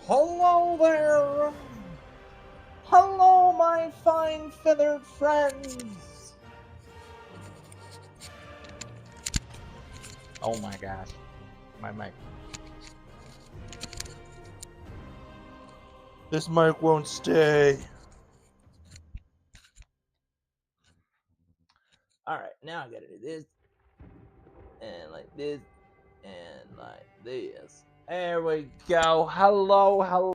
Hello there! Hello, my fine feathered friends! Oh my gosh, my mic. This mic won't stay. Alright, now I gotta do this, and like this, and like this. There we go. Hello.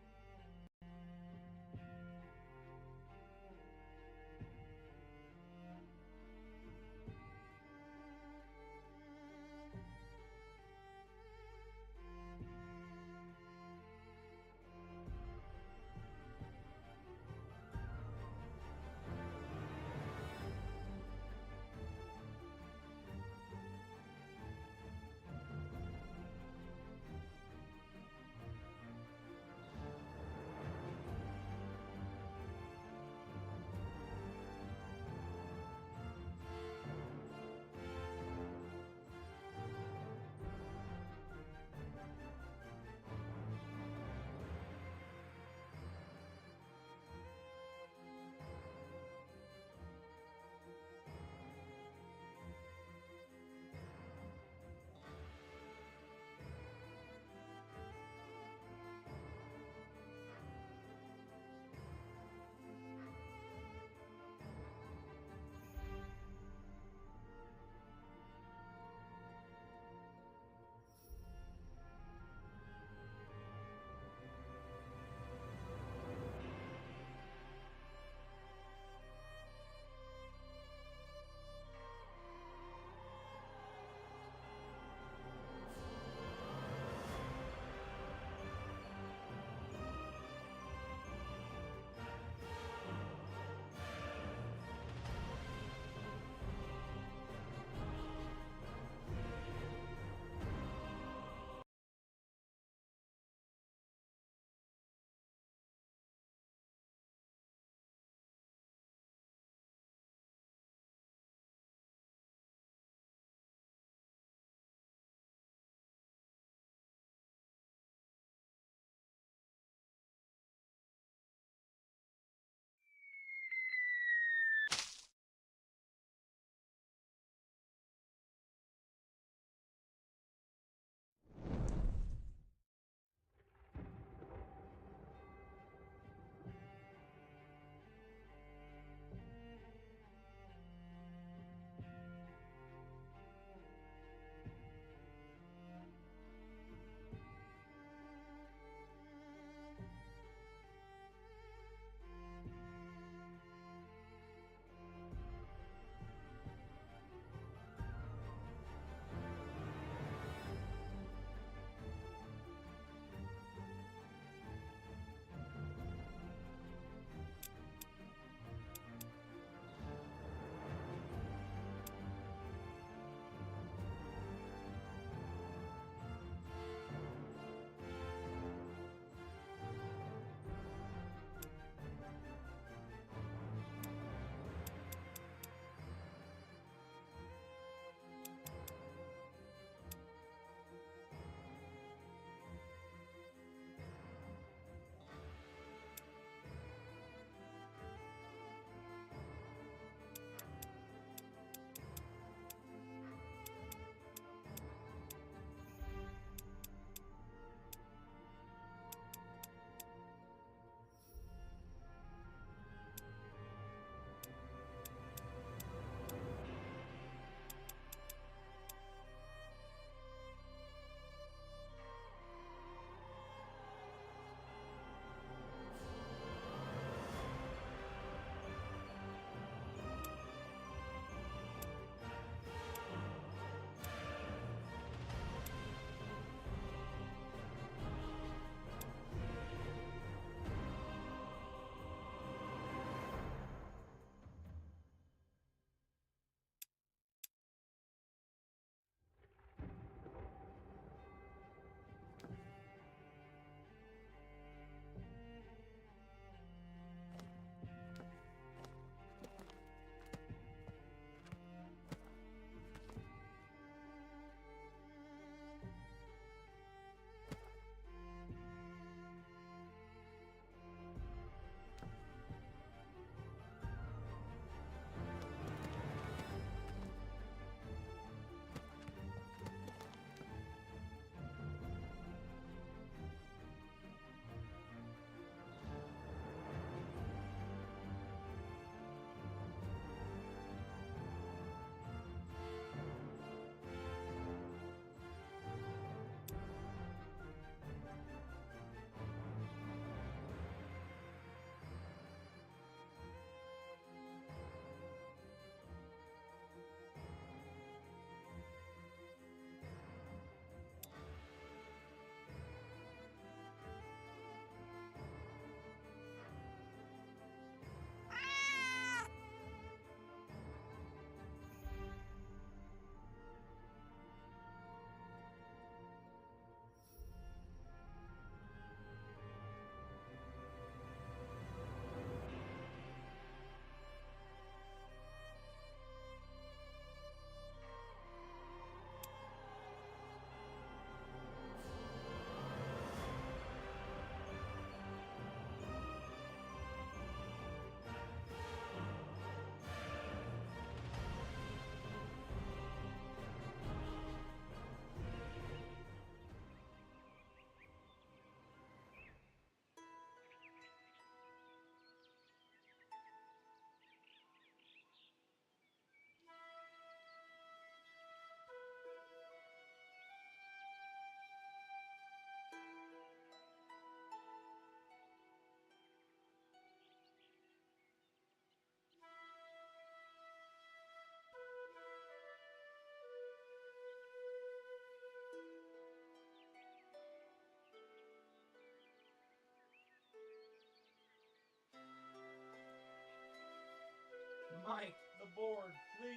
Mike, the board, please.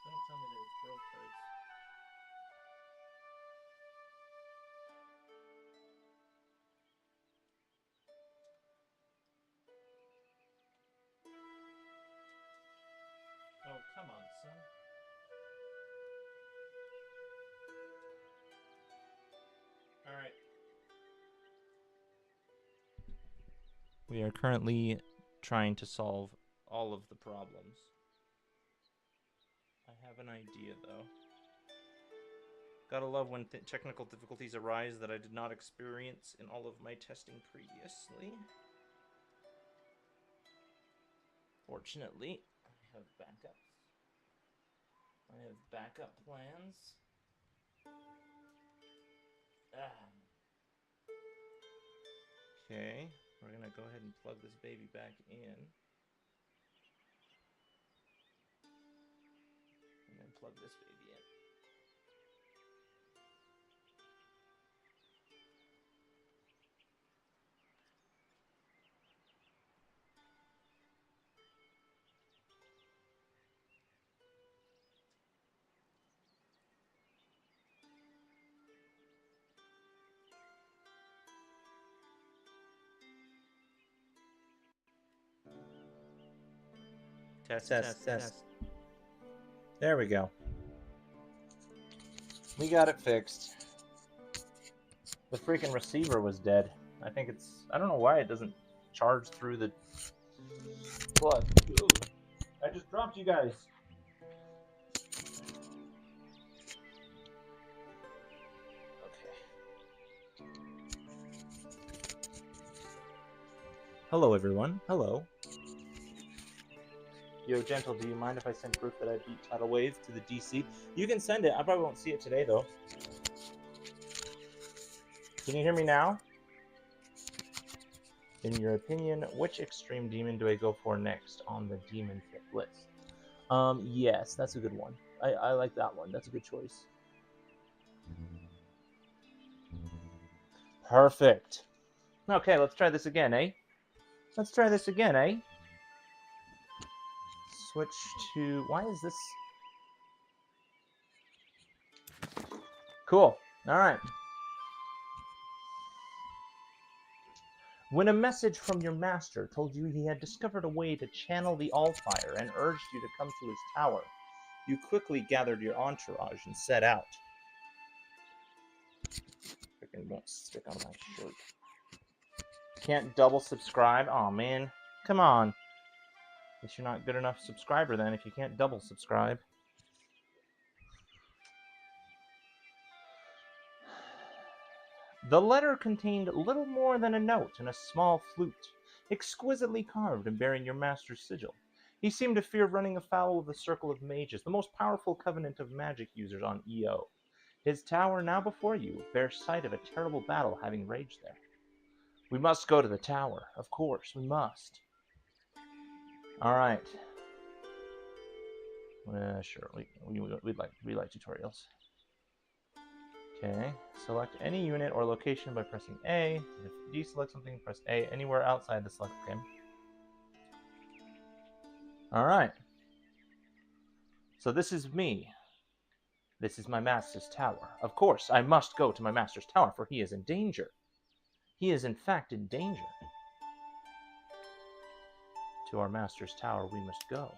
Don't tell me that it's broke, Fritz. Oh, come on, son. Alright. We are currently trying to solve all of the problems. I have an idea, though. Gotta love when technical difficulties arise that I did not experience in all of my testing previously. Fortunately, I have backups. I have backup plans. Okay, we're gonna go ahead and plug this baby back in. And then plug this baby in. Test. There we go. We got it fixed. The freaking receiver was dead. I think it's... I don't know why it doesn't charge through the plug. Ooh, I just dropped you guys. Okay. Hello, everyone. Hello. Yo, Gentle, do you mind if I send proof that I beat Tidal Wave to the DC? You can send it. I probably won't see it today, though. Can you hear me now? In your opinion, which extreme demon do I go for next on the demon fit list? Yes, that's a good one. I like that one. That's a good choice. Perfect. Okay, let's try this again, eh? Let's try this again, eh? Switch to... Why is this... Cool. All right. When a message from your master told you he had discovered a way to channel the Allfire and urged you to come to his tower, you quickly gathered your entourage and set out. Freaking won't stick on my shirt. Can't double subscribe? Aw, man. Come on. Guess you're not good enough subscriber then if you can't double subscribe. The letter contained little more than a note and a small flute, exquisitely carved and bearing your master's sigil. He seemed to fear running afoul of the Circle of Mages, the most powerful covenant of magic users on Eo. His tower, now before you, bears sight of a terrible battle having raged there. We must go to the tower. Of course, we must. All right. Sure, we like tutorials. Okay, select any unit or location by pressing A. To deselect something, press A anywhere outside the select frame. Alright. So this is me. This is my master's tower. Of course, I must go to my master's tower, for he is in danger. He is in fact in danger. To our master's tower we must go.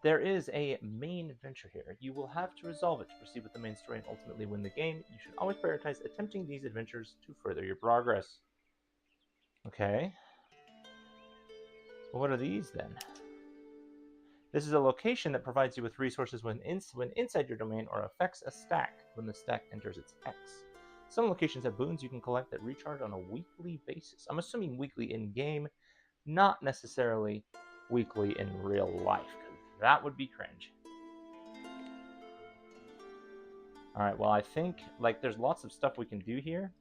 There is a main adventure here. You will have to resolve it to proceed with the main story and ultimately win the game. You should always prioritize attempting these adventures to further your progress. Okay. Well, what are these then? This is a location that provides you with resources when inside your domain or affects a stack when the stack enters its hex. Some locations have boons you can collect that recharge on a weekly basis. I'm assuming weekly in-game, not necessarily weekly in real life. That would be cringe. Alright, well, I think, like, there's lots of stuff we can do here,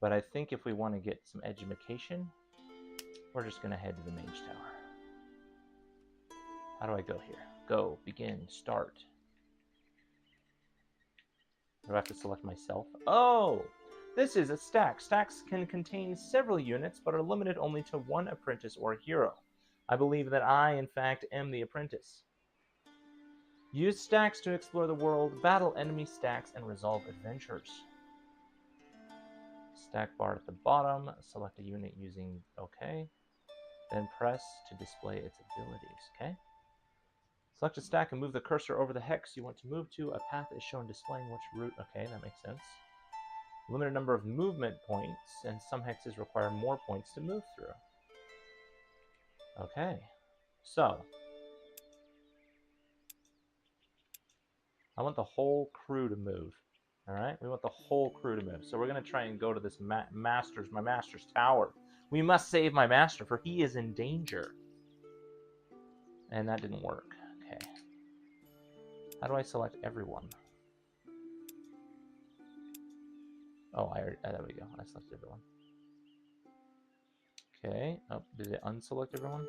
but I think if we want to get some edumacation, we're just going to head to the Mage Tower. How do I go here? Go, begin, start. Do I have to select myself? Oh! This is a stack. Stacks can contain several units, but are limited only to one apprentice or hero. I believe that I, in fact, am the apprentice. Use stacks to explore the world, battle enemy stacks, and resolve adventures. Stack bar at the bottom. Select a unit using OK. Then press to display its abilities. Okay. Select a stack and move the cursor over the hex you want to move to. A path is shown displaying which route. Okay, that makes sense. Limited number of movement points, and some hexes require more points to move through. Okay, so I want the whole crew to move. All right, we want the whole crew to move. So we're gonna try and go to this my master's tower. We must save my master, for he is in danger. And that didn't work. Okay. How do I select everyone? Oh, there we go. I selected everyone. Okay. Oh, did it unselect everyone?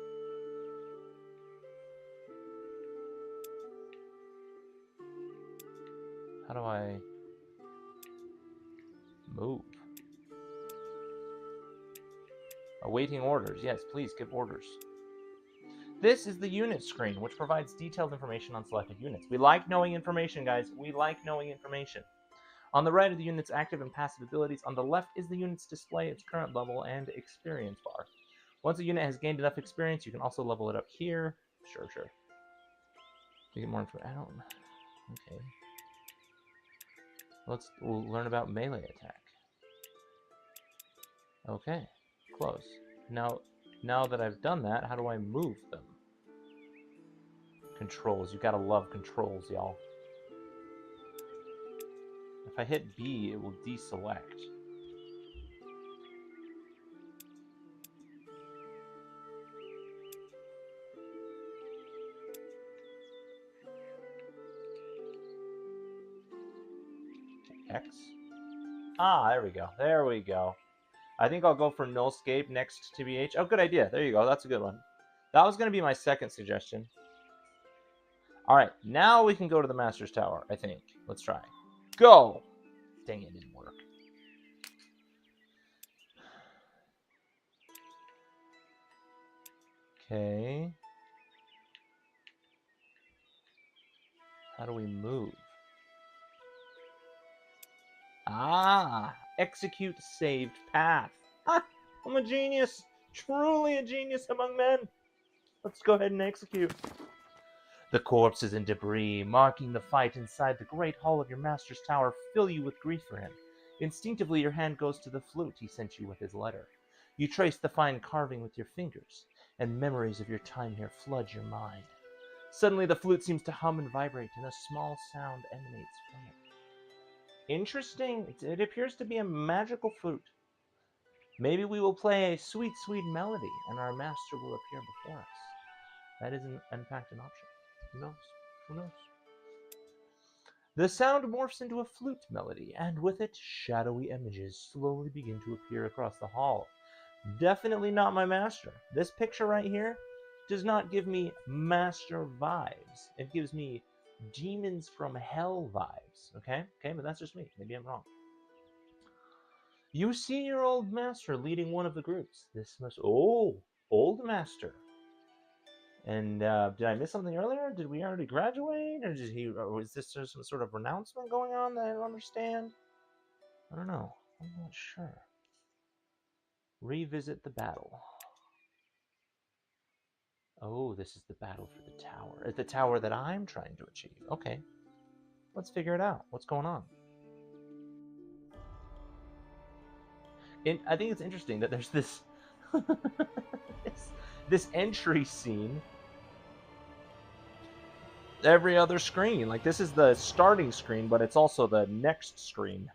How do I move? Awaiting orders. Yes, please give orders. This is the unit screen, which provides detailed information on selected units. We like knowing information, guys. We like knowing information. On the right are the unit's active and passive abilities. On the left is the unit's display, its current level, and experience bar. Once a unit has gained enough experience, you can also level it up here. Sure. To get more information. Okay. We'll learn about melee attack. Okay. Close. Now that I've done that, how do I move them? Controls. You gotta love controls, y'all. If I hit B, it will deselect. X. Ah, there we go. There we go. I think I'll go for nullscape next to BH. Oh, good idea. There you go. That's a good one. That was going to be my second suggestion. All right, now we can go to the Master's Tower, I think. Let's try. Go! Dang, it didn't work. Okay. How do we move? Ah! Execute saved path. Ah! I'm a genius! Truly a genius among men! Let's go ahead and execute. The corpses and debris marking the fight inside the great hall of your master's tower fill you with grief for him. Instinctively, your hand goes to the flute he sent you with his letter. You trace the fine carving with your fingers, and memories of your time here flood your mind. Suddenly, the flute seems to hum and vibrate, and a small sound emanates from it. Interesting. It appears to be a magical flute. Maybe we will play a sweet, sweet melody, and our master will appear before us. That is, in fact, an option. Who knows? Who knows? The sound morphs into a flute melody, and with it, shadowy images slowly begin to appear across the hall. Definitely not my master. This picture right here does not give me master vibes. It gives me demons from hell vibes. Okay, but that's just me. Maybe I'm wrong. You see your old master leading one of the groups. This must... Oh, old master. And did I miss something earlier? Did we already graduate? Or was this some sort of renouncement going on that I don't understand? I don't know. I'm not sure. Revisit the battle. Oh, this is the battle for the tower. It's the tower that I'm trying to achieve. Okay. Let's figure it out. What's going on? I think it's interesting that there's this... this entry scene every other screen. Like, this is the starting screen, but it's also the next screen.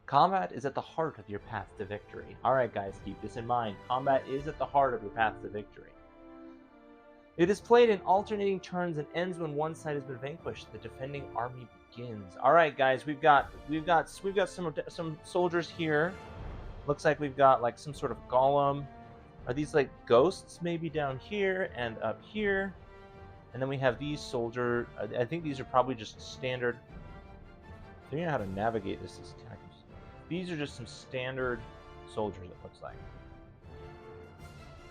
Combat is at the heart of your path to victory. Alright guys, keep this in mind. Combat is at the heart of your path to victory. It is played in alternating turns and ends when one side has been vanquished. The defending army begins. Alright guys, we've got some soldiers here. Looks like we've got like some sort of golem. Are these like ghosts maybe down here and up here? And then we have these soldiers. I think these are probably just standard Figuring out how to navigate this is kind of confusing. These are just some standard soldiers, it looks like.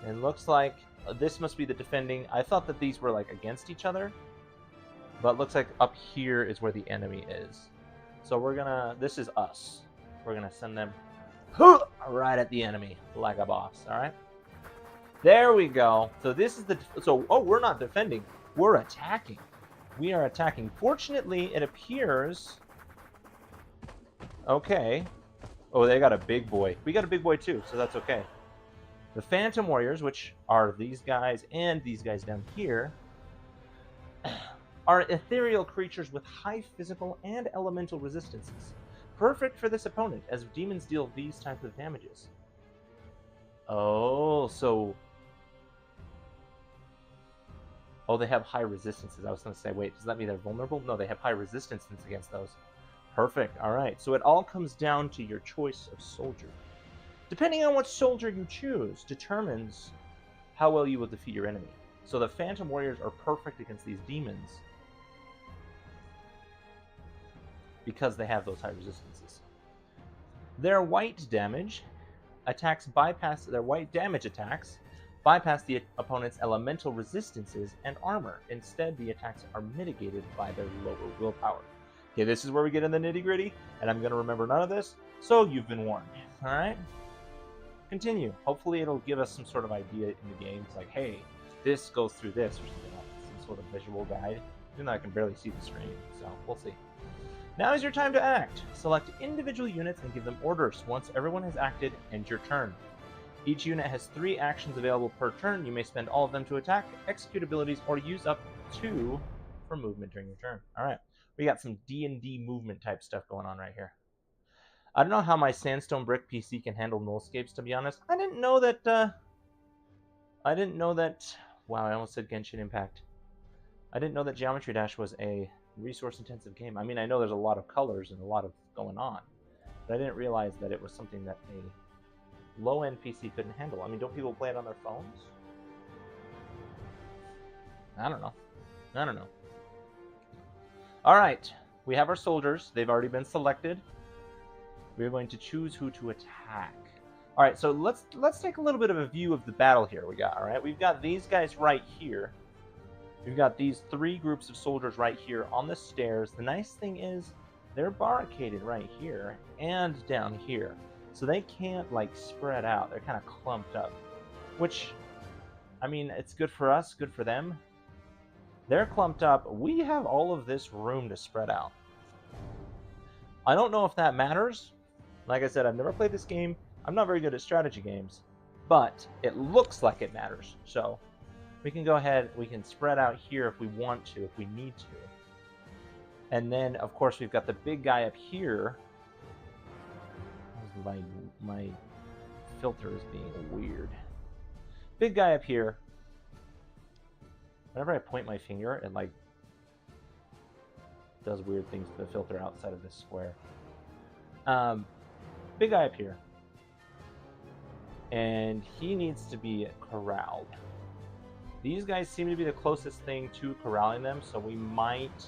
And it looks like this must be the defending. I thought that these were like against each other, but it looks like up here is where the enemy is. So we're gonna, this is us. We're gonna send them right at the enemy like a boss, all right? There we go. So this is the, so, oh, we're not defending. We're attacking. We are attacking. Fortunately, it appears, okay. Oh, they got a big boy. We got a big boy too, so that's okay. The Phantom Warriors, which are these guys and these guys down here, are ethereal creatures with high physical and elemental resistances. Perfect for this opponent, as demons deal these types of damages. Oh, so... Oh, they have high resistances. I was going to say, wait, does that mean they're vulnerable? No, they have high resistance against those. Perfect. All right. So it all comes down to your choice of soldier. Depending on what soldier you choose determines how well you will defeat your enemy. So the Phantom Warriors are perfect against these demons because they have those high resistances. Their white damage attacks bypass their white damage attacks bypass the opponent's elemental resistances and armor. Instead, the attacks are mitigated by their lower willpower. Okay, this is where we get in the nitty-gritty, and I'm going to remember none of this, so you've been warned. All right? Continue. Hopefully it'll give us some sort of idea in the game. It's like, hey, this goes through this, or something like that. Some sort of visual guide, even though I can barely see the screen, so we'll see. Now is your time to act. Select individual units and give them orders. Once everyone has acted, end your turn. Each unit has 3 actions available per turn. You may spend all of them to attack, execute abilities, or use up 2 for movement during your turn. All right, we got some D&D movement type stuff going on right here. I don't know how my Sandstone Brick PC can handle nullscapes, to be honest. I didn't know that, wow, I almost said Genshin Impact. I didn't know that Geometry Dash was a resource-intensive game. I mean, I know there's a lot of colors and a lot of going on, but I didn't realize that it was something that a low-end PC couldn't handle. I mean, don't people play it on their phones? I don't know. All right, we have our soldiers. They've already been selected. We're going to choose who to attack. All right, so let's take a little bit of a view of the battle here. All right, we've got these guys right here. We've got these 3 groups of soldiers right here on the stairs. The nice thing is they're barricaded right here and down here. So they can't, like, spread out. They're kind of clumped up. Which, I mean, it's good for us, good for them. They're clumped up. We have all of this room to spread out. I don't know if that matters. Like I said, I've never played this game. I'm not very good at strategy games. But it looks like it matters. So we can go ahead. We can spread out here if we want to, if we need to. And then, of course, we've got the big guy up here. My filter is being weird. Big guy up here. Whenever I point my finger, it like does weird things to the filter outside of this square. Big guy up here. And he needs to be corralled. These guys seem to be the closest thing to corralling them, so we might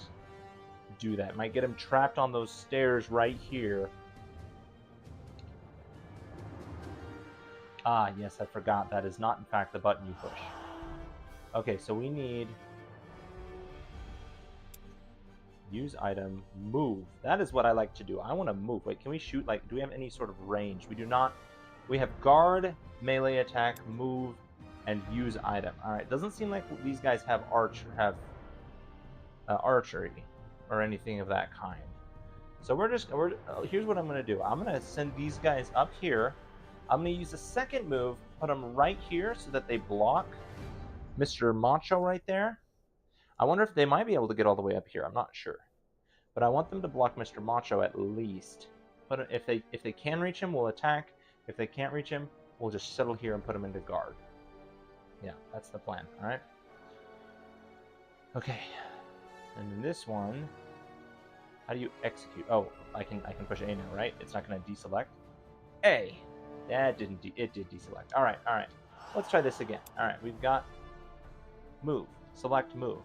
do that. Might get him trapped on those stairs right here. Ah, yes, I forgot. That is not, in fact, the button you push. Okay, so we need... Use item, move. That is what I like to do. I want to move. Wait, can we shoot? Like, do we have any sort of range? We do not. We have guard, melee attack, move, and use item. All right, doesn't seem like these guys have archery or anything of that kind. So here's what I'm going to do. I'm going to send these guys up here. I'm going to use a second move, put them right here so that they block Mr. Macho right there. I wonder if they might be able to get all the way up here. I'm not sure. But I want them to block Mr. Macho at least. But if they can reach him, we'll attack. If they can't reach him, we'll just settle here and put him into guard. Yeah, that's the plan. All right. Okay. And then this one, how do you execute? Oh, I can push A now, right? It's not going to deselect. A. That didn't. It did deselect. All right. All right. Let's try this again. All right. We've got move. Select move.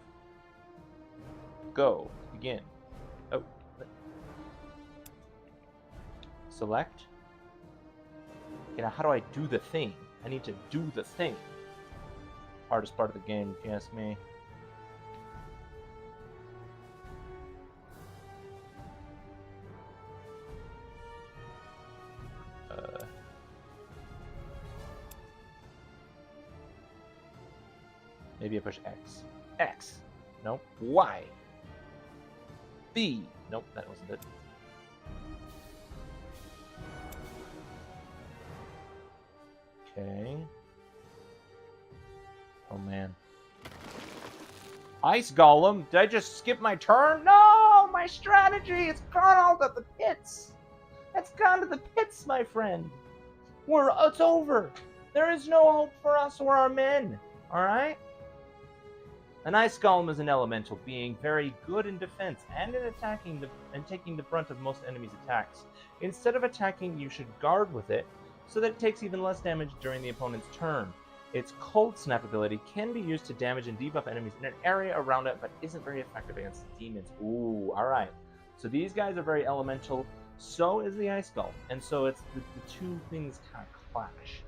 Go. Begin. Oh. Select. Okay, now how do I do the thing? I need to do the thing. Hardest part of the game, if you ask me. Maybe I push X. X. Nope. Y. B. Nope, that wasn't it. Okay. Oh, man. Ice Golem? Did I just skip my turn? No! My strategy! It's gone all to the pits! It's gone to the pits, my friend! It's over! There is no hope for us or our men! Alright? An Ice Golem is an elemental being, very good in defense and in attacking and taking the brunt of most enemies' attacks. Instead of attacking, you should guard with it, so that it takes even less damage during the opponent's turn. Its Cold Snap ability can be used to damage and debuff enemies in an area around it, but isn't very effective against demons. Ooh, alright. So these guys are very elemental, so is the Ice Golem, and so it's the two things kind of clash.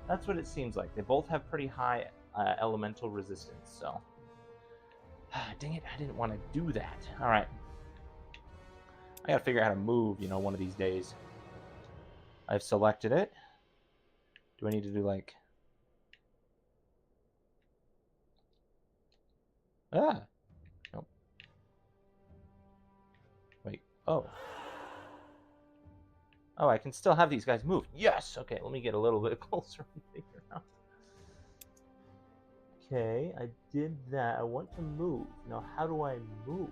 That's what it seems like. They both have pretty high elemental resistance, so... dang it, I didn't want to do that. Alright. I gotta figure out how to move, one of these days. I've selected it. Do I need to do, like... Ah! Nope. Wait. Oh. Oh, I can still have these guys move. Yes! Okay, let me get a little bit closer and figure out. Okay, I did that. I want to move. Now, how do I move?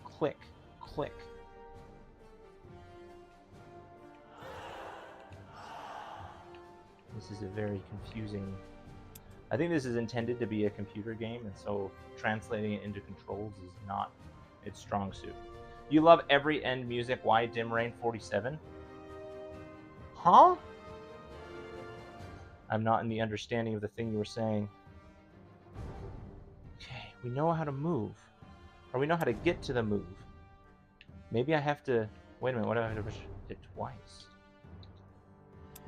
Click, click. This is a very confusing... I think this is intended to be a computer game, and so translating it into controls is not its strong suit. You love every end music. Why Dim Rain 47? Huh? I'm not in the understanding of the thing you were saying. Okay, we know how to move. Or we know how to get to the move. Maybe I have to... Wait a minute, what do I have to push it twice?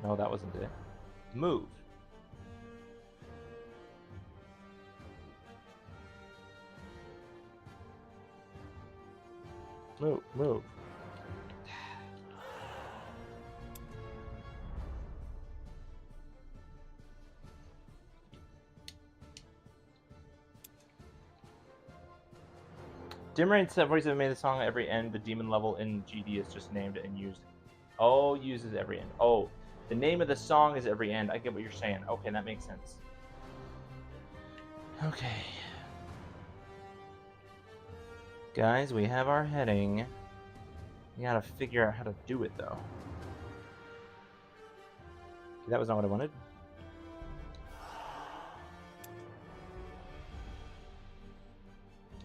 No, that wasn't it. Move. Move, move. Dim Rain 47 made the song at every end. The demon level in GD is just named and used. Oh, uses every end. Oh, the name of the song is every end. I get what you're saying. Okay, that makes sense. Okay. Guys, we have our heading. We gotta figure out how to do it, though. That was not what I wanted.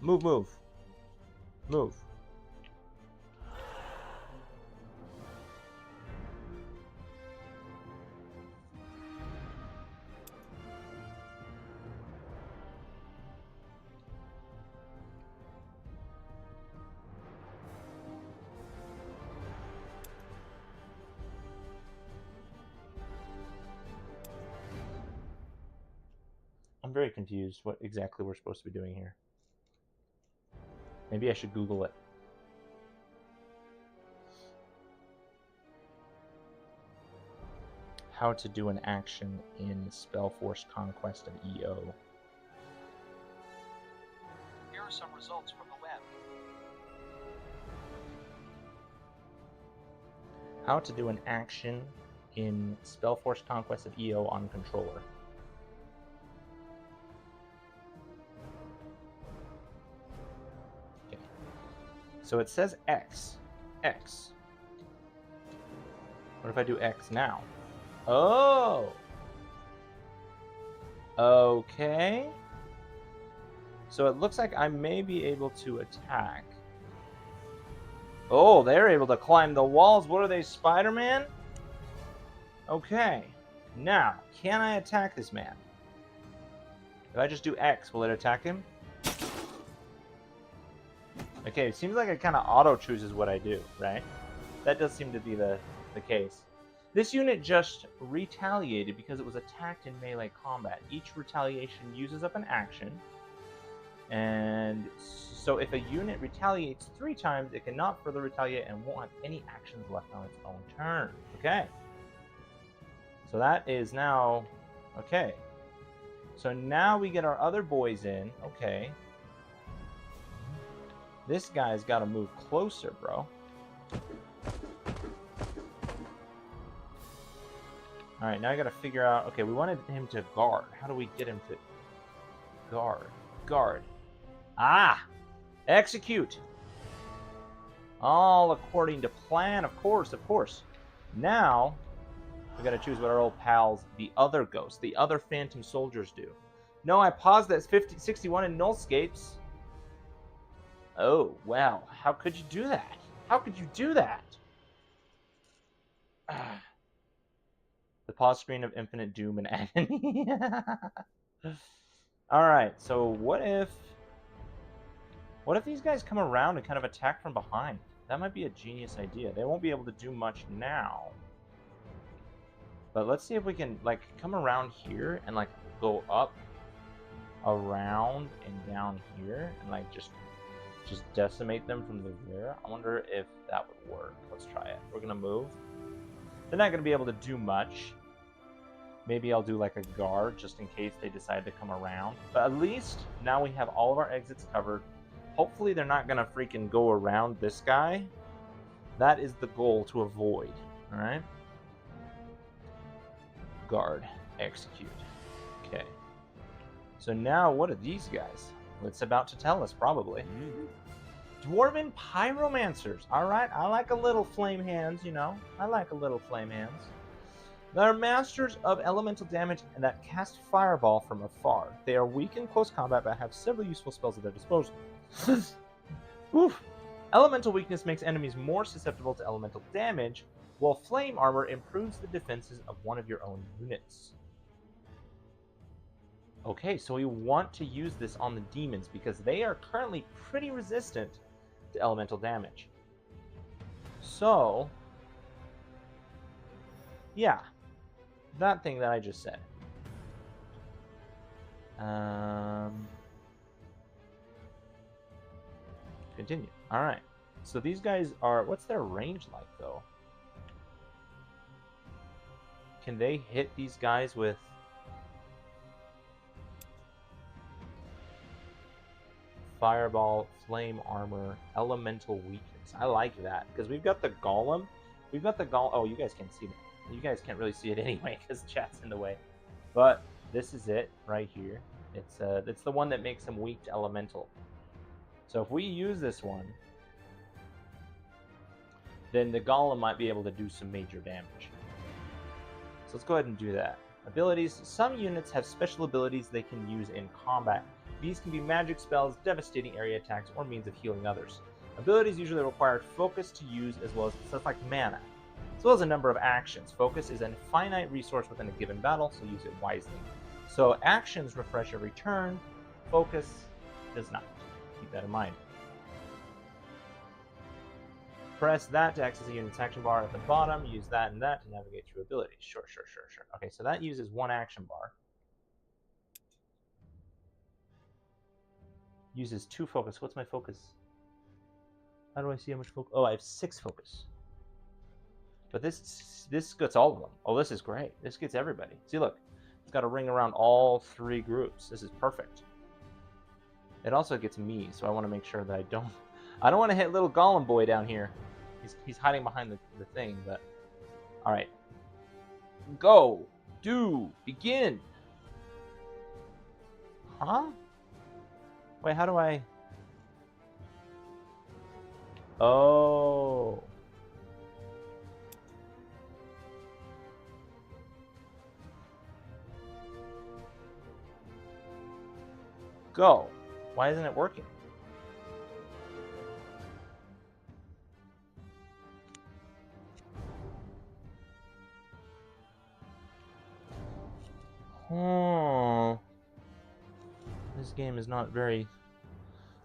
Move, move. Move. I'm very confused what exactly we're supposed to be doing here. Maybe I should Google it. How to do an action in Spellforce Conquest of Eo. Here are some results from the web. How to do an action in Spellforce Conquest of Eo on controller. Okay. So it says X. X. What if I do X now? Oh! Okay. So it looks like I may be able to attack. Oh, they're able to climb the walls. What are they, Spider-Man? Okay. Now, can I attack this man? If I just do X, will it attack him? Okay, it seems like it kind of auto-chooses what I do, right? That does seem to be the case. This unit just retaliated because it was attacked in melee combat. Each retaliation uses up an action. And so if a unit retaliates 3 times, it cannot further retaliate and won't have any actions left on its own turn. Okay. So that is now... Okay. So now we get our other boys in. Okay. This guy's got to move closer, bro. Alright, now I got to figure out... Okay, we wanted him to guard. How do we get him to... Guard. Guard. Ah! Execute! All according to plan, of course, of course. Now, we got to choose what our old pals, the other ghosts, the other phantom soldiers do. No, I paused at 61 in nullscapes. Oh, wow. How could you do that? How could you do that? The pause screen of infinite doom and agony. Alright, so what if these guys come around and kind of attack from behind? That might be a genius idea. They won't be able to do much now. But let's see if we can, like, come around here and, like, go up, around, and down here, and, like, just decimate them from the rear. I wonder if that would work. Let's try it. We're going to move. They're not going to be able to do much. Maybe I'll do, like, a guard just in case they decide to come around. But at least now we have all of our exits covered. Hopefully they're not going to freaking go around this guy. That is the goal to avoid. Alright? Guard. Execute. Okay. So now, what are these guys? It's about to tell us, probably. Dwarven Pyromancers. Alright, I like a little flame hands, you know. I like a little flame hands. They're masters of elemental damage and that cast fireball from afar. They are weak in close combat, but have several useful spells at their disposal. Oof. Elemental weakness makes enemies more susceptible to elemental damage, while flame armor improves the defenses of one of your own units. Okay, so we want to use this on the demons because they are currently pretty resistant to elemental damage. So, yeah, that thing that I just said. Continue. All right. So these guys are... What's their range like, though? Can they hit these guys with... Fireball, flame armor, elemental weakness? I like that, because we've got the golem. We've got the golem... Oh, you guys can't see that. You guys can't really see it anyway, because chat's in the way. But this is it, right here. It's the one that makes them weak to elemental. So if we use this one, then the golem might be able to do some major damage. So let's go ahead and do that. Abilities. Some units have special abilities they can use in combat. These can be magic spells, devastating area attacks, or means of healing others. Abilities usually require focus to use as well as stuff like mana, as well as a number of actions. Focus is a finite resource within a given battle, so use it wisely. So actions refresh every turn. Focus does not. Keep that in mind. Press that to access a unit's action bar at the bottom. Use that and that to navigate through abilities. Sure. Okay, so that uses one action bar. Uses 2 focus. What's my focus? How do I see how much focus? Oh, I have 6 focus. But this gets all of them. Oh, this is great. This gets everybody. See, look. It's got a ring around all 3 groups. This is perfect. It also gets me, so I want to make sure that I don't want to hit little golem boy down here. He's hiding behind the thing, but... Alright. Go! Do! Begin! Huh? Wait, how do I... Oh... Go! Why isn't it working? Oh. This game is not very...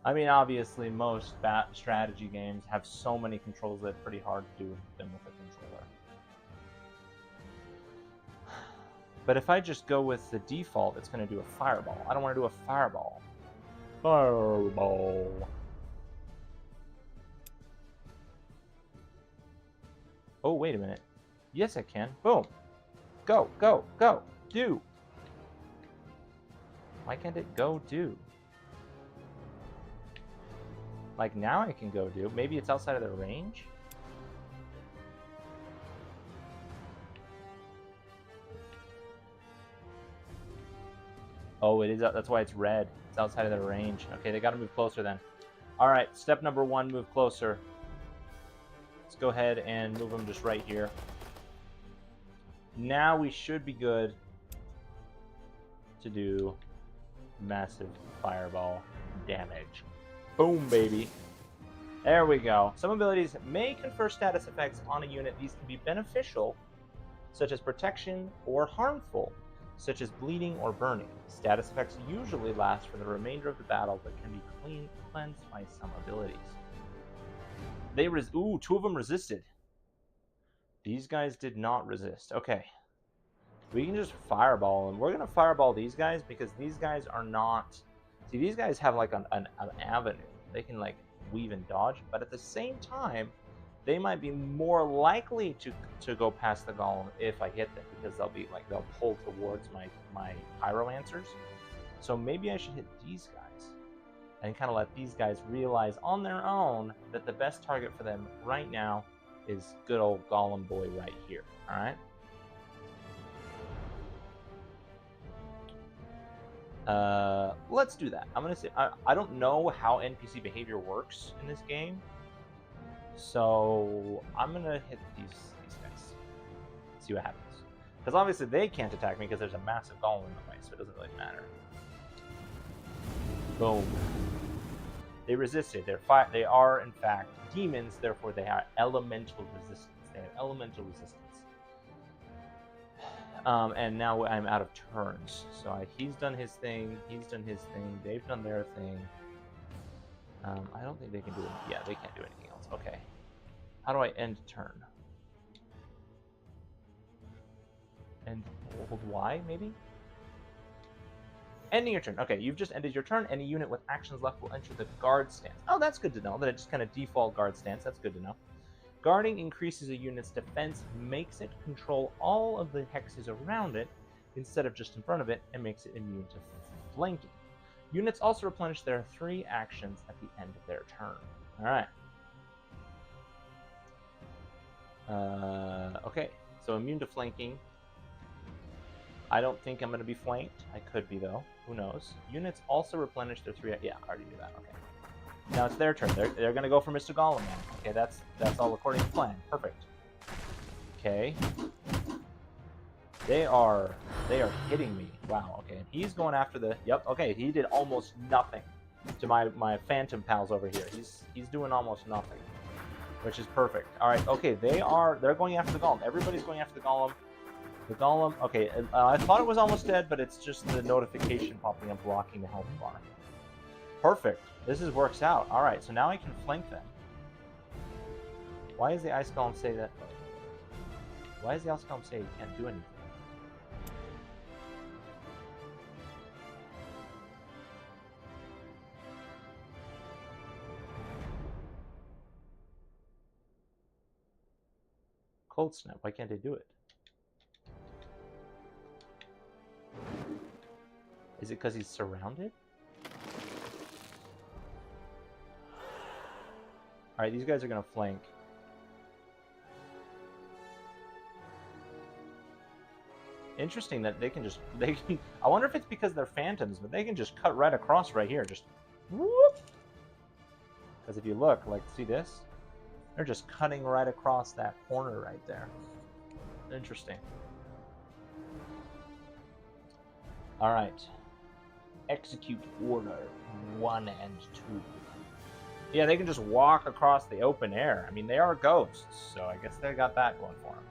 I mean, obviously, most strategy games have so many controls that it's pretty hard to do them with a controller. But if I just go with the default, it's going to do a fireball. I don't want to do a fireball. Fireball. Oh, wait a minute. Yes, I can. Boom. Go, go, go. Do. Why can't it go do? Like, now I can go do. Maybe it's outside of the range? Oh, it is. That's why it's red. It's outside of the range. Okay, they got to move closer then. All right, step number 1, move closer. Let's go ahead and move them just right here. Now we should be good to do massive fireball damage. Boom, baby. There we go. Some abilities may confer status effects on a unit. These can be beneficial, such as protection, or harmful, such as bleeding or burning. Status effects usually last for the remainder of the battle, but can be cleansed by some abilities. Ooh, 2 of them resisted. These guys did not resist. Okay. We can just fireball them. We're going to fireball these guys because these guys are not... See, these guys have like an avenue. They can like weave and dodge, but at the same time, they might be more likely to go past the golem if I hit them, because they'll pull towards my pyromancers. So maybe I should hit these guys and kind of let these guys realize on their own that the best target for them right now is good old golem boy right here. All right. Let's do that. I'm gonna say I don't know how NPC behavior works in this game, so I'm gonna hit these guys. See what happens. Because obviously they can't attack me because there's a massive golem in the way, so it doesn't really matter. Boom. They resisted. They are in fact demons, therefore they are elemental resistance. They have elemental resistance. And now I'm out of turns. So he's done his thing. He's done his thing. They've done their thing. I don't think they can do it. Yeah, they can't do anything else. Okay. How do I end turn? And hold Y, maybe? Ending your turn. Okay, you've just ended your turn. Any unit with actions left will enter the guard stance. Oh, that's good to know. That it just kind of default guard stance. That's good to know. Guarding increases a unit's defense, makes it control all of the hexes around it instead of just in front of it, and makes it immune to flanking. Units also replenish their 3 actions at the end of their turn. Alright. Okay, so immune to flanking. I don't think I'm going to be flanked. I could be, though. Who knows? Units also replenish their 3... Yeah, I already knew that. Okay. Now it's their turn. They're going to go for Mr. Golem now. Okay, that's all according to plan. Perfect. Okay. They are hitting me. Wow, okay. He's going after the... Yep, okay, he did almost nothing to my phantom pals over here. He's doing almost nothing, which is perfect. All right, okay, they're going after the golem. Everybody's going after the golem. The golem, okay, I thought it was almost dead, but it's just the notification popping up blocking the health bar. Perfect. This works out. All right, so now I can flank them. Why does the ice golem say that? Why does the ice golem say he can't do anything? Cold snap. Why can't they do it? Is it because he's surrounded? Alright, these guys are going to flank. Interesting that they can I wonder if it's because they're phantoms, but they can just cut right across right here. Just whoop! Because if you look, like, see this? They're just cutting right across that corner right there. Interesting. Alright. Execute order 1 and 2. Yeah, they can just walk across the open air. I mean, they are ghosts, so I guess they got that going for them.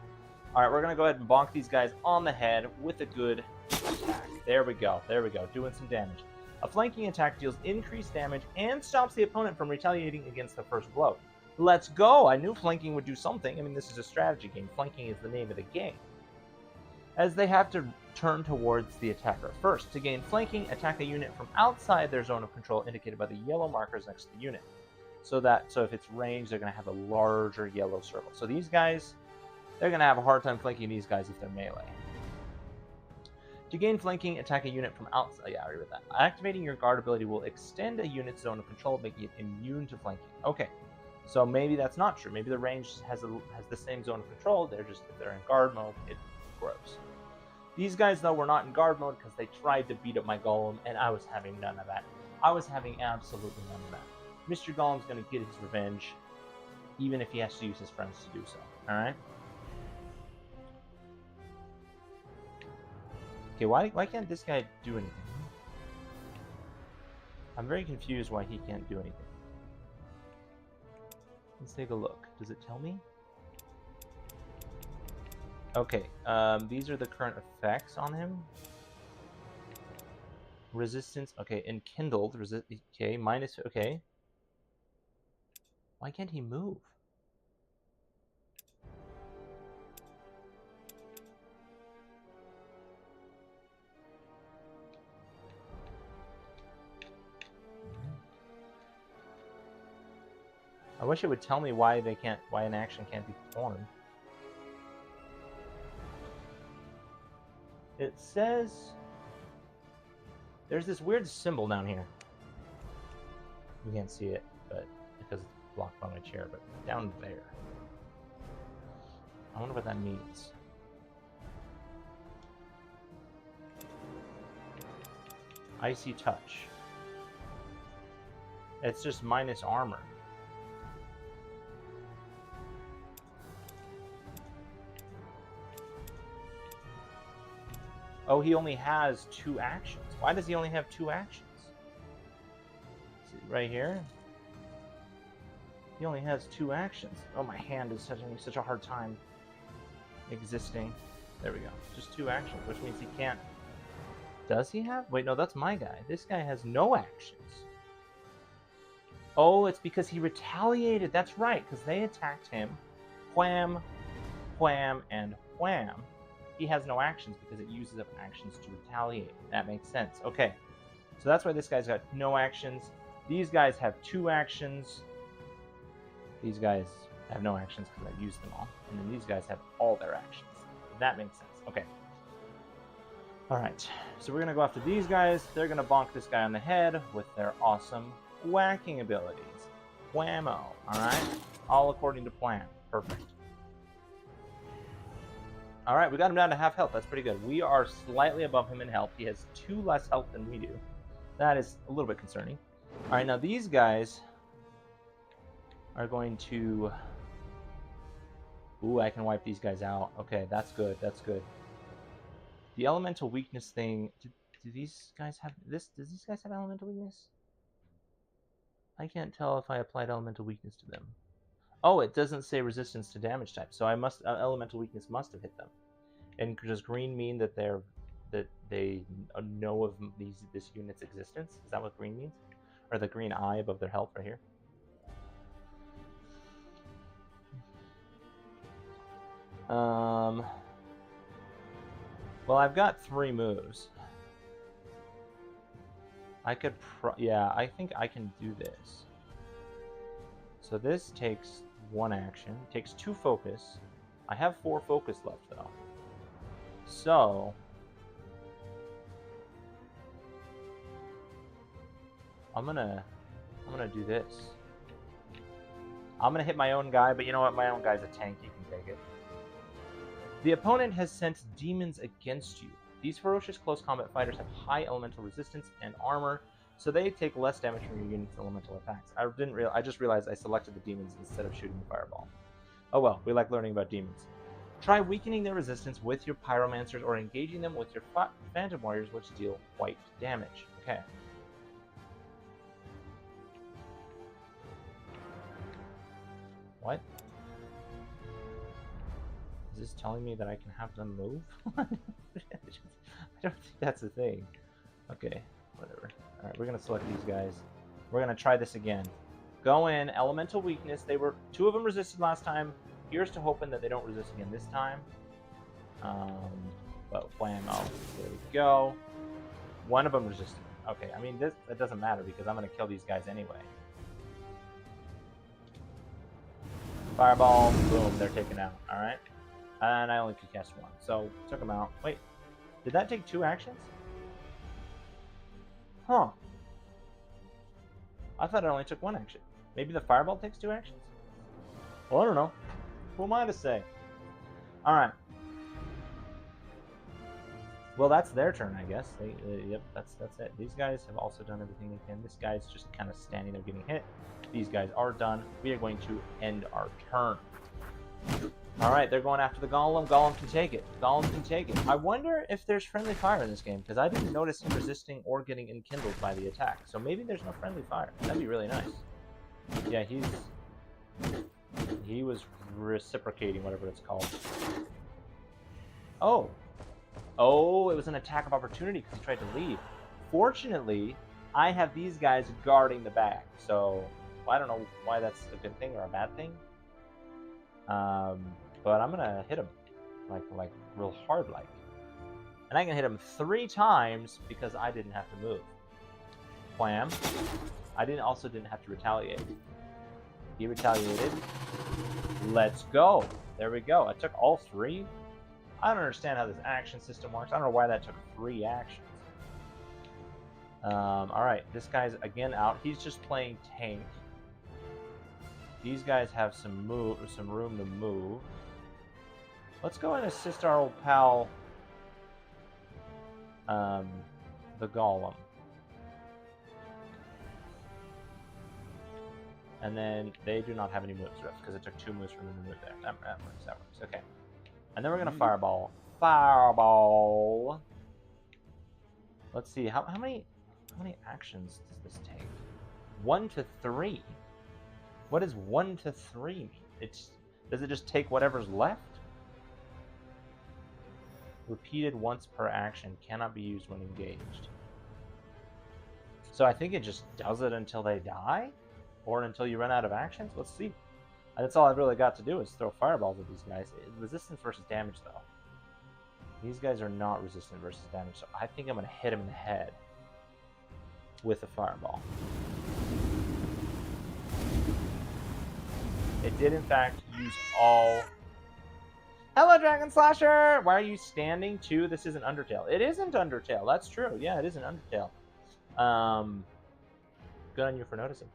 All right, we're going to go ahead and bonk these guys on the head with a good attack. There we go. There we go. Doing some damage. A flanking attack deals increased damage and stops the opponent from retaliating against the first blow. Let's go! I knew flanking would do something. I mean, this is a strategy game. Flanking is the name of the game. As they have to turn towards the attacker. First, to gain flanking, attack a unit from outside their zone of control indicated by the yellow markers next to the unit. So if it's ranged, they're going to have a larger yellow circle. So these guys, they're going to have a hard time flanking these guys if they're melee. To gain flanking, attack a unit from outside. Yeah, I already read that. Activating your guard ability will extend a unit's zone of control, making it immune to flanking. Okay, so maybe that's not true. Maybe the range has the same zone of control. If they're in guard mode, it grows. These guys, though, were not in guard mode because they tried to beat up my golem, and I was having none of that. I was having absolutely none of that. Mr. Golem's going to get his revenge, even if he has to use his friends to do so. All right? Okay, why can't this guy do anything? I'm very confused why he can't do anything. Let's take a look. Does it tell me? Okay, these are the current effects on him. Resistance, okay, enkindled, okay, minus, okay. Why can't he move? I wish it would tell me why an action can't be performed. It says there's this weird symbol down here. You can't see it, but because it's blocked by my chair, but down there. I wonder what that means. Icy touch. It's just minus armor. Oh, he only has 2 actions. Why does he only have 2 actions? See, right here? He only has 2 actions. Oh, my hand is having such a hard time existing. There we go. Just 2 actions, which means he can't... Does he have? Wait, no, that's my guy. This guy has no actions. Oh, it's because he retaliated. That's right, because they attacked him. Wham, wham, and wham. He has no actions because it uses up actions to retaliate. That makes sense. Okay. So that's why this guy's got no actions. These guys have 2 actions. These guys have no actions because I've used them all. And then these guys have all their actions. That makes sense. Okay. Alright. So we're going to go after these guys. They're going to bonk this guy on the head with their awesome whacking abilities. Whammo. Alright? All according to plan. Perfect. Alright, we got him down to half health. That's pretty good. We are slightly above him in health. He has 2 less health than we do. That is a little bit concerning. Alright, now these guys are going to... Ooh, I can wipe these guys out. Okay, that's good. That's good. The elemental weakness thing... Do these guys have... Does these guys have elemental weakness? I can't tell if I applied elemental weakness to them. Oh, it doesn't say resistance to damage type, so I must elemental weakness must have hit them. And does green mean that they know of this unit's existence? Is that what green means? Or the green eye above their health right here? Well, I've got 3 moves. I could yeah, I think I can do this. So this takes 1 action, takes 2 focus. I have 4 focus left though. So I'm gonna do this. I'm gonna hit my own guy, but you know what? My own guy's a tank. You can take it. The opponent has sent demons against you. These ferocious close combat fighters have high elemental resistance and armor, so they take less damage from your unit's elemental attacks. I just realized I selected the demons instead of shooting the fireball. Oh well, we like learning about demons. Try weakening their resistance with your pyromancers or engaging them with your phantom warriors, which deal white damage. Okay. What? Is this telling me that I can have them move? I don't think that's a thing. Okay, whatever. Alright, we're gonna select these guys. We're gonna try this again. Go in, elemental weakness. They were 2 of them resisted last time. Here's to hoping that they don't resist again this time. But whammo. There we go. 1 of them resisted. Okay, I mean that doesn't matter because I'm gonna kill these guys anyway. Fireball, boom, they're taken out. Alright. And I only could cast 1. So took them out. Wait, did that take 2 actions? Huh. I thought it only took 1 action. Maybe the fireball takes 2 actions? Well, I don't know. Who am I to say? Alright. Well, that's their turn, I guess. Yep, that's it. These guys have also done everything they can. This guy's just kind of standing there getting hit. These guys are done. We are going to end our turn. Alright, they're going after the golem. Golem can take it. Golem can take it. I wonder if there's friendly fire in this game, because I didn't notice him resisting or getting enkindled by the attack. So maybe there's no friendly fire. That'd be really nice. Yeah, he was reciprocating, whatever it's called. Oh. Oh, it was an attack of opportunity because he tried to leave. Fortunately, I have these guys guarding the back. So, I don't know why that's a good thing or a bad thing. But I'm gonna hit him like real hard like, and I can hit him 3 times because I didn't have to move. Wham! I also didn't have to retaliate. He retaliated. Let's go. There we go. I took all 3. I don't understand how this action system works. I don't know why that took 3 actions. All right, this guy's again out. He's just playing tank. These guys have some room to move. Let's go and assist our old pal, the golem. And then they do not have any moves left because it took 2 moves for them to move there. That works. Okay. And then we're gonna fireball. Fireball. Let's see. How many actions does this take? 1 to 3. What does 1 to 3 mean? Does it just take whatever's left? Repeated once per action, cannot be used when engaged. So I think it just does it until they die? Or until you run out of actions? Let's see. That's all I've really got to do is throw fireballs at these guys. Resistance versus damage, though. These guys are not resistant versus damage, so I think I'm going to hit him in the head with a fireball. It did, in fact, use all... Hello, Dragon Slasher! Why are you standing, too? This isn't Undertale. It isn't Undertale. That's true. Yeah, it isn't Undertale. Good on you for noticing.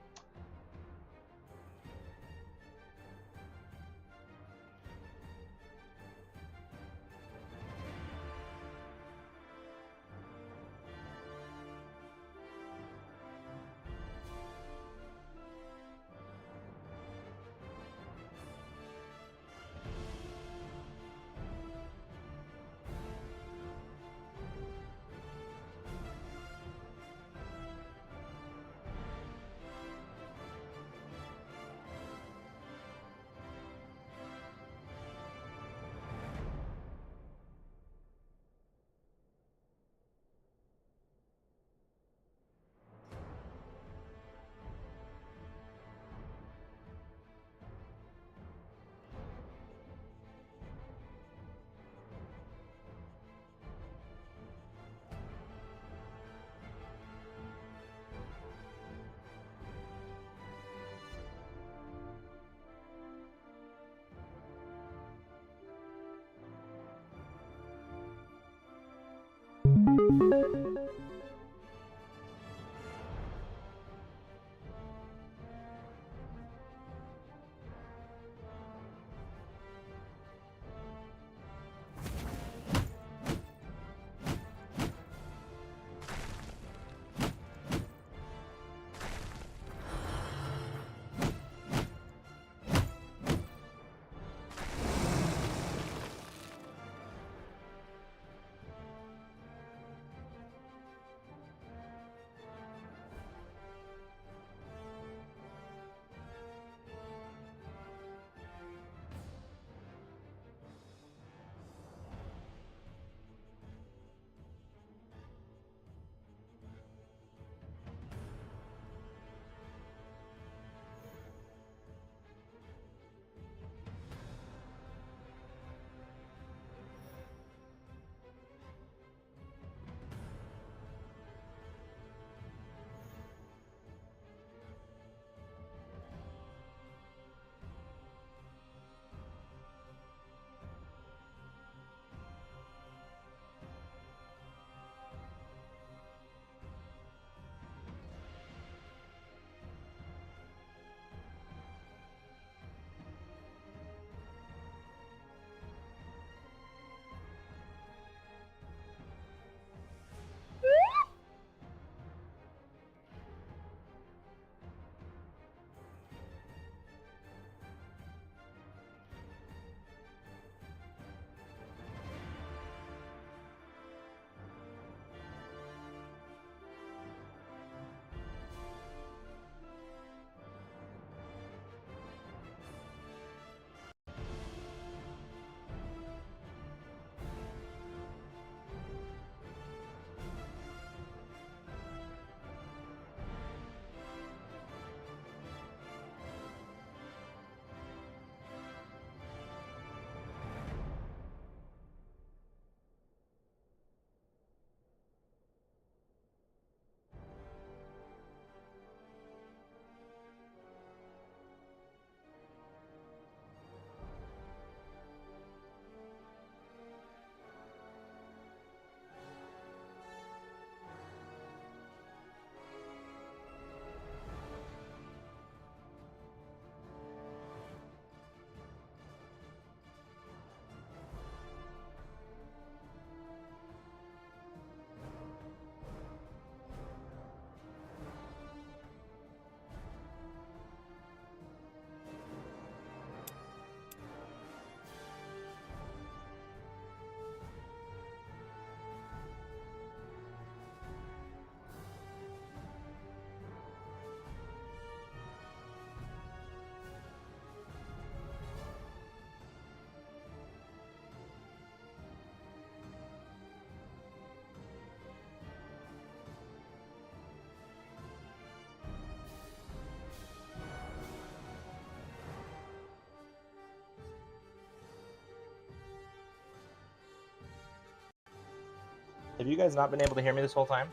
Have you guys not been able to hear me this whole time?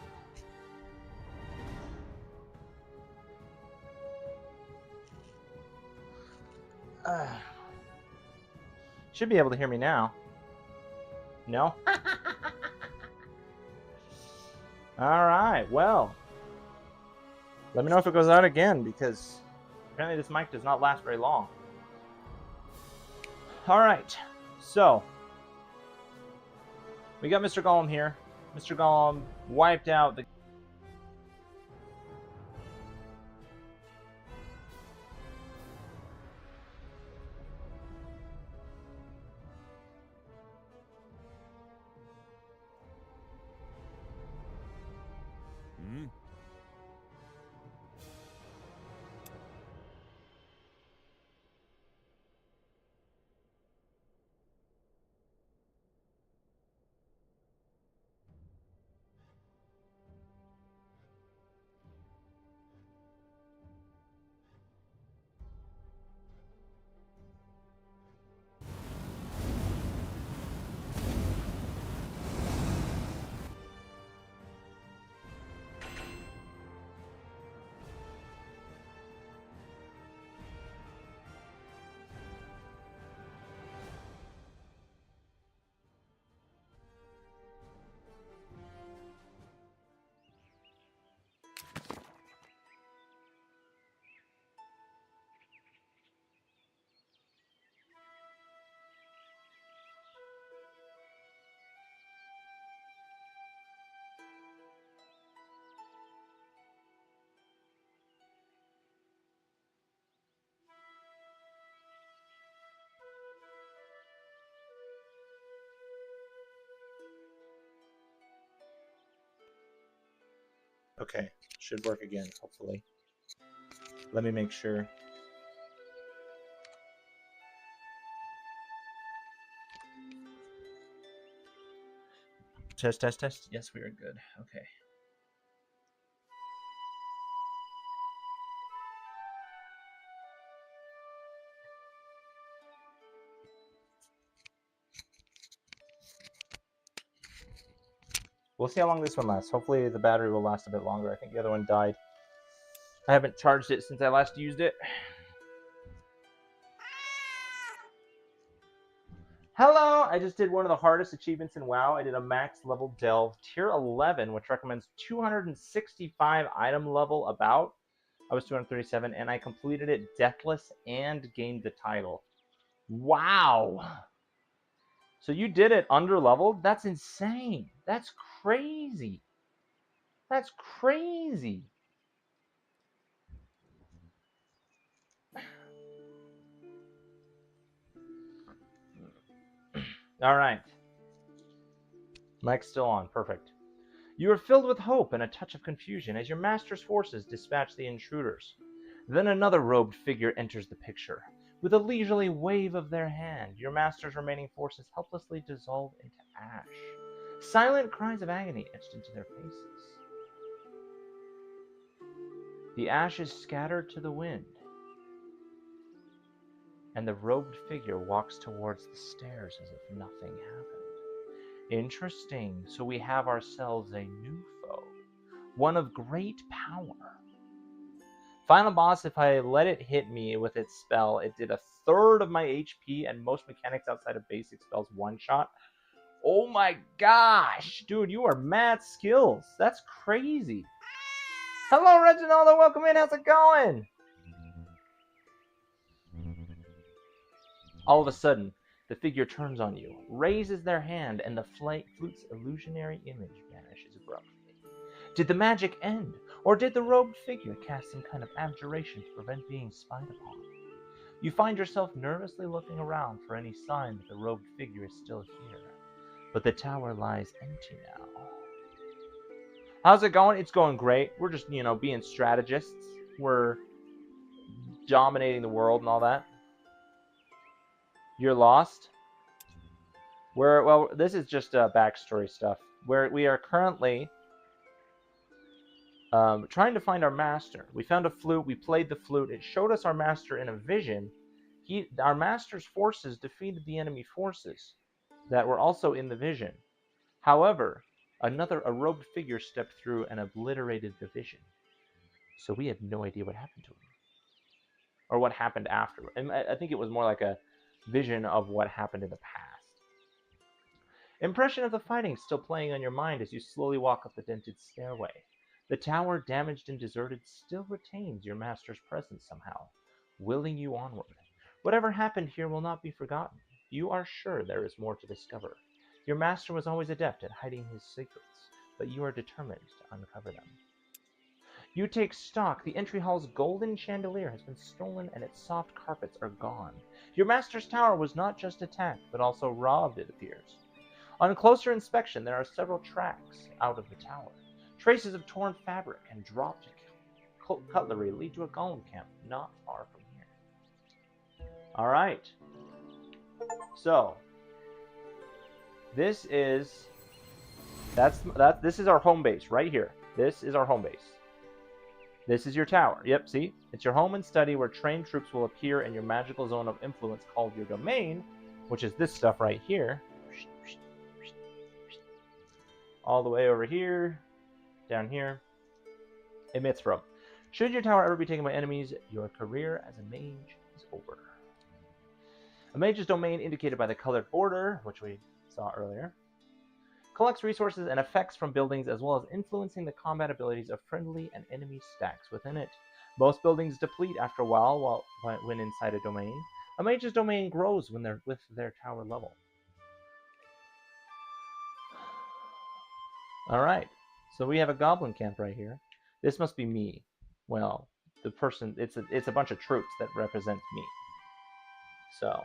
Should be able to hear me now. No? Alright, well. Let me know if it goes out again, because apparently this mic does not last very long. Alright, so we got Mr. Golem here. Mr. Golem wiped out the... Okay, should work again, hopefully. Let me make sure. Test, test, test. Yes, we are good. Okay. We'll see how long this one lasts. Hopefully the battery will last a bit longer. I think the other one died. I haven't charged it since I last used it. Hello! I just did one of the hardest achievements in WoW. I did a max level delve tier 11, which recommends 265 item level about. I was 237, and I completed it deathless and gained the title. Wow! So you did it under leveled? That's insane. That's crazy. That's crazy. All right. Mic's still on. Perfect. You are filled with hope and a touch of confusion as your master's forces dispatch the intruders. Then another robed figure enters the picture. With a leisurely wave of their hand, your master's remaining forces helplessly dissolve into ash. Silent cries of agony etched into their faces. The ashes scatter to the wind, and the robed figure walks towards the stairs as if nothing happened. Interesting. So we have ourselves a new foe, one of great power. Final boss, if I let it hit me with its spell, it did a third of my HP and most mechanics outside of basic spells one shot. Oh my gosh, dude, you are mad skills. That's crazy. Hello, Reginaldo. Welcome in. How's it going? All of a sudden, the figure turns on you, raises their hand, and the flute's illusionary image vanishes abruptly. Did the magic end, or did the robed figure cast some kind of abjuration to prevent being spied upon? You find yourself nervously looking around for any sign that the robed figure is still here, but the tower lies empty now. How's it going? It's going great. We're just, being strategists. We're dominating the world and all that. You're lost? Well, this is just backstory stuff. We are currently trying to find our master. We found a flute. We played the flute. It showed us our master in a vision. Our master's forces defeated the enemy forces that were also in the vision. However, A robed figure stepped through and obliterated the vision. So we have no idea what happened to him. Or what happened after. And I think it was more like a vision of what happened in the past. Impression of the fighting still playing on your mind as you slowly walk up the dented stairway. The tower, damaged and deserted, still retains your master's presence somehow, willing you onward. Whatever happened here will not be forgotten. You are sure there is more to discover. Your master was always adept at hiding his secrets, but you are determined to uncover them. You take stock. The entry hall's golden chandelier has been stolen and its soft carpets are gone. Your master's tower was not just attacked, but also robbed, it appears. On closer inspection, there are several tracks out of the tower. Traces of torn fabric and dropped cutlery lead to a golem camp not far from here. All right. So, this is this is our home base right here. This is our home base. This is your tower. Yep, see? It's your home and study where trained troops will appear in your magical zone of influence called your domain, which is this stuff right here. All the way over here, down here. Emits from. Should your tower ever be taken by enemies, your career as a mage is over. A mage's domain indicated by the colored border, which we saw earlier, collects resources and effects from buildings as well as influencing the combat abilities of friendly and enemy stacks within it. Most buildings deplete after a while when inside a domain. A mage's domain grows when they're with their tower level. Alright, so we have a goblin camp right here. This must be me. Well, the person, it's a bunch of troops that represent me. So,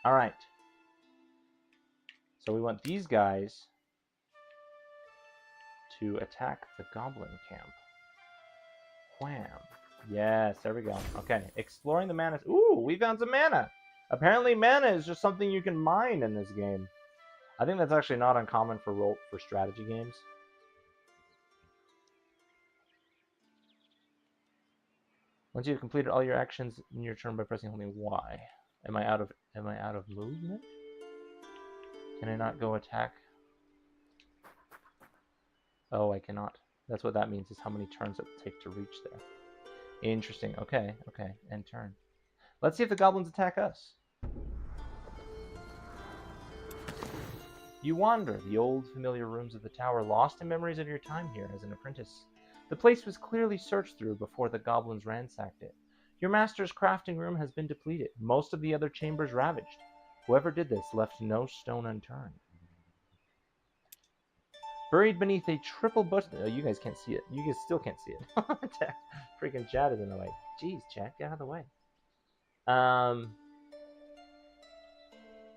alright. So we want these guys to attack the goblin camp. Wham. Yes, there we go. Okay, exploring the mana. Ooh, we found some mana. Apparently mana is just something you can mine in this game. I think that's actually not uncommon for strategy games. Once you've completed all your actions in your turn by pressing holding Y. Am I out of movement? Can I not go attack? Oh, I cannot. That's what that means, is how many turns it will take to reach there. Interesting. Okay, end turn. Let's see if the goblins attack us. You wander the old familiar rooms of the tower, lost in memories of your time here as an apprentice. The place was clearly searched through before the goblins ransacked it. Your master's crafting room has been depleted, most of the other chambers ravaged. Whoever did this left no stone unturned. Buried beneath a triple button. Oh, you guys can't see it. You guys still can't see it. Freaking chat is in the way. Jeez, chat, get out of the way.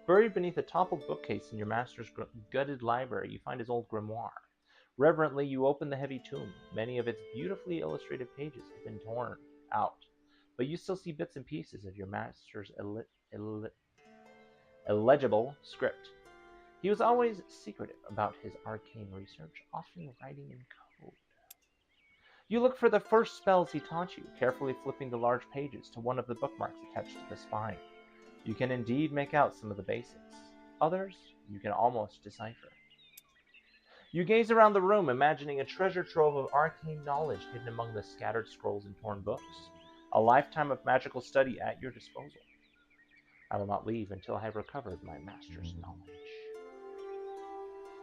Buried beneath a toppled bookcase in your master's gutted library, you find his old grimoire. Reverently, you open the heavy tome. Many of its beautifully illustrated pages have been torn out, but you still see bits and pieces of your master's illegible script. He was always secretive about his arcane research, often writing in code. You look for the first spells he taught you, carefully flipping the large pages to one of the bookmarks attached to the spine. You can indeed make out some of the basics. Others you can almost decipher. You gaze around the room, imagining a treasure trove of arcane knowledge hidden among the scattered scrolls and torn books. A lifetime of magical study at your disposal. I will not leave until I have recovered my master's knowledge.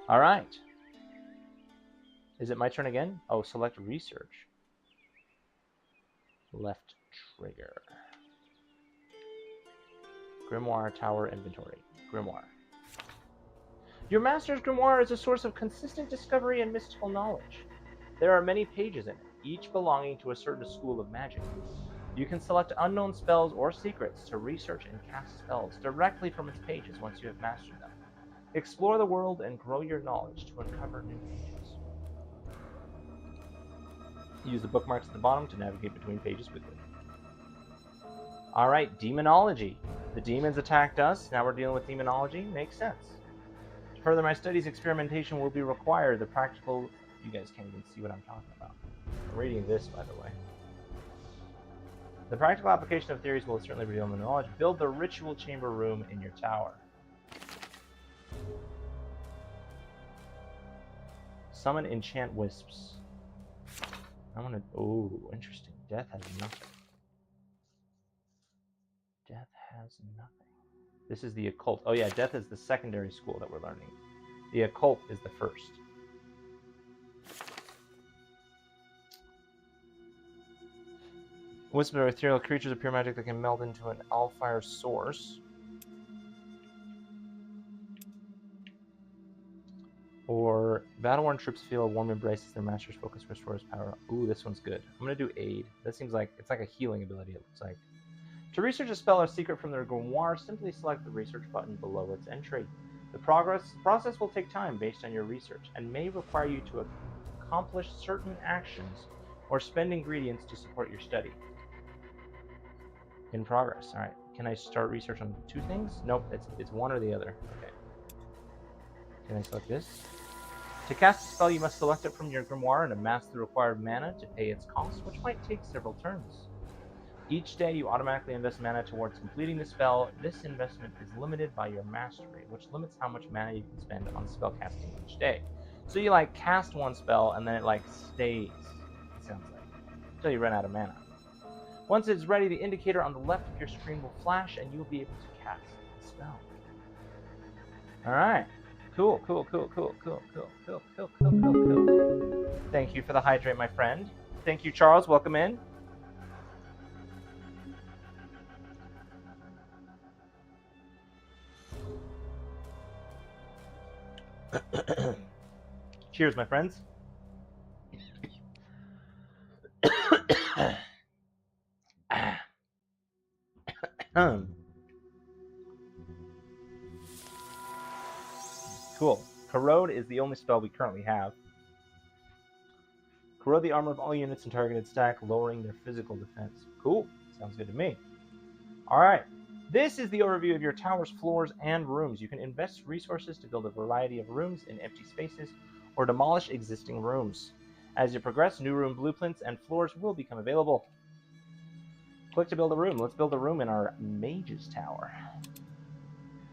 Alright. Is it my turn again? Oh, select research. Left trigger. Grimoire Tower Inventory. Grimoire. Your master's grimoire is a source of consistent discovery and mystical knowledge. There are many pages in it, each belonging to a certain school of magic. You can select unknown spells or secrets to research and cast spells directly from its pages once you have mastered them. Explore the world and grow your knowledge to uncover new pages. Use the bookmarks at the bottom to navigate between pages quickly. Alright, demonology. The demons attacked us, now we're dealing with demonology. Makes sense. To further my studies, experimentation will be required. The practical... You guys can't even see what I'm talking about. I'm reading this, by the way. The practical application of theories will certainly reveal the knowledge. Build the ritual chamber room in your tower. Summon enchant wisps. I want to... Oh, interesting. Death has nothing. Death has nothing. This is the occult. Oh yeah, death is the secondary school that we're learning. The occult is the first. Wisps are ethereal creatures of pure magic that can meld into an Alfire source. Or battle-worn troops feel a warm embrace as their master's focus restores power. Ooh, this one's good. I'm going to do aid. That seems like it's like a healing ability, it looks like. To research a spell or secret from their grimoire, simply select the research button below its entry. The process will take time based on your research and may require you to accomplish certain actions or spend ingredients to support your study. In progress. All right. Can I start research on 2 things? Nope. It's one or the other. Okay. Can I select this? To cast a spell, you must select it from your grimoire and amass the required mana to pay its cost, which might take several turns. Each day, you automatically invest mana towards completing the spell. This investment is limited by your mastery, which limits how much mana you can spend on spell casting each day. So you like cast one spell and then it like stays, it sounds like, until you run out of mana. Once it's ready, the indicator on the left of your screen will flash and you'll be able to cast the spell. Alright. Cool. Thank you for the hydrate, my friend. Thank you, Charles. Welcome in. Cheers, my friends. Cool. Corrode is the only spell we currently have. Corrode the armor of all units in targeted stack, lowering their physical defense. Cool. Sounds good to me. Alright. This is the overview of your tower's floors and rooms. You can invest resources to build a variety of rooms in empty spaces or demolish existing rooms. As you progress, new room blueprints and floors will become available. Click to build a room. Let's build a room in our Mage's Tower.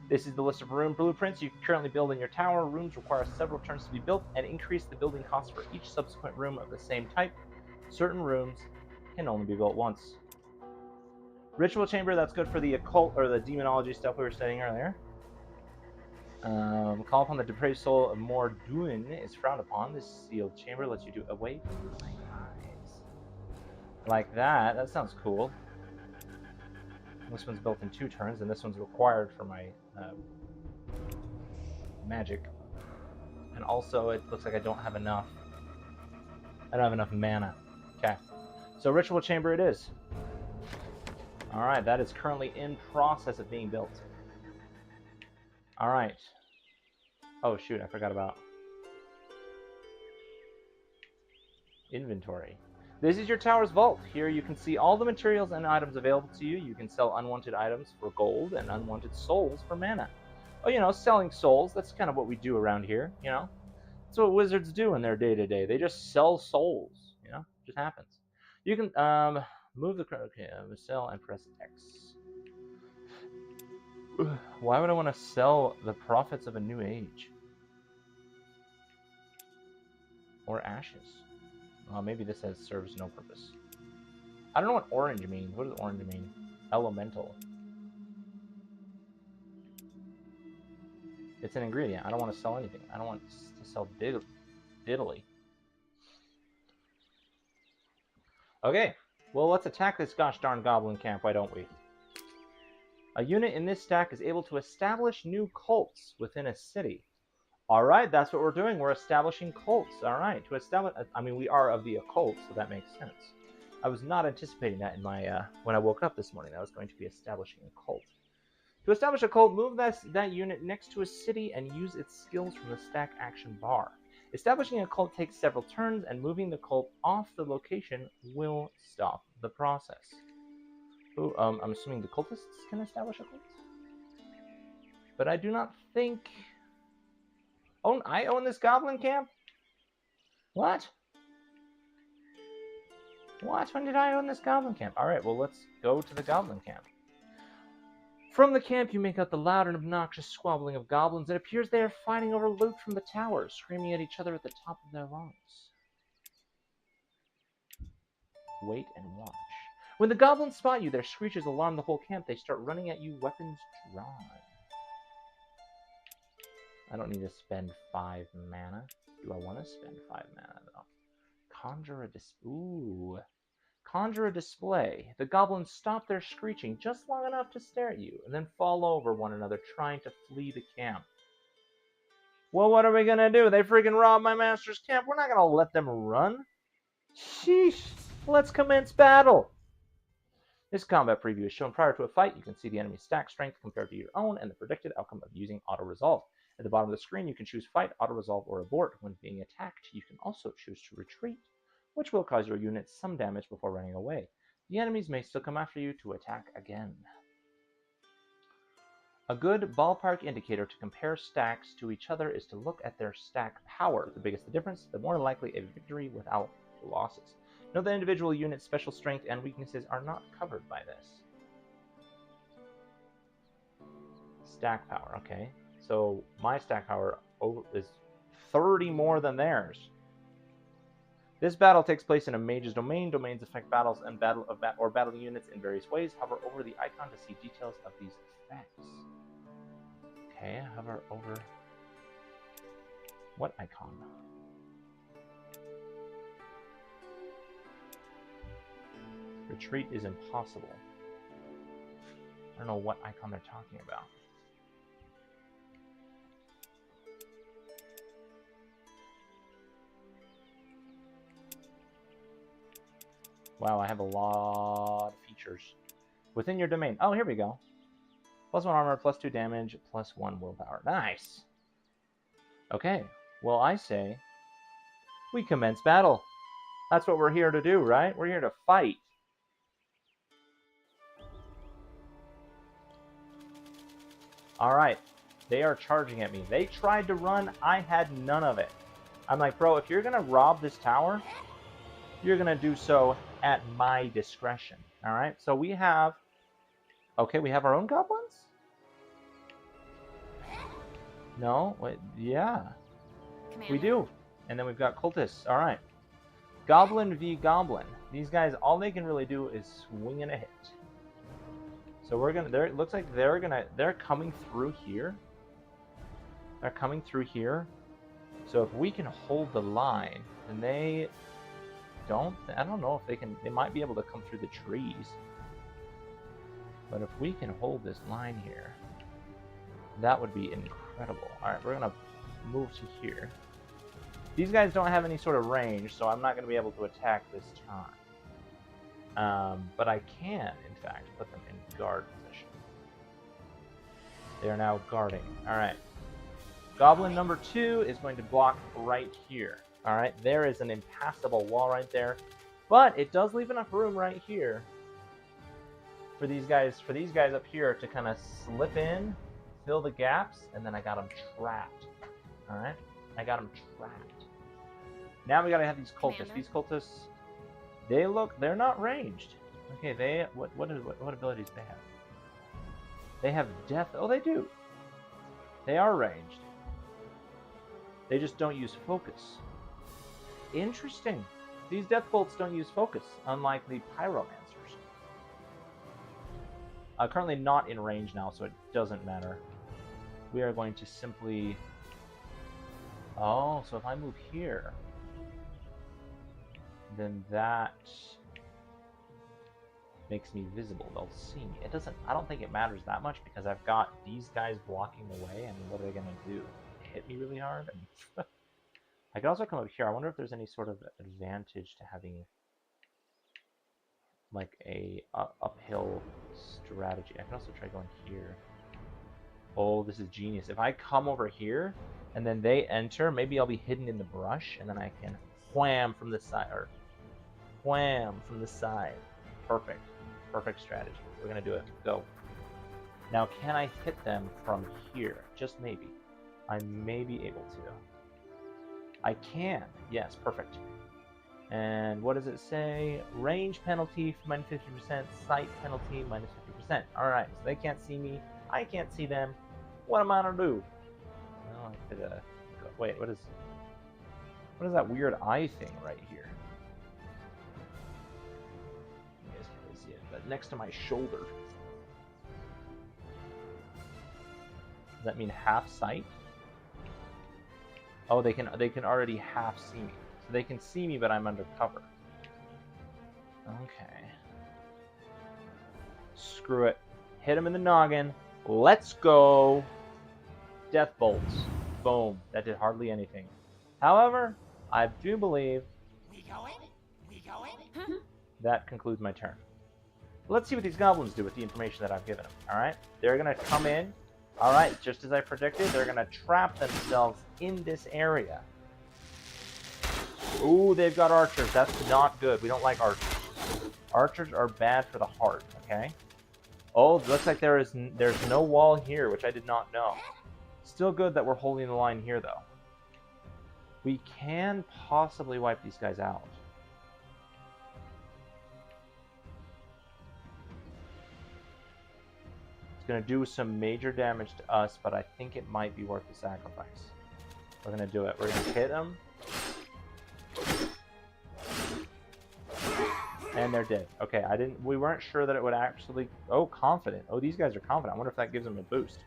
This is the list of room blueprints you can currently build in your tower. Rooms require several turns to be built and increase the building cost for each subsequent room of the same type. Certain rooms can only be built once. Ritual chamber, that's good for the occult or the demonology stuff we were studying earlier. Call upon the depraved soul of Morduin is frowned upon. This sealed chamber lets you do away from my eyes. Like that. That sounds cool. This one's built in 2 turns, and this one's required for my magic. And also, it looks like I don't have enough. I don't have enough mana. Okay. So ritual chamber it is. Alright, that is currently in process of being built. Alright. Oh shoot, I forgot about inventory. This is your tower's vault. Here you can see all the materials and items available to you. You can sell unwanted items for gold and unwanted souls for mana. Oh, you know, selling souls, that's kind of what we do around here, you know? That's what wizards do in their day-to-day. They just sell souls, you know? It just happens. You can move the... Okay, sell and press X. Why would I want to sell the profits of a new age? Or ashes? Well, maybe this serves no purpose. I don't know what orange means. What does orange mean? Elemental. It's an ingredient. I don't want to sell anything. I don't want to sell diddly. Okay. Well, let's attack this gosh darn goblin camp, why don't we? A unit in this stack is able to establish new cults within a city. Alright, that's what we're doing. We're establishing cults. Alright, to establish... I mean, we are of the occult, so that makes sense. I was not anticipating that in my... when I woke up this morning, I was going to be establishing a cult. To establish a cult, move that unit next to a city and use its skills from the stack action bar. Establishing a cult takes several turns, and moving the cult off the location will stop the process. Ooh, I'm assuming the cultists can establish a cult? But I do not think... Oh, I own this goblin camp? What? What? When did I own this goblin camp? Alright, well, let's go to the goblin camp. From the camp, you make out the loud and obnoxious squabbling of goblins. It appears they are fighting over loot from the tower, screaming at each other at the top of their lungs. Wait and watch. When the goblins spot you, their screeches alarm the whole camp. They start running at you, weapons drawn. I don't need to spend 5 mana. Do I want to spend 5 mana, though? Conjure a Conjure a display. The goblins stop their screeching just long enough to stare at you, and then fall over one another, trying to flee the camp. Well, what are we going to do? They freaking robbed my master's camp. We're not going to let them run. Sheesh. Let's commence battle. This combat preview is shown prior to a fight. You can see the enemy's stack strength compared to your own and the predicted outcome of using auto-resolve. At the bottom of the screen, you can choose fight, auto-resolve, or abort. When being attacked, you can also choose to retreat, which will cause your unit some damage before running away. The enemies may still come after you to attack again. A good ballpark indicator to compare stacks to each other is to look at their stack power. The bigger the difference, the more likely a victory without losses. Note that individual units' special strength and weaknesses are not covered by this. Stack power, okay. So my stack power is 30 more than theirs. This battle takes place in a mage's domain. Domains affect battles and battle units in various ways. Hover over the icon to see details of these effects. Okay, hover over what icon? Retreat is impossible. I don't know what icon they're talking about. Wow, I have a lot of features. Within your domain. Oh, here we go. +1 armor, +2 damage, +1 willpower. Nice. Okay. Well, I say we commence battle. That's what we're here to do, right? We're here to fight. Alright. They are charging at me. They tried to run. I had none of it. I'm like, bro, if you're going to rob this tower, you're going to do so at my discretion. Alright? So we have... Okay, we have our own goblins? No? Wait, yeah. Commander? We do. And then we've got cultists. Alright. Goblin v. Goblin. These guys, all they can really do is swing and a hit. So we're gonna... It looks like they're coming through here. They're coming through here. So if we can hold the line, then they don't... I don't know if they can... They might be able to come through the trees. But if we can hold this line here, that would be incredible. Alright, we're going to move to here. These guys don't have any sort of range, so I'm not going to be able to attack this time. But I can, in fact, put them in guard position. They are now guarding. Alright. Goblin number 2 is going to block right here. Alright, there is an impassable wall right there. But it does leave enough room right here for these guys up here to kind of slip in, fill the gaps, and then I got them trapped. Alright? I got them trapped. Now we gotta have these cultists. Commander? These cultists, they're not ranged. Okay, what abilities do they have? They have death. Oh, they do. They are ranged. They just don't use focus. Interesting. These death bolts don't use focus, unlike the pyromancers. Currently not in range now, so it doesn't matter. We are going to simply... Oh, so if I move here, then that makes me visible. They'll see me. It doesn't... I don't think it matters that much because I've got these guys blocking the way. I mean, what are they going to do? Hit me really hard? I could also come up here. I wonder if there's any sort of advantage to having like a uphill strategy. I can also try going here. Oh, this is genius. If I come over here and then they enter, maybe I'll be hidden in the brush and then I can wham from the side, or wham from the side. Perfect. Perfect strategy. We're gonna do it. Go. Now, can I hit them from here? Just maybe. I may be able to. I can. Yes, perfect. And what does it say? Range penalty -50%, sight penalty 100%. Alright, so they can't see me. I can't see them. What am I gonna do? Well, I could, wait, what is that weird eye thing right here? You guys can't really see it, but next to my shoulder. Does that mean half sight? Oh, they can already half see me. So they can see me, but I'm undercover. Okay. Screw it. Hit him in the noggin. Let's go. Death bolts. Boom. That did hardly anything. However, I do believe that concludes my turn. Let's see what these goblins do with the information that I've given them. Alright? They're going to come in. Alright, just as I predicted, they're going to trap themselves in this area. Ooh, they've got archers. That's not good. We don't like archers. Archers are bad for the heart, okay? Oh, looks like there's no wall here, which I did not know. Still good that we're holding the line here, though. We can possibly wipe these guys out. It's going to do some major damage to us, but I think it might be worth the sacrifice. We're going to do it. We're going to hit them. And they're dead. Okay, we weren't sure that it would actually... Oh, confident. Oh, these guys are confident. I wonder if that gives them a boost.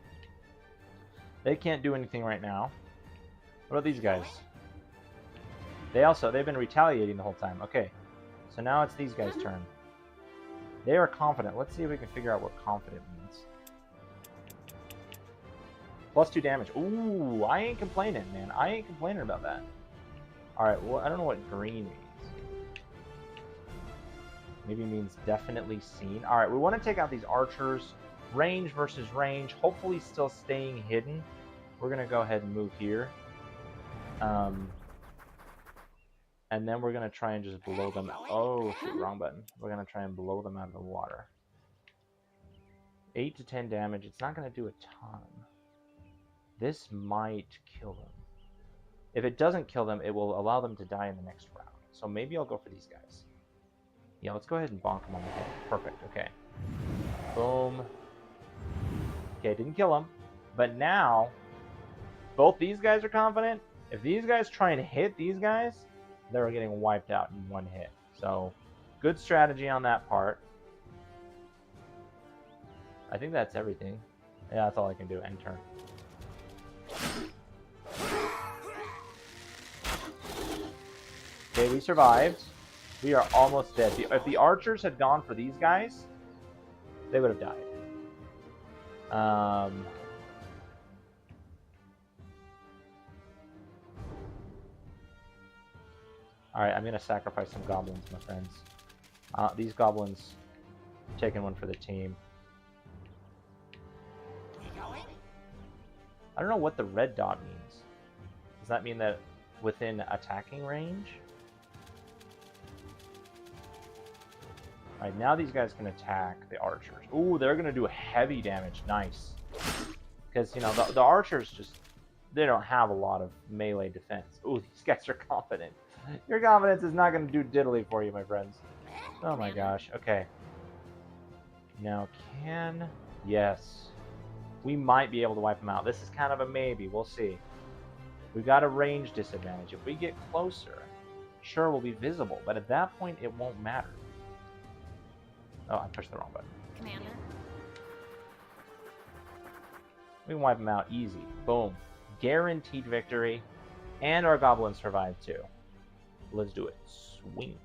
They can't do anything right now. What about these guys? They've been retaliating the whole time. Okay, so now it's these guys' turn. They are confident. Let's see if we can figure out what confident means. +2 damage. Ooh, I ain't complaining, man. I ain't complaining about that. Alright, well, I don't know what green means. Maybe means definitely seen. Alright, we want to take out these archers. Range versus range. Hopefully still staying hidden. We're going to go ahead and move here. And then we're going to try and just blow them out. Oh, shit, wrong button. We're going to try and blow them out of the water. 8 to 10 damage. It's not going to do a ton. This might kill them. If it doesn't kill them, it will allow them to die in the next round. So maybe I'll go for these guys. Yeah, let's go ahead and bonk them on the head. Perfect, okay. Boom. Okay, didn't kill him. But now, both these guys are confident. If these guys try and hit these guys, they're getting wiped out in one hit. So, good strategy on that part. I think that's everything. Yeah, that's all I can do. End turn. Okay, we survived. We are almost dead. If the archers had gone for these guys, they would have died. Alright, I'm going to sacrifice some goblins, my friends. These goblins, taking one for the team. I don't know what the red dot means. Does that mean that within attacking range? Alright, now these guys can attack the archers. Ooh, they're going to do heavy damage. Nice. Because, you know, the archers just... They don't have a lot of melee defense. Ooh, these guys are confident. Your confidence is not going to do diddly for you, my friends. Oh my gosh. Okay. Now, Yes. We might be able to wipe them out. This is kind of a maybe. We'll see. We've got a range disadvantage. If we get closer, sure, we'll be visible. But at that point, it won't matter. Oh, I pushed the wrong button. Commander. We can wipe them out easy. Boom. Guaranteed victory. And our goblins survived too. Let's do it. Swing.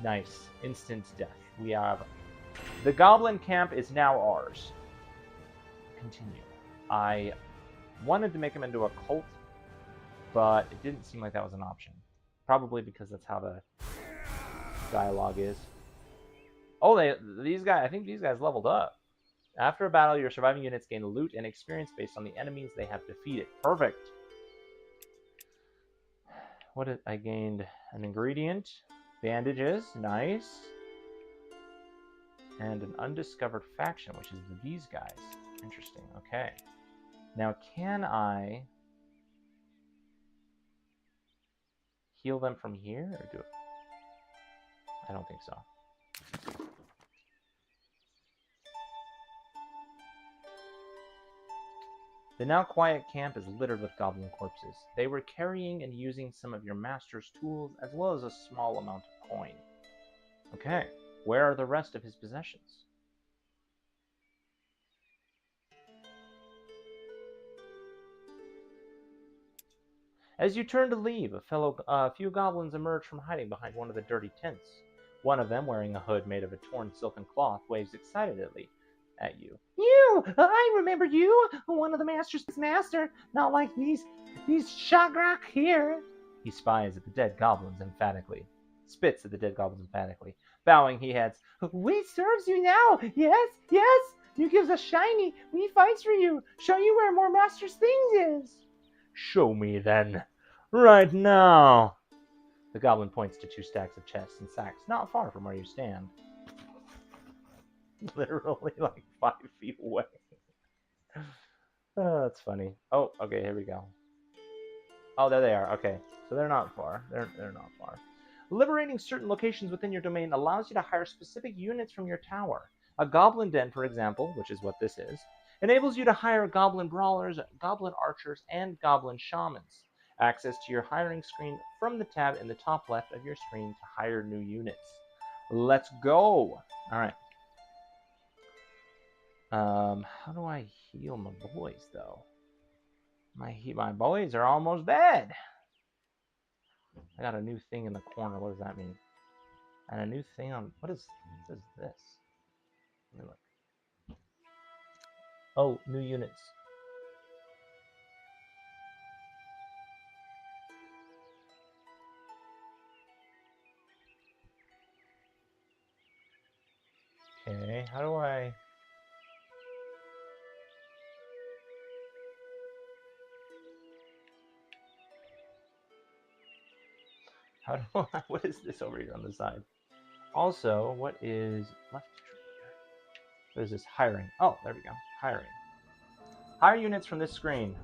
Nice. Instant death. We have... The goblin camp is now ours. Continue. I wanted to make him into a cult, but it didn't seem like that was an option. Probably because that's how the dialogue is. Oh, these guys, I think these guys leveled up. After a battle, your surviving units gain loot and experience based on the enemies they have defeated. Perfect. I gained an ingredient. Bandages. Nice. And an undiscovered faction, which is these guys. Interesting. Okay. Now, can I heal them from here? Or do it? I don't think so. The now quiet camp is littered with goblin corpses. They were carrying and using some of your master's tools, as well as a small amount of coin. Okay, where are the rest of his possessions? As you turn to leave, a few goblins emerge from hiding behind one of the dirty tents. One of them, wearing a hood made of a torn silken cloth, waves excitedly at you. You! I remember you! One of the master's master, not like these shagrak here. He spies at the dead goblins emphatically. Spits at the dead goblins emphatically. Bowing, he adds, We serves you now! Yes, yes! You gives us shiny! We fights for you! Show you where more master's things is! Show me then. Right now. The goblin points to 2 stacks of chests and sacks not far from where you stand. Literally like 5 feet away. Oh, that's funny. Oh, okay, here we go. Oh, there they are. Okay, so they're not far. They're not far. Liberating certain locations within your domain allows you to hire specific units from your tower. A goblin den, for example, which is what this is, enables you to hire goblin brawlers, goblin archers, and goblin shamans. Access to your hiring screen from the tab in the top left of your screen to hire new units. Let's go! Alright. How do I heal my boys, though? My boys are almost dead! I got a new thing in the corner. What does that mean? And a new thing on... What is this? Let me look. Oh, new units. Okay, how do I... What is this over here on the side? Also, what is left trigger? What is this? Hiring. Oh, there we go. Hiring. Hire units from this screen.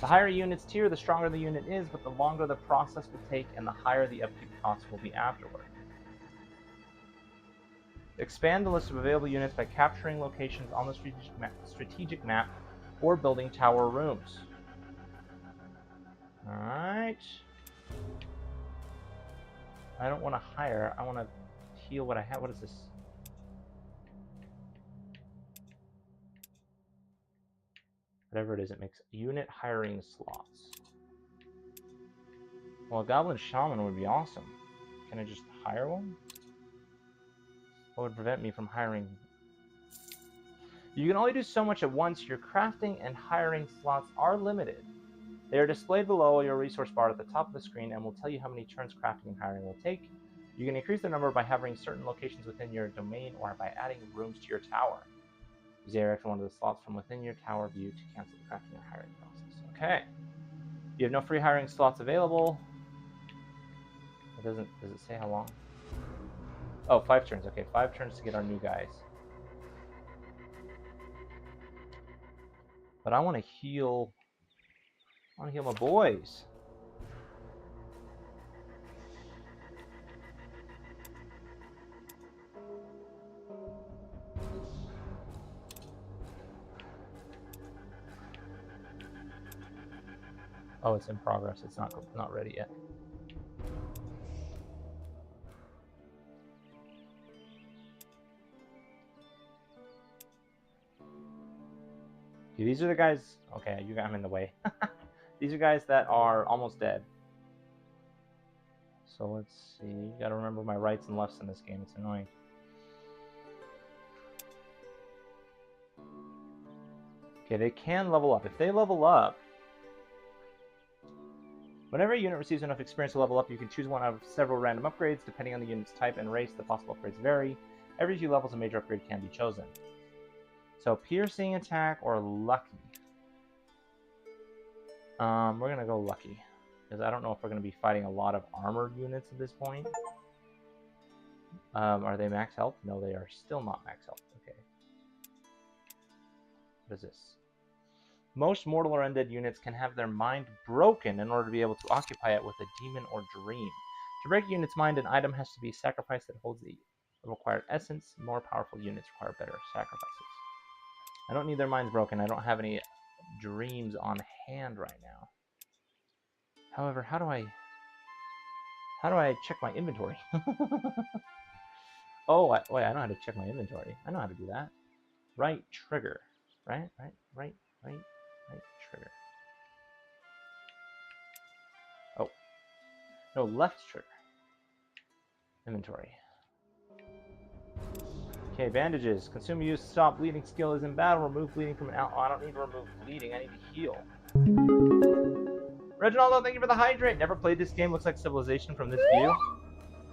The higher units tier, the stronger the unit is, but the longer the process will take and the higher the upkeep cost will be afterward. Expand the list of available units by capturing locations on the strategic map or building tower rooms. Alright. I don't want to hire. I want to heal what I have. What is this? Whatever it is, it makes unit hiring slots. Well, a goblin shaman would be awesome. Can I just hire one? What would prevent me from hiring? You can only do so much at once. Your crafting and hiring slots are limited. They are displayed below your resource bar at the top of the screen and will tell you how many turns crafting and hiring will take. You can increase their number by having certain locations within your domain or by adding rooms to your tower. Use the area for one of the slots from within your tower view to cancel the crafting and hiring process. Okay. You have no free hiring slots available. Does it say how long? Oh, 5 turns. Okay, 5 turns to get our new guys. But I want to heal. I want to heal my boys. Oh, it's in progress. It's not ready yet. Okay, these are the guys. Okay, I'm in the way. These are guys that are almost dead. So let's see. You gotta remember my rights and lefts in this game. It's annoying. Okay, they can level up. If they level up, whenever a unit receives enough experience to level up, you can choose one out of several random upgrades. Depending on the unit's type and race, the possible upgrades vary. Every few levels, a major upgrade can be chosen. So, piercing attack or lucky. We're gonna go lucky. Because I don't know if we're gonna be fighting a lot of armored units at this point. Are they max health? No, they are still not max health. Okay. What is this? Most mortal or undead units can have their mind broken in order to be able to occupy it with a demon or dream. To break a unit's mind, an item has to be sacrificed that holds the required essence. More powerful units require better sacrifices. I don't need their minds broken. I don't have any dreams on hand right now. However, how do I check my inventory? Oh, wait, I know how to check my inventory. I know how to do that. Right trigger. Right trigger. Oh. No, left trigger. Inventory. Okay, bandages. Consume use stop bleeding skill is in battle. Remove bleeding from an out. Oh, I don't need to remove bleeding. I need to heal. Reginaldo, thank you for the hydrate. Never played this game. Looks like Civilization from this view.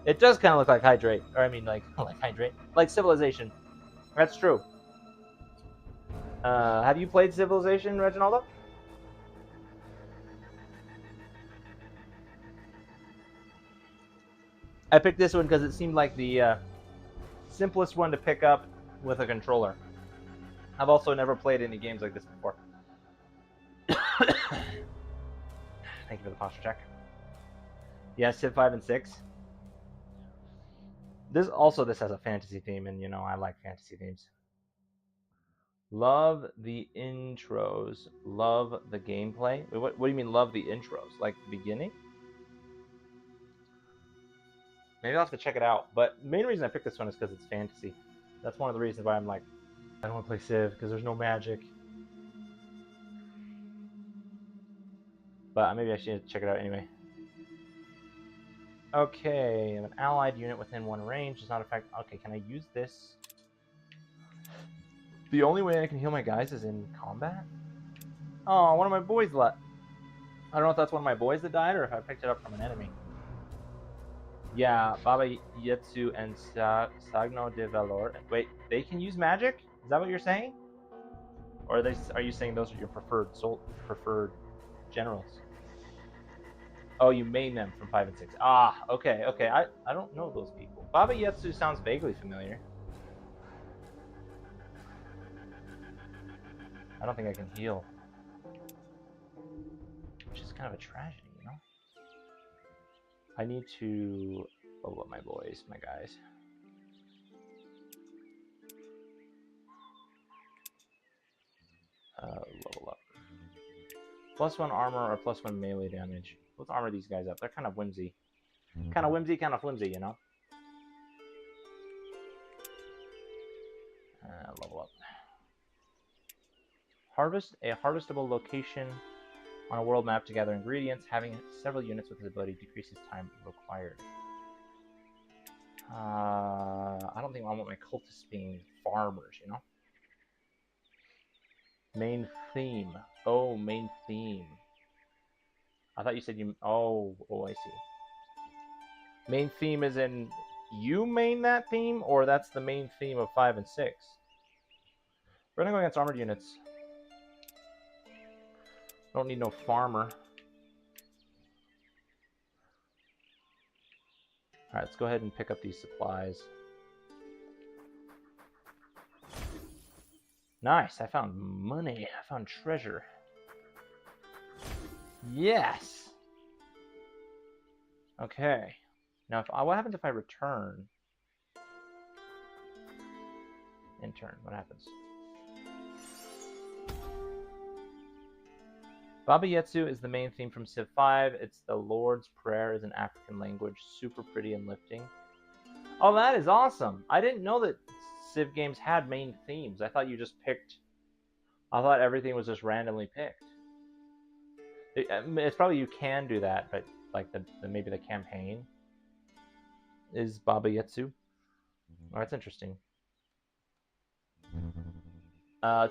It does kind of look like hydrate. Or I mean, like hydrate. Like Civilization. That's true. Have you played Civilization, Reginaldo? I picked this one because it seemed like the simplest one to pick up with a controller. I've also never played any games like this before. Thank you for the posture check. Yeah, Civ 5 and 6. This has a fantasy theme, and you know I like fantasy themes. Love the intros. Love the gameplay. What do you mean love the intros? Like the beginning? Maybe I'll have to check it out. But the main reason I picked this one is because it's fantasy. That's one of the reasons why I'm like, I don't want to play Civ because there's no magic. But maybe I should check it out anyway. Okay, an allied unit within one range does not affect. Okay, can I use this? The only way I can heal my guys is in combat? Oh, one of my boys left. I don't know if that's one of my boys that died or if I picked it up from an enemy. Yeah, Baba Yetsu and Sagno de Valor. Wait, they can use magic? Is that what you're saying? Or are you saying those are your preferred generals? Oh, you main them from 5 and 6. Ah, okay. I don't know those people. Baba Yetsu sounds vaguely familiar. I don't think I can heal. Which is kind of a tragedy, you know? I need to level up my boys, my guys. Level up. +1 armor or +1 melee damage. Let's armor these guys up. They're kind of whimsy. Kind of whimsy, kind of flimsy, you know? Level up. Harvest a harvestable location on a world map to gather ingredients. Having several units with this ability decreases time required. I don't think I want my cultists being farmers, you know? Main theme. Oh, main theme. I thought you said you... Oh, I see. Main theme is in... You main that theme? Or that's the main theme of 5 and 6? We're gonna go against armored units. Don't need no farmer. Alright, let's go ahead and pick up these supplies. Nice, I found money. I found treasure. Yes! Okay. Now, what happens if I return? Intern, what happens? Baba Yetsu is the main theme from Civ 5. It's the Lord's Prayer is an African language. Super pretty and lifting. Oh, that is awesome. I didn't know that Civ games had main themes. I thought you just picked... I thought everything was just randomly picked. It's probably you can do that, but like maybe the campaign is Baba Yetsu. Oh, that's interesting.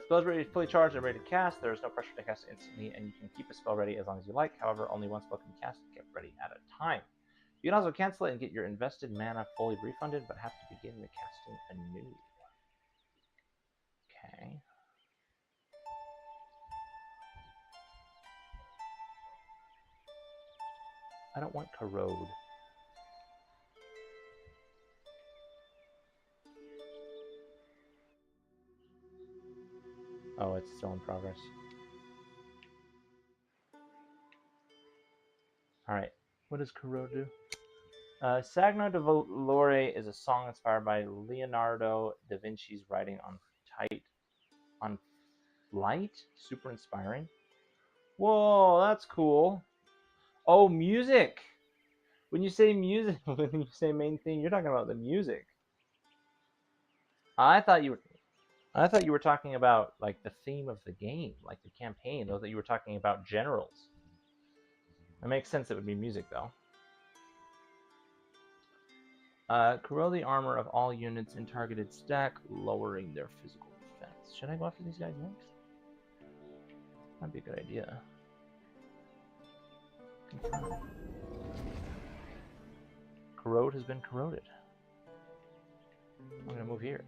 Spells ready, fully charged and ready to cast. There is no pressure to cast instantly, and you can keep a spell ready as long as you like. However, only one spell can be cast and kept ready at a time. You can also cancel it and get your invested mana fully refunded, but have to begin the casting anew. Okay. I don't want corrode. Oh, it's still in progress. Alright, what does corrode do? Sagno de Valore is a song inspired by Leonardo da Vinci's writing on Light? Super inspiring. Whoa, that's cool. Oh, music! When you say music, when you say main theme, you're talking about the music. I thought you were talking about like the theme of the game, like the campaign, though that you were talking about generals. It makes sense it would be music though. Corrode the armor of all units in targeted stack, lowering their physical defense. Should I go after these guys next? That'd be a good idea. Confirm. Corrode has been corroded. I'm gonna move here.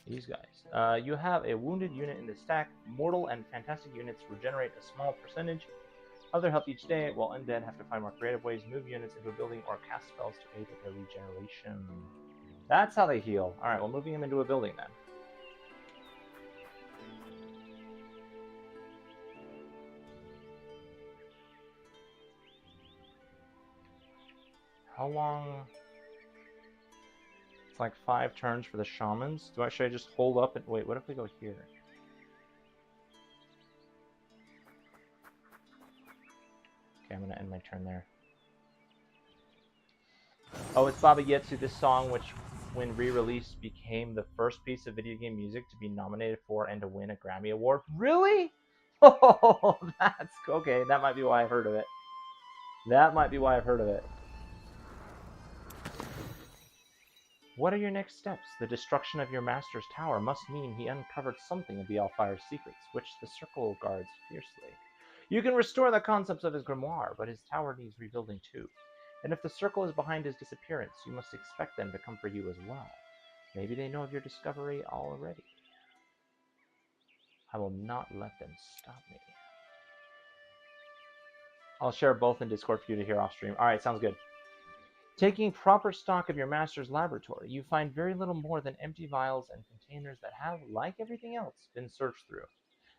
These guys. You have a wounded unit in the stack. Mortal and fantastic units regenerate a small percentage of their health each day, while undead have to find more creative ways to move units into a building or cast spells to aid their regeneration. That's how they heal. Alright, well, moving them into a building then. How long? It's like 5 turns for the shamans. Should I just hold up and wait? What if we go here? Okay, I'm gonna end my turn there. Oh, it's Baba Yetsu, this song, which, when re-released, became the first piece of video game music to be nominated for and to win a Grammy Award. Really? Oh, that's okay. That might be why I've heard of it. That might be why I've heard of it. What are your next steps? The destruction of your master's tower must mean he uncovered something of Balfire's secrets, which the Circle guards fiercely. You can restore the concepts of his grimoire, but his tower needs rebuilding too. And if the Circle is behind his disappearance, you must expect them to come for you as well. Maybe they know of your discovery already. I will not let them stop me. I'll share both in Discord for you to hear off stream. Alright, sounds good. Taking proper stock of your master's laboratory, you find very little more than empty vials and containers that have, like everything else, been searched through.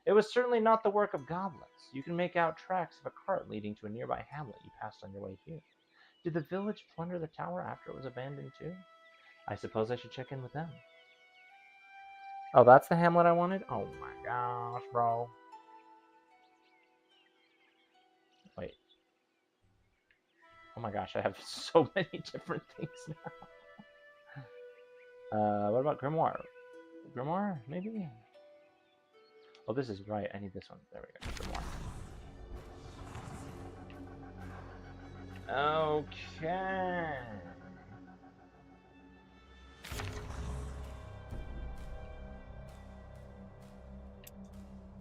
It was certainly not the work of goblins. You can make out tracks of a cart leading to a nearby hamlet you passed on your way here. Did the village plunder the tower after it was abandoned too? I suppose I should check in with them. Oh, that's the hamlet I wanted? Oh my gosh, bro. Wait. Oh my gosh, I have so many different things now. What about Grimoire? Grimoire, maybe? Oh, this is right. I need this one. There we go. Grimoire. Okay.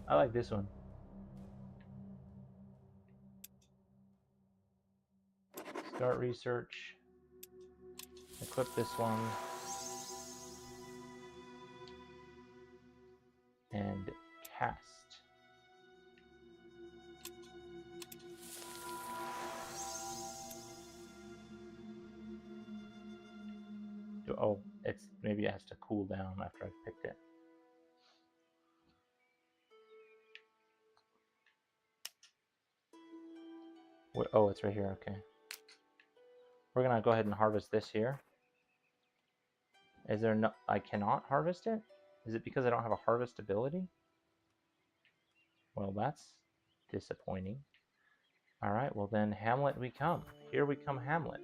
I like this one. Start research. Equip this one. And cast. Oh, maybe it has to cool down after I've picked it. Oh, it's right here. Okay. We're gonna go ahead and harvest this here. Is there no? I cannot harvest it? Is it because I don't have a harvest ability? Well, that's disappointing. Alright, well then Hamlet we come. Here we come, Hamlet.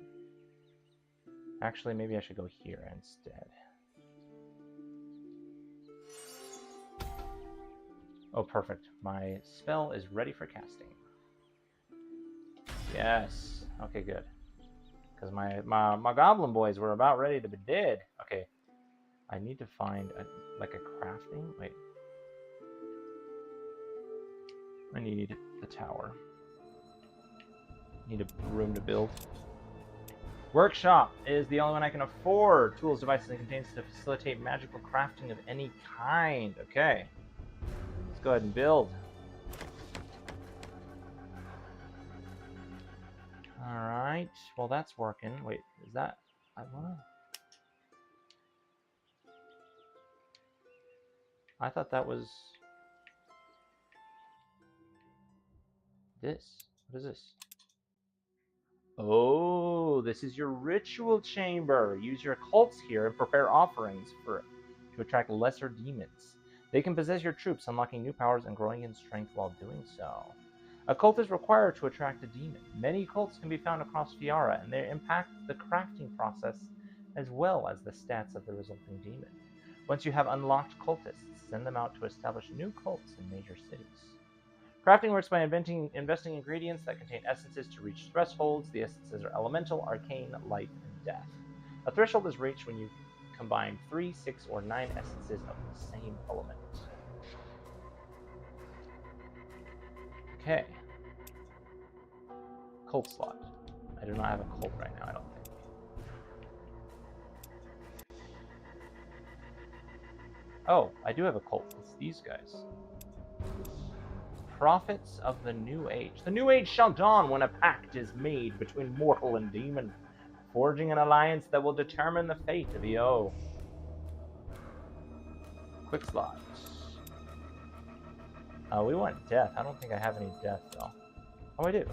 Actually, maybe I should go here instead. Oh, perfect. My spell is ready for casting. Yes. Okay, good. Because my goblin boys were about ready to be dead. Okay. I need to find like a crafting. Wait. I need the tower. Need a room to build. Workshop is the only one I can afford. Tools, devices, and contains to facilitate magical crafting of any kind. Okay. Let's go ahead and build. Alright. Well, that's working. Wait, is that... I thought that was... this. What is this? Oh, this is your ritual chamber. Use your cults here and prepare offerings to attract lesser demons. They can possess your troops, unlocking new powers and growing in strength while doing so. A cult is required to attract a demon. Many cults can be found across Fiara, and they impact the crafting process as well as the stats of the resulting demon. Once you have unlocked cultists, send them out to establish new cults in major cities. Crafting works by investing ingredients that contain essences to reach thresholds. The essences are elemental, arcane, life, and death. A threshold is reached when you combine 3, 6, or 9 essences of the same element. Okay. Cult slot. I do not have a cult right now, I don't think. Oh, I do have a cult. It's these guys. Prophets of the New Age. The New Age shall dawn when a pact is made between mortal and demon, forging an alliance that will determine the fate of Eo. Quick slots. We want death. I don't think I have any death, though. Oh, I do.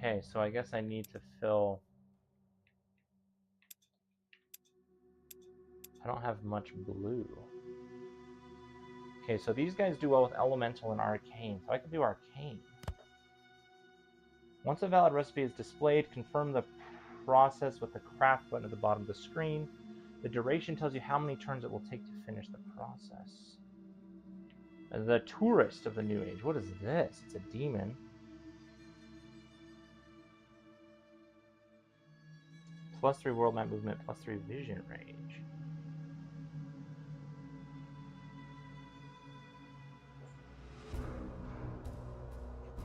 Okay, so I guess I need to fill... I don't have much blue. Okay, so these guys do well with elemental and arcane, so I can do arcane. Once a valid recipe is displayed, confirm the process with the craft button at the bottom of the screen. The duration tells you how many turns it will take to finish the process. The Tourist of the New Age. What is this? It's a demon. +3 world map movement, +3 vision range.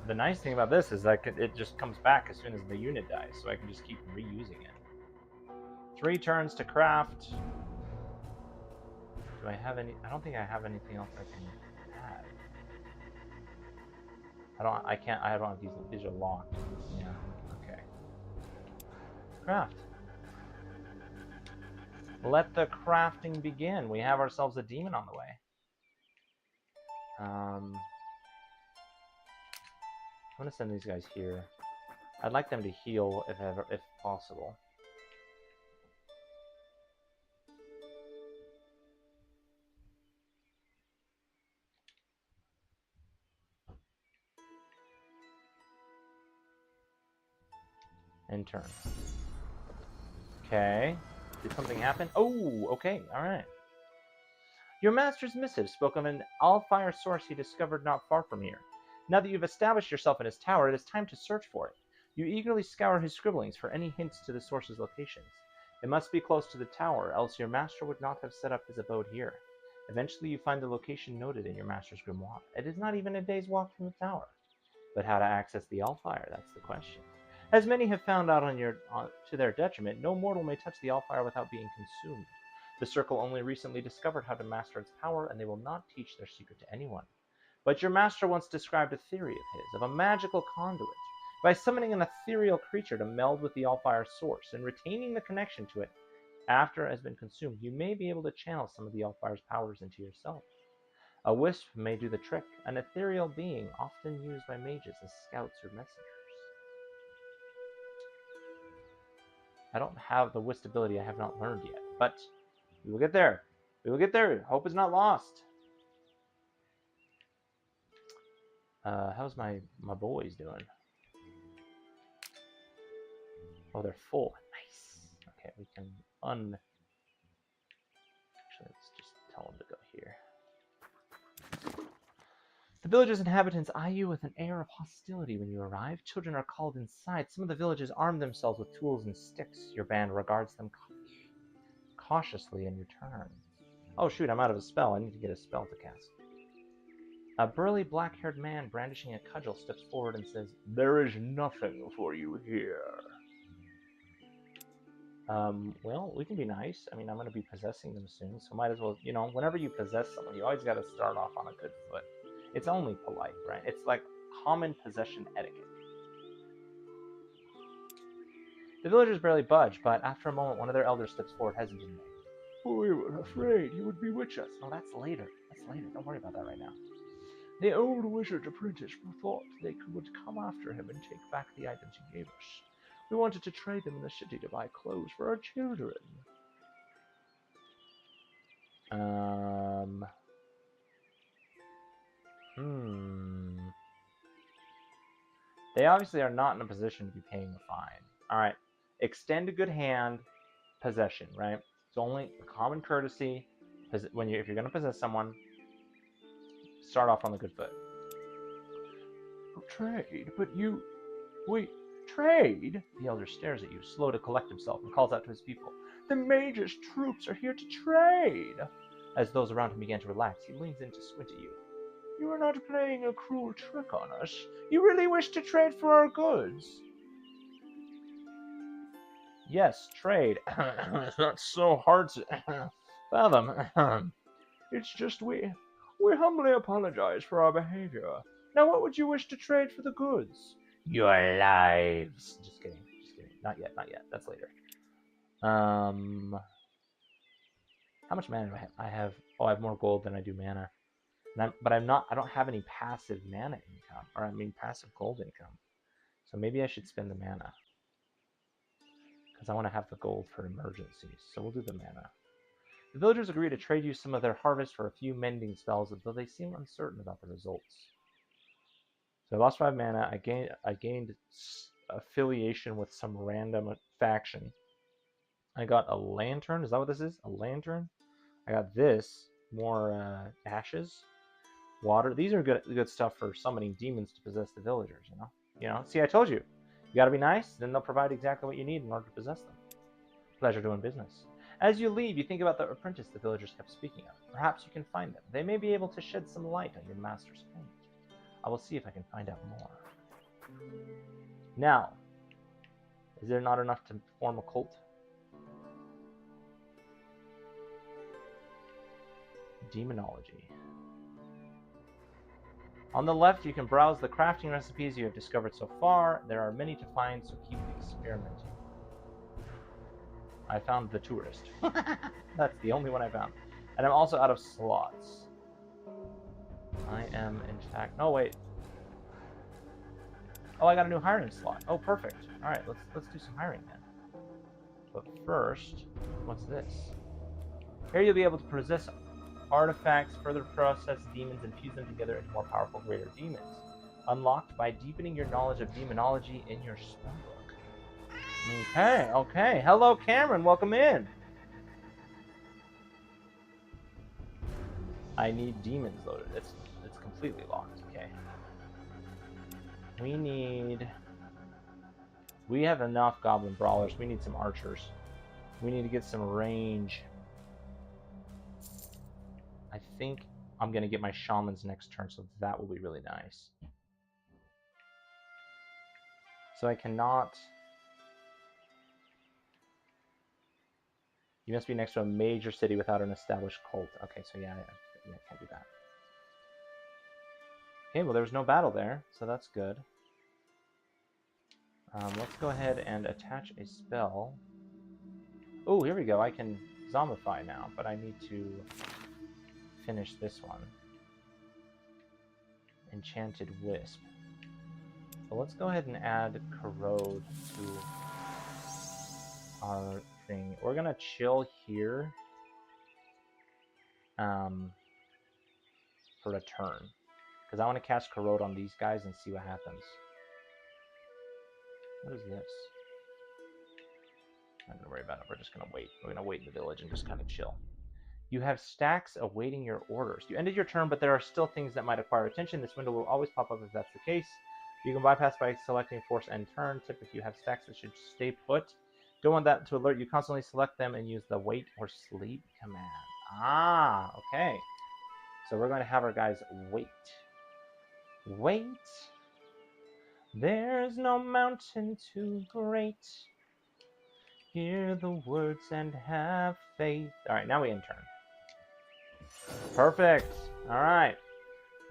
The nice thing about this is that it just comes back as soon as the unit dies, so I can just keep reusing it. 3 turns to craft. Do I have any? I don't think I have anything else I can add. I don't have these are locked. Yeah, okay. Craft. Let the crafting begin. We have ourselves a demon on the way. I'm gonna send these guys here. I'd like them to heal if possible. End turn. Okay. Did something happen? Oh, okay. All right. Your master's missive spoke of an all-fire source he discovered not far from here. Now that you've established yourself in his tower, it is time to search for it. You eagerly scour his scribblings for any hints to the source's locations. It must be close to the tower, else your master would not have set up his abode here. Eventually you find the location noted in your master's grimoire. It is not even a day's walk from the tower. But how to access the all-fire, that's the question. As many have found out to their detriment, no mortal may touch the all-fire without being consumed. The Circle only recently discovered how to master its power, and they will not teach their secret to anyone. But your master once described a theory of his, of a magical conduit. By summoning an ethereal creature to meld with the all-fire source, and retaining the connection to it after it has been consumed, you may be able to channel some of the all-fire's powers into yourself. A wisp may do the trick, an ethereal being often used by mages as scouts or messengers. I don't have the wisp ability, I have not learned yet, but we will get there. We will get there. Hope is not lost. How's my boys doing? Oh, they're full. Nice. Okay, we can Actually, let's just tell them to go here. The village's inhabitants eye you with an air of hostility when you arrive. Children are called inside. Some of the villagers arm themselves with tools and sticks. Your band regards them cautiously in return. Oh shoot, I'm out of a spell. I need to get a spell to cast. A burly black-haired man brandishing a cudgel steps forward and says, "There is nothing for you here." Well, we can be nice. I mean, I'm going to be possessing them soon, so might as well, you know, whenever you possess someone, you always got to start off on a good foot. It's only polite, right? It's like common possession etiquette. The villagers barely budge, but after a moment, one of their elders steps forward hesitantly. We were afraid he would bewitch us. Oh, that's later. That's later. Don't worry about that right now. The old wizard's apprentice thought they would come after him and take back the items he gave us. We wanted to trade them in the city to buy clothes for our children. They obviously are not in a position to be paying a fine. All right. Extend a good hand, possession, right? It's only a common courtesy. If you're going to possess someone, start off on the good foot. Trade? But you... Wait, trade? The elder stares at you, slow to collect himself, and calls out to his people. The mage's troops are here to trade. As those around him begin to relax, he leans in to squint at you. You are not playing a cruel trick on us. You really wish to trade for our goods? Yes, trade. It's not so hard to fathom. It's just we humbly apologize for our behavior. Now what would you wish to trade for the goods? Your lives. Just kidding. Not yet. That's later. How much mana do I have? I have more gold than I do mana. But I don't have any passive mana income, or passive gold income. So maybe I should spend the mana. Because I want to have the gold for emergencies. So we'll do the mana. The villagers agree to trade you some of their harvest for a few mending spells, though they seem uncertain about the results. So I lost 5 mana. I gained affiliation with some random faction. I got a lantern. Is that what this is? A lantern? I got this. More ashes. Water. These are good stuff for summoning demons to possess the villagers, you know? See, I told you. You gotta be nice, then they'll provide exactly what you need in order to possess them. Pleasure doing business. As you leave, you think about the apprentice the villagers kept speaking of. Perhaps you can find them. They may be able to shed some light on your master's fate. I will see if I can find out more. Now, is there not enough to form a cult? Demonology. On the left, you can browse the crafting recipes you have discovered so far. There are many to find, so keep experimenting. I found the tourist. That's the only one I found. And I'm also out of slots. I am, in fact... Oh, wait. Oh, I got a new hiring slot. Oh, perfect. All right, let's do some hiring then. But first, what's this? Here you'll be able to possess artifacts, further process demons, and fuse them together into more powerful, greater demons. Unlocked by deepening your knowledge of demonology in your spellbook. Okay. Hello, Cameron. Welcome in. I need demons loaded. It's completely locked. Okay. We have enough goblin brawlers. We need some archers. We need to get some range. I think I'm going to get my shamans next turn, so that will be really nice. So I cannot... You must be next to a major city without an established cult. Okay, so yeah, I can't do that. Okay, well, there was no battle there, so that's good. Let's go ahead and attach a spell. Oh, here we go. I can zombify now, but I need to finish this one. Enchanted Wisp. So let's go ahead and add Corrode to our thing. We're gonna chill here for a turn, because I want to cast Corrode on these guys and see what happens. What is this? I'm not gonna worry about it. We're just gonna wait. We're gonna wait in the village and just kind of chill. You have stacks awaiting your orders. You ended your turn, but there are still things that might acquire attention. This window will always pop up if that's the case. You can bypass by selecting force end turn. Tip: if you have stacks that should stay put, don't want that to alert you. Constantly select them and use the wait or sleep command. Ah, okay. So we're going to have our guys wait. Wait. There's no mountain too great. Hear the words and have faith. All right, now we end turn. Perfect. All right.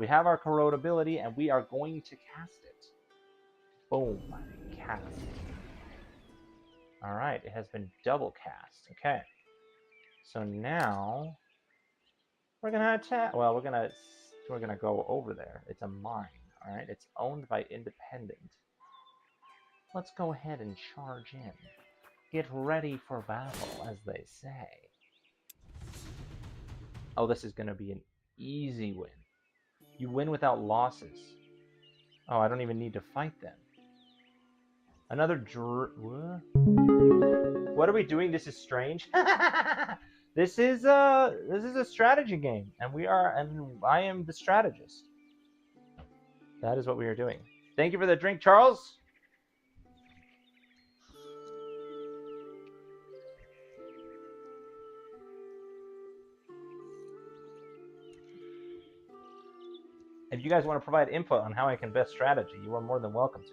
We have our Corrode ability, and we are going to cast it. Boom. Cast. All right, it has been double cast. Okay. So now we're gonna attack. Well, we're gonna go over there. It's a mine. All right. It's owned by Independent. Let's go ahead and charge in. Get ready for battle, as they say. Oh, this is gonna be an easy win. You win without losses. Oh, I don't even need to fight them. Another what are we doing? This is strange. This is a strategy game, and I am the strategist. That is what we are doing. Thank you for the drink, Charles. If you guys want to provide input on how I can best strategy, you are more than welcome to.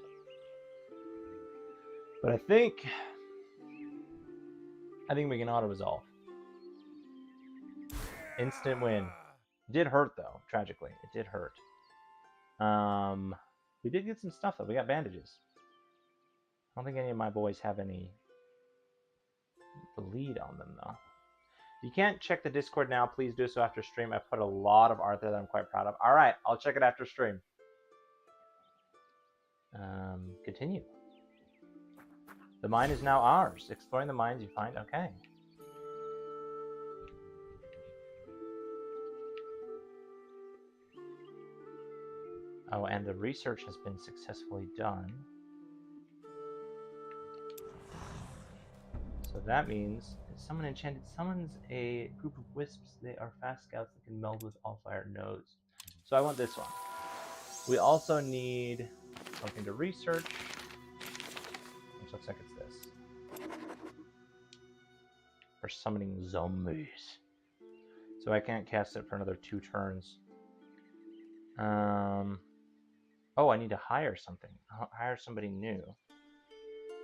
But I think we can auto-resolve. Instant win. It did hurt, though, tragically. It did hurt. We did get some stuff, though. We got bandages. I don't think any of my boys have any bleed on them, though. If you can't check the Discord now, please do so after stream. I put a lot of art there that I'm quite proud of. All right, I'll check it after stream. Continue. The mine is now ours. Exploring the mines you find. Okay. Oh, and the research has been successfully done. So that means someone enchanted summons a group of wisps. They are fast scouts that can meld with all fire nodes. So I want this one. We also need something to research, which looks like it's this. For summoning zombies. So I can't cast it for another 2 turns. Oh, I need to hire something. I'll hire somebody new.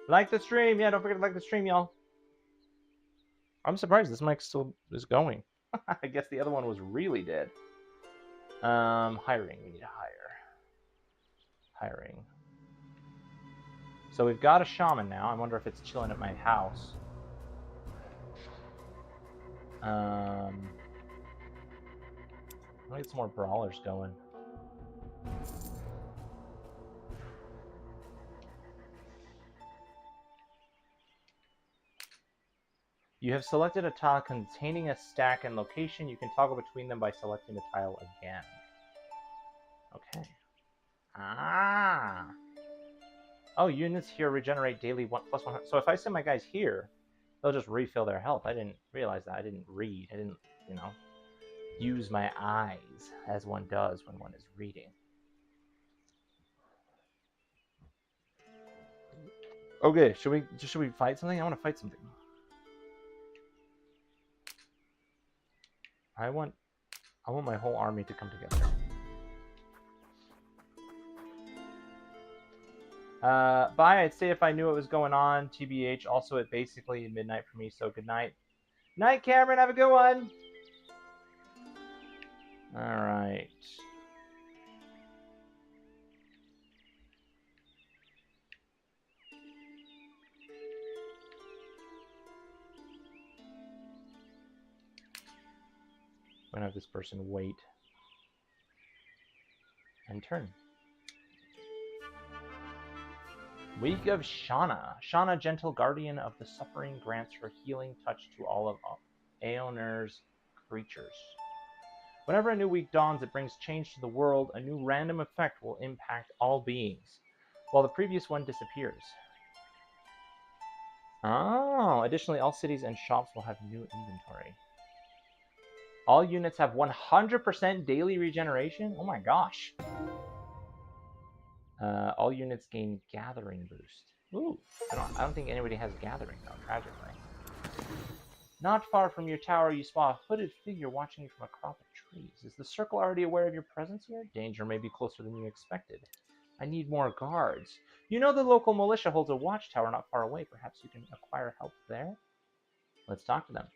Like the stream! Yeah, don't forget to like the stream, y'all. I'm surprised this mic still is going. I guess the other one was really dead. Hiring. We need to hire. Hiring. So we've got a shaman now. I wonder if it's chilling at my house. I'll get some more brawlers going. You have selected a tile containing a stack and location. You can toggle between them by selecting the tile again. Okay. Ah! Oh, units here regenerate daily +100. So if I send my guys here, they'll just refill their health. I didn't realize that. I didn't read. I didn't, use my eyes as one does when one is reading. Okay, should we fight something? I want to fight something. I want my whole army to come together. Bye, I'd say if I knew what was going on, TBH. Also, at basically midnight for me, so good night. Night, Cameron, have a good one! Alright. I'm gonna have this person wait and turn. Week of Shauna. Shauna, gentle guardian of the suffering, grants her healing touch to all of Aeoner's creatures. Whenever a new week dawns, it brings change to the world. A new random effect will impact all beings, while the previous one disappears. Oh, additionally, all cities and shops will have new inventory. All units have 100% daily regeneration? Oh my gosh. All units gain gathering boost. Ooh, I don't think anybody has gathering though, tragically. Not far from your tower, you spot a hooded figure watching you from a crop of trees. Is the circle already aware of your presence here? Danger may be closer than you expected. I need more guards. You know the local militia holds a watchtower not far away. Perhaps you can acquire help there? Let's talk to them.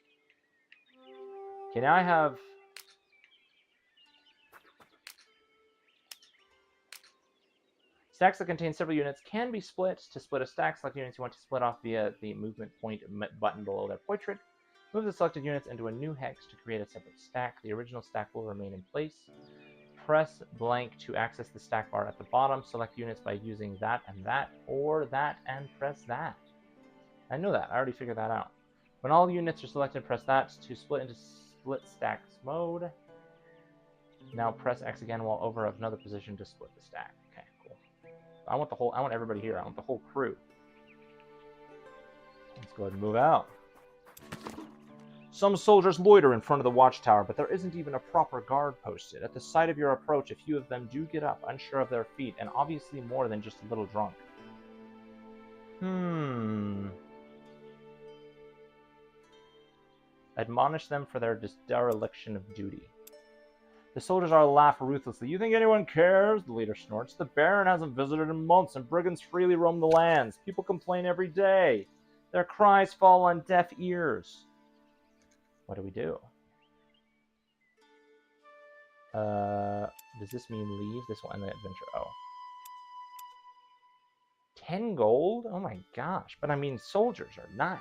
Okay, now I have... Stacks that contain several units can be split. To split a stack, select units you want to split off via the movement point button below their portrait. Move the selected units into a new hex to create a separate stack. The original stack will remain in place. Press blank to access the stack bar at the bottom. Select units by using that, or that and press that. I know that. I already figured that out. When all units are selected, press that to split into split stacks mode. Now press X again while over another position to split the stack. Okay, cool. I want everybody here. I want the whole crew. Let's go ahead and move out. Some soldiers loiter in front of the watchtower, but there isn't even a proper guard posted. At the sight of your approach, a few of them do get up, unsure of their feet, and obviously more than just a little drunk. Admonish them for their dereliction of duty. The soldiers all laugh ruthlessly. You think anyone cares? The leader snorts. The Baron hasn't visited in months, and brigands freely roam the lands. People complain every day. Their cries fall on deaf ears. What do we do? Does this mean leave? This will end the adventure. Oh. 10 gold? Oh my gosh. But I mean, soldiers are nice.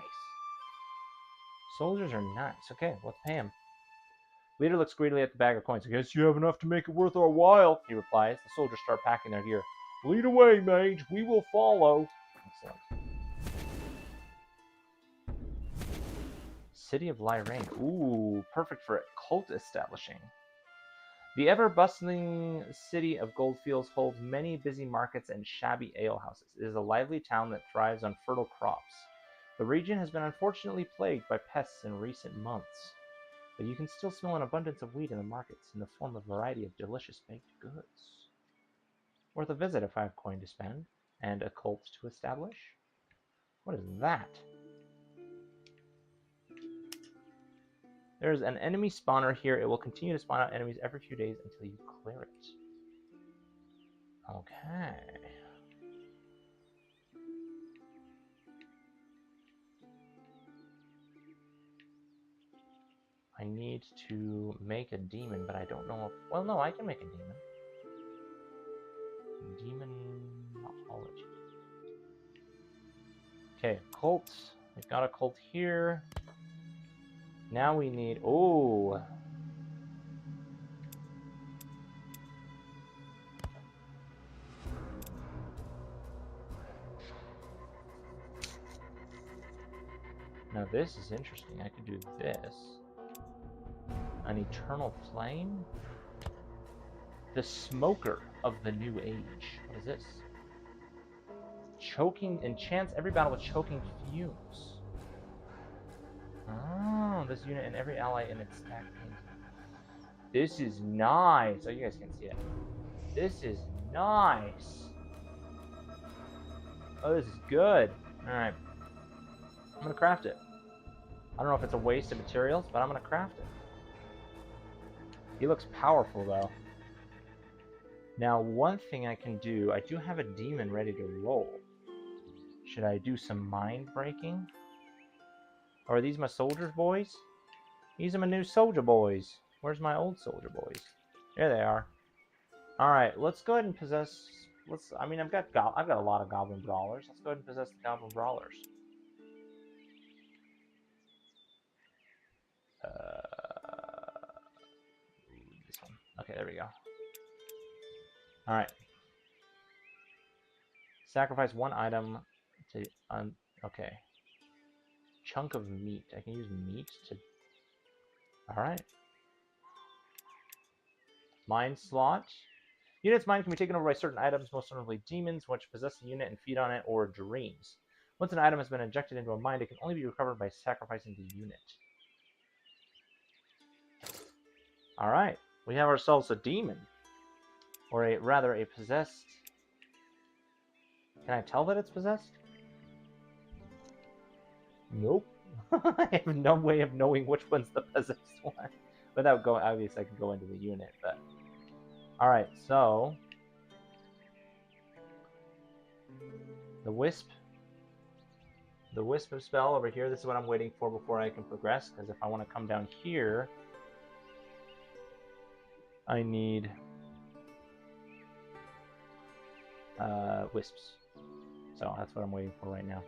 Soldiers are nice. Okay, let's pay him. Leader looks greedily at the bag of coins. I guess you have enough to make it worth our while, he replies. The soldiers start packing their gear. Lead away, mage. We will follow. Excellent. City of Lyrane. Ooh, perfect for cult establishing. The ever-bustling city of Goldfields holds many busy markets and shabby alehouses. It is a lively town that thrives on fertile crops. The region has been unfortunately plagued by pests in recent months, but you can still smell an abundance of wheat in the markets in the form of a variety of delicious baked goods. Worth a visit if I have coin to spend, and a cult to establish. What is that? There's an enemy spawner here. It will continue to spawn out enemies every few days until you clear it. Okay. I need to make a demon, but I don't know if... Well, no, I can make a demon. Demonology. Okay, cults. We've got a cult here. Now we need... Oh! Now this is interesting. I could do this. An eternal flame? The smoker of the new age. What is this? Choking enchants every battle with choking fumes. Oh, this unit and every ally in its stack. This is nice. Oh, you guys can see it. This is nice. Oh, this is good. Alright. I'm gonna craft it. I don't know if it's a waste of materials, but I'm gonna craft it. He looks powerful, though. Now, one thing I can do, I do have a demon ready to roll. Should I do some mind breaking? Or are these my soldier boys? These are my new soldier boys. Where's my old soldier boys? There they are. Alright, let's go ahead and possess... I mean, I've got a lot of goblin brawlers. Let's go ahead and possess the goblin brawlers. This one. Okay, there we go. Alright. Sacrifice one item to... okay. Chunk of meat. I can use meat to... Alright. Mind slot. Unit's mind can be taken over by certain items, most notably demons, which possess the unit and feed on it, or dreams. Once an item has been injected into a mind, it can only be recovered by sacrificing the unit. Alright. We have ourselves a demon. Or rather, a possessed... Can I tell that it's possessed? Nope. I have no way of knowing which one's the possessed one. Without going, obviously I can go into the unit, but... Alright, so... The wisp. The wisp of spell over here, this is what I'm waiting for before I can progress, because if I want to come down here... I need wisps. So that's what I'm waiting for right now.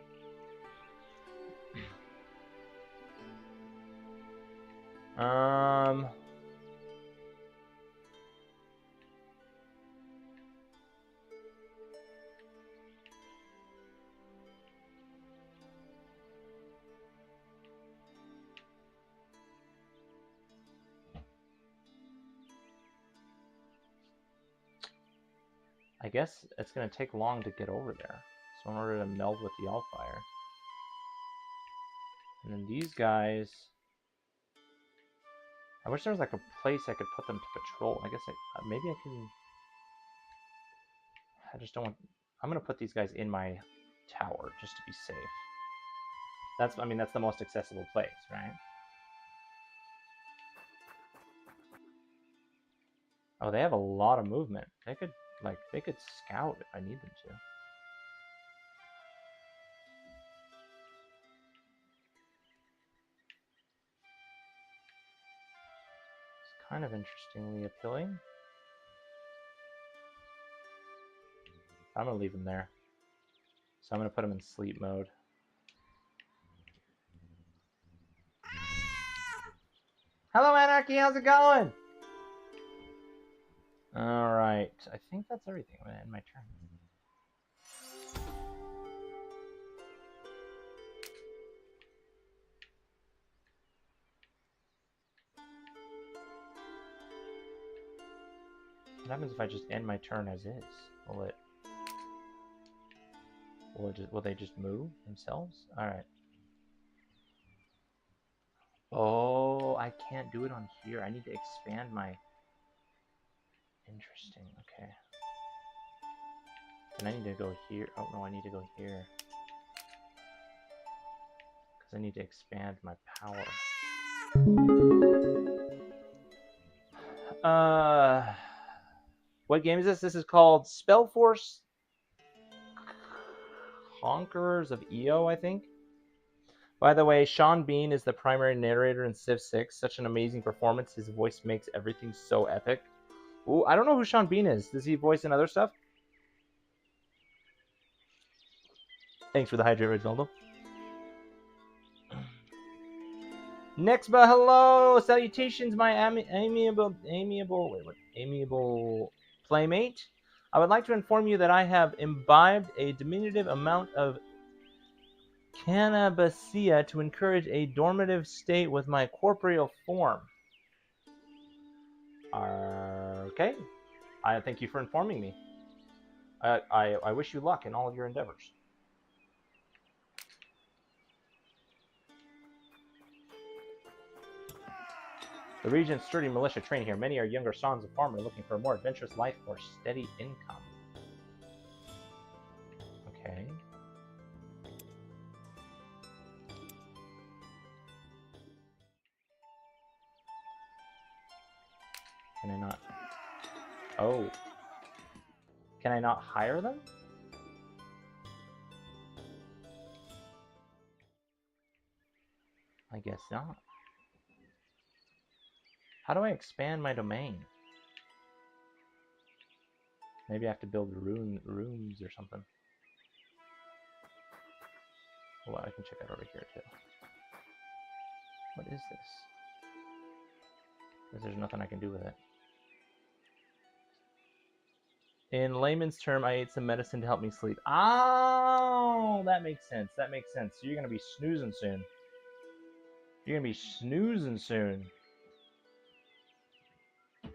I guess it's going to take long to get over there. So in order to meld with the Allfire. And then these guys... I wish there was like a place I could put them to patrol. I guess maybe I can... I just don't want... I'm going to put these guys in my tower just to be safe. That's, I mean, that's the most accessible place, right? Oh, they have a lot of movement. They could, like, they could scout if I need them to. It's kind of interestingly appealing. I'm going to leave them there. So I'm going to put them in sleep mode. Hello, Anarchy. How's it going? Alright. I think that's everything. I'm going to end my turn. What happens if I just end my turn as is? Will they just move themselves? Alright. Oh, I can't do it on here. I need to expand my... Interesting, okay. And I need to go here. Oh no, I need to go here. Because I need to expand my power. What game is this? This is called Spellforce Conquerors of Eo, I think. By the way, Sean Bean is the primary narrator in Civ 6. Such an amazing performance. His voice makes everything so epic. Ooh, I don't know who Sean Bean is. Does he voice in other stuff? Thanks for the hydrate, Reginaldo. Nexba, hello! Salutations, my amiable playmate. I would like to inform you that I have imbibed a diminutive amount of cannabicia to encourage a dormitive state with my corporeal form. Okay. I thank you for informing me. I wish you luck in all of your endeavors. The region's sturdy militia train here. Many are younger sons of farmers looking for a more adventurous life or steady income. Okay. Can I not? Oh. Can I not hire them? I guess not. How do I expand my domain? Maybe I have to build rooms or something. Well, I can check out over here too. What is this? Because there's nothing I can do with it. In layman's term, I ate some medicine to help me sleep. Oh, that makes sense. That makes sense. So you're going to be snoozing soon. You're going to be snoozing soon. I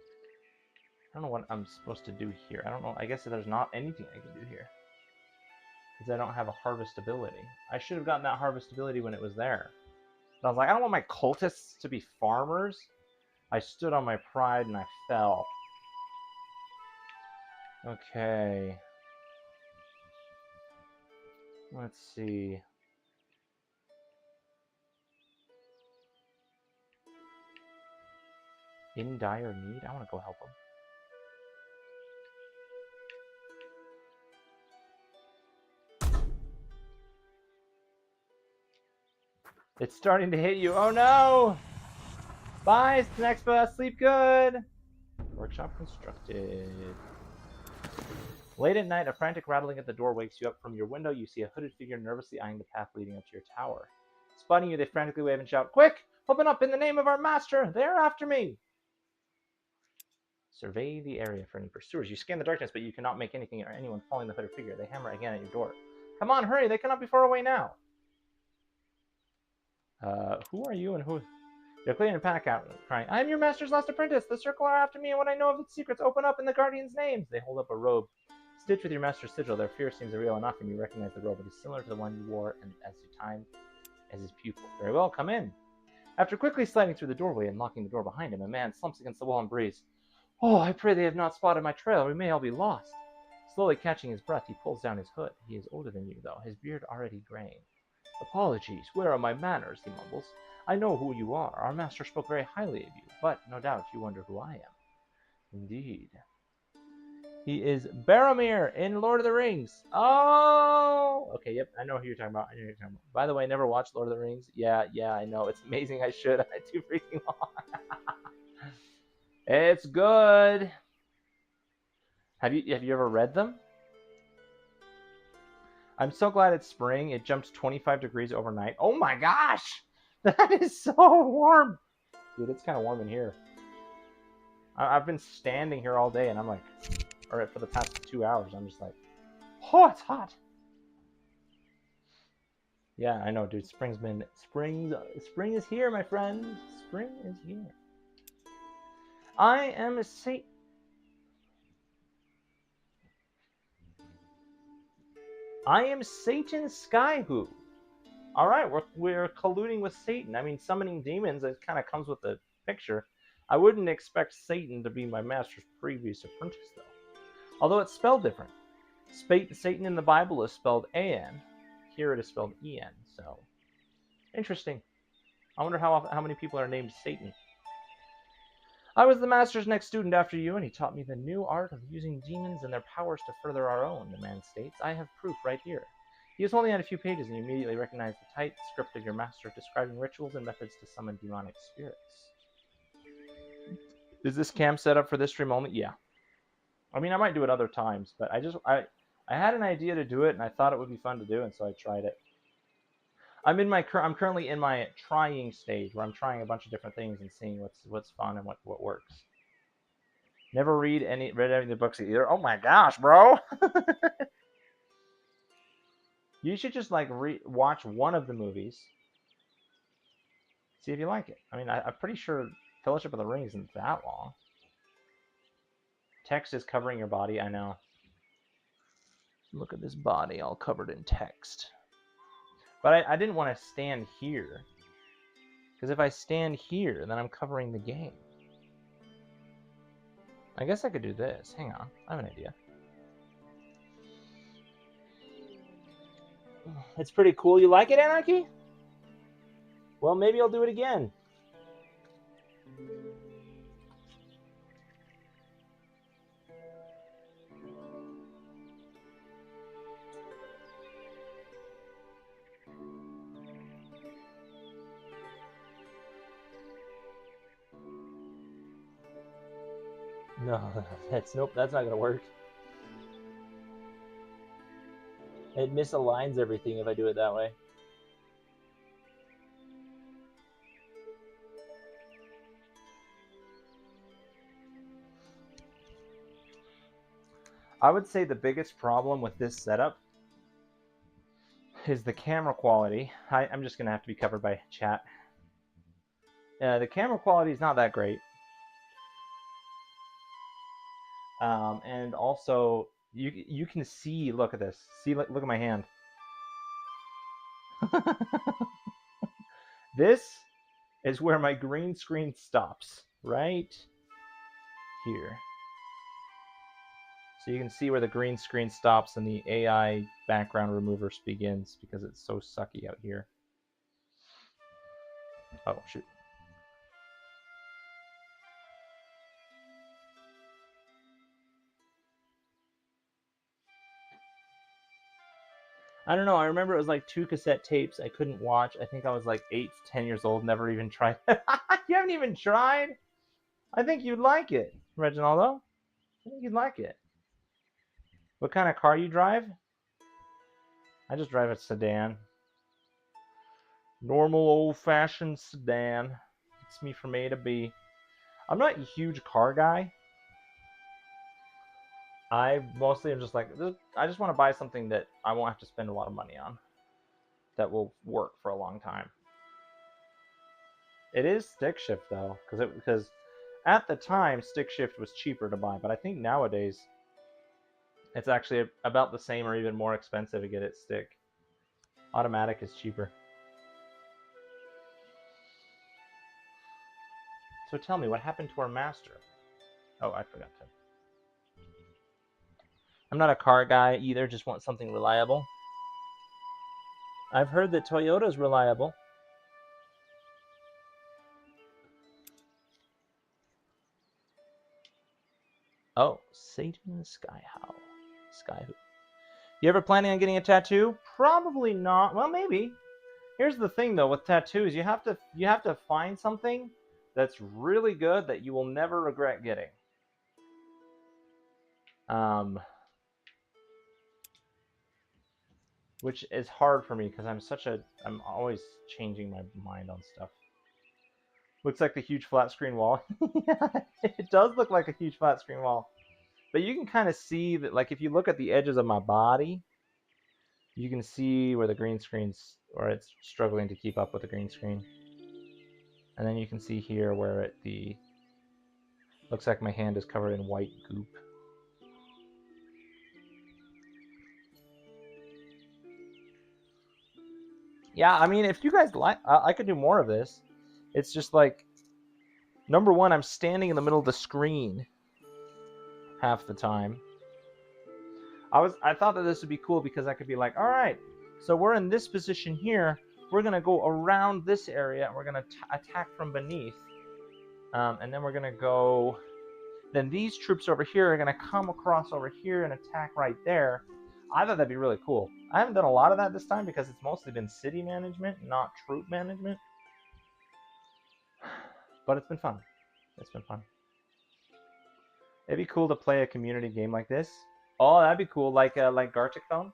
don't know what I'm supposed to do here. I don't know. I guess there's not anything I can do here. Because I don't have a harvest ability. I should have gotten that harvest ability when it was there. But I was like, I don't want my cultists to be farmers. I stood on my pride and I fell. Okay. Let's see. In dire need? I want to go help them. It's starting to hit you. Oh no! Bye, Snexpa. Sleep good. Workshop constructed. Late at night, a frantic rattling at the door wakes you up. From your window. You see a hooded figure nervously eyeing the path leading up to your tower. Spotting you, they frantically wave and shout, "Quick! Open up in the name of our master! They're after me!" Survey the area for any pursuers. You scan the darkness, but you cannot make anything or anyone following the hooded figure. They hammer again at your door. "Come on, hurry! They cannot be far away now." Who are you and who? You're clearing a pack out, crying, "I am your master's last apprentice. The circle are after me, and what I know of its secrets, open up in the guardian's names." They hold up a robe stitched with your master's sigil. Their fear seems real enough, and you recognize the robe. It is similar to the one you wore as his pupil. "Very well, come in." After quickly sliding through the doorway and locking the door behind him, a man slumps against the wall and breathes, "Oh, I pray they have not spotted my trail. We may all be lost." Slowly catching his breath, he pulls down his hood. He is older than you, though, his beard already graying. "Apologies. Where are my manners?" he mumbles. "I know who you are. Our master spoke very highly of you, but no doubt you wonder who I am." "Indeed." "He is Boromir in Lord of the Rings." "Oh! Okay, yep, I know who you're talking about. By the way, I never watched Lord of the Rings. Yeah, I know. It's amazing. I should. I too freaking long. It's good. Have you ever read them? I'm so glad it's spring. It jumped 25 degrees overnight. Oh my gosh! That is so warm. Dude, it's kind of warm in here. I've been standing here all day, and I'm like, or for the past 2 hours, I'm just like, oh, it's hot. Yeah, I know, dude. Spring is here, my friend. Spring is here. I am Satan. I am Satan Skyhoo. All right, we're colluding with Satan. I mean, summoning demons. It kind of comes with the picture. I wouldn't expect Satan to be my master's previous apprentice, though. Although it's spelled different. Satan in the Bible is spelled A-N. Here it is spelled E-N. So, interesting. I wonder how many people are named Satan. "I was the master's next student after you, and he taught me the new art of using demons and their powers to further our own," the man states. "I have proof right here." He was holding out a few pages, and you immediately recognize the tight script of your master describing rituals and methods to summon demonic spirits. Is this cam set up for this stream only? Yeah. I mean, I might do it other times, but I had an idea to do it, and I thought it would be fun to do, and so I tried it. I'm currently in my trying stage, where I'm trying a bunch of different things and seeing what's fun and what works. Never read any of the books either. Oh my gosh, bro! You should just like watch one of the movies, see if you like it. I mean, I'm pretty sure Fellowship of the Ring isn't that long. Text is covering your body. I know. Look at this body all covered in text. But I didn't want to stand here, because if I stand here, then I'm covering the game. I guess I could do this. Hang on, I have an idea. It's pretty cool. You like it, Anarchy? Well, maybe I'll do it again. No, that's not gonna work. It misaligns everything if I do it that way. I would say the biggest problem with this setup is the camera quality. I'm just gonna have to be covered by chat. The camera quality is not that great. And also, you can see, look at this. See, look at my hand. This is where my green screen stops, right here. So you can see where the green screen stops and the AI background remover begins, because it's so sucky out here. Oh, shoot. I don't know. I remember it was like 2 cassette tapes I couldn't watch. I think I was like 8 to 10 years old. Never even tried. You haven't even tried? I think you'd like it, Reginaldo. I think you'd like it. What kind of car you drive? I just drive a sedan. Normal old-fashioned sedan. Gets me from A to B. I'm not a huge car guy. I mostly am just like, I just want to buy something that I won't have to spend a lot of money on. That will work for a long time. It is stick shift though, because at the time stick shift was cheaper to buy, but I think nowadays it's actually about the same or even more expensive to get it stick. Automatic is cheaper. So tell me, what happened to our master? Oh, I forgot to. I'm not a car guy either, just want something reliable. I've heard that Toyota's reliable. Oh, Satan Skyhook. You ever planning on getting a tattoo? Probably not. Well, maybe. Here's the thing though with tattoos, you have to find something that's really good that you will never regret getting. Which is hard for me because I'm always changing my mind on stuff. Looks like the huge flat screen wall. Yeah, it does look like a huge flat screen wall. But you can kind of see that, like, if you look at the edges of my body, you can see where the green screen's, or it's struggling to keep up with the green screen. And then you can see here where looks like my hand is covered in white goop. Yeah, I mean, if you guys like, I could do more of this. It's just like, number one, I'm standing in the middle of the screen half the time. I thought that this would be cool because I could be like, all right, so we're in this position here. We're gonna go around this area and we're gonna attack from beneath, and then we're gonna go. Then these troops over here are gonna come across over here and attack right there. I thought that'd be really cool. I haven't done a lot of that this time because it's mostly been city management, not troop management. But it's been fun. It's been fun. It'd be cool to play a community game like this. Oh, that'd be cool, like Gartic Phone.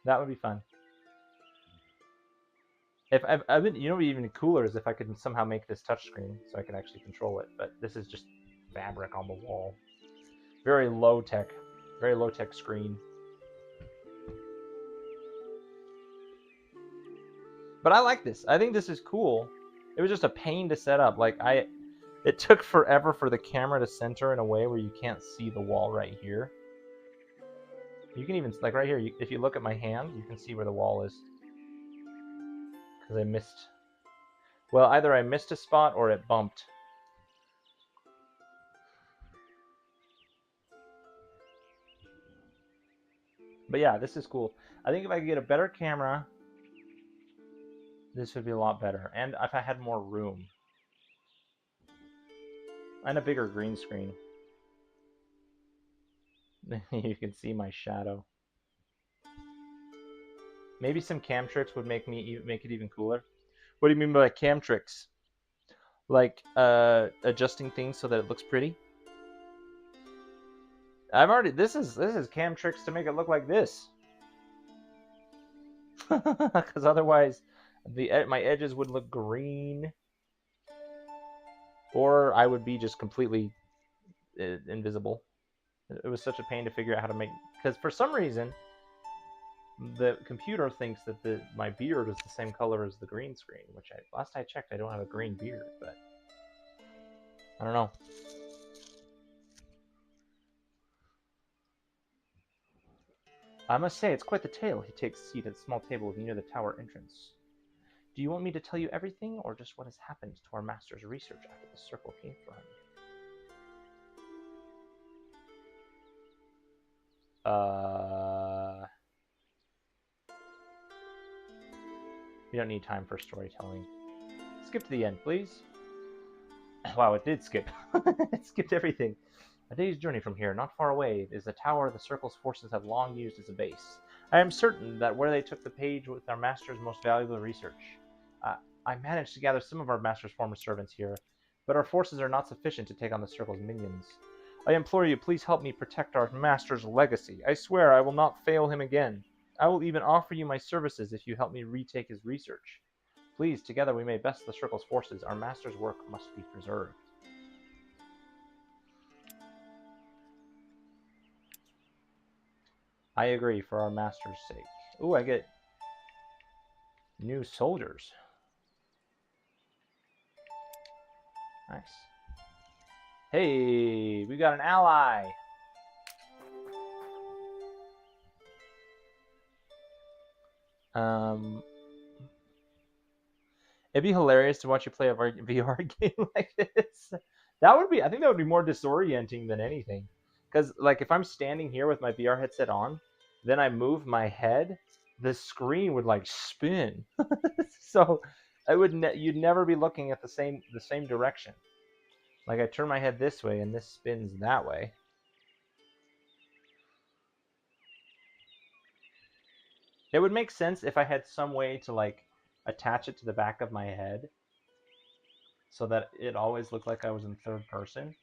That would be fun. If I've been, you know, what'd be even cooler is if I could somehow make this touchscreen so I could actually control it. But this is just fabric on the wall. Very low tech screen. But I like this. I think this is cool. It was just a pain to set up. Like it took forever for the camera to center in a way where you can't see the wall right here. You can even, like right here, if you look at my hand, you can see where the wall is. Because I missed, well, either I missed a spot or it bumped. But yeah, this is cool. I think if I could get a better camera, this would be a lot better. And if I had more room. And a bigger green screen. You can see my shadow. Maybe some cam tricks would make it even cooler. What do you mean by cam tricks? Like adjusting things so that it looks pretty? This is cam tricks to make it look like this. Because otherwise my edges would look green. Or I would be just completely invisible. It was such a pain to figure out how to make, because for some reason the computer thinks that my beard is the same color as the green screen, which last I checked I don't have a green beard, but I don't know. I must say, it's quite the tale. He takes a seat at a small table near the tower entrance. Do you want me to tell you everything, or just what has happened to our master's research after the circle came for him? We don't need time for storytelling. Skip to the end, please. Wow, it did skip. It skipped everything. A day's journey from here, not far away, is the tower the Circle's forces have long used as a base. I am certain that where they took the page with our master's most valuable research. I managed to gather some of our master's former servants here, but our forces are not sufficient to take on the Circle's minions. I implore you, please help me protect our master's legacy. I swear I will not fail him again. I will even offer you my services if you help me retake his research. Please, together we may best the Circle's forces. Our master's work must be preserved. I agree, for our master's sake. Ooh, I get new soldiers. Nice. Hey, we got an ally. It'd be hilarious to watch you play a VR game like this. That would be, I think that would be more disorienting than anything. Because, like, if I'm standing here with my VR headset on, then I move my head, the screen would, like, spin. So, you'd never be looking at the same direction. Like, I turn my head this way, and this spins that way. It would make sense if I had some way to, like, attach it to the back of my head so that it always looked like I was in third person.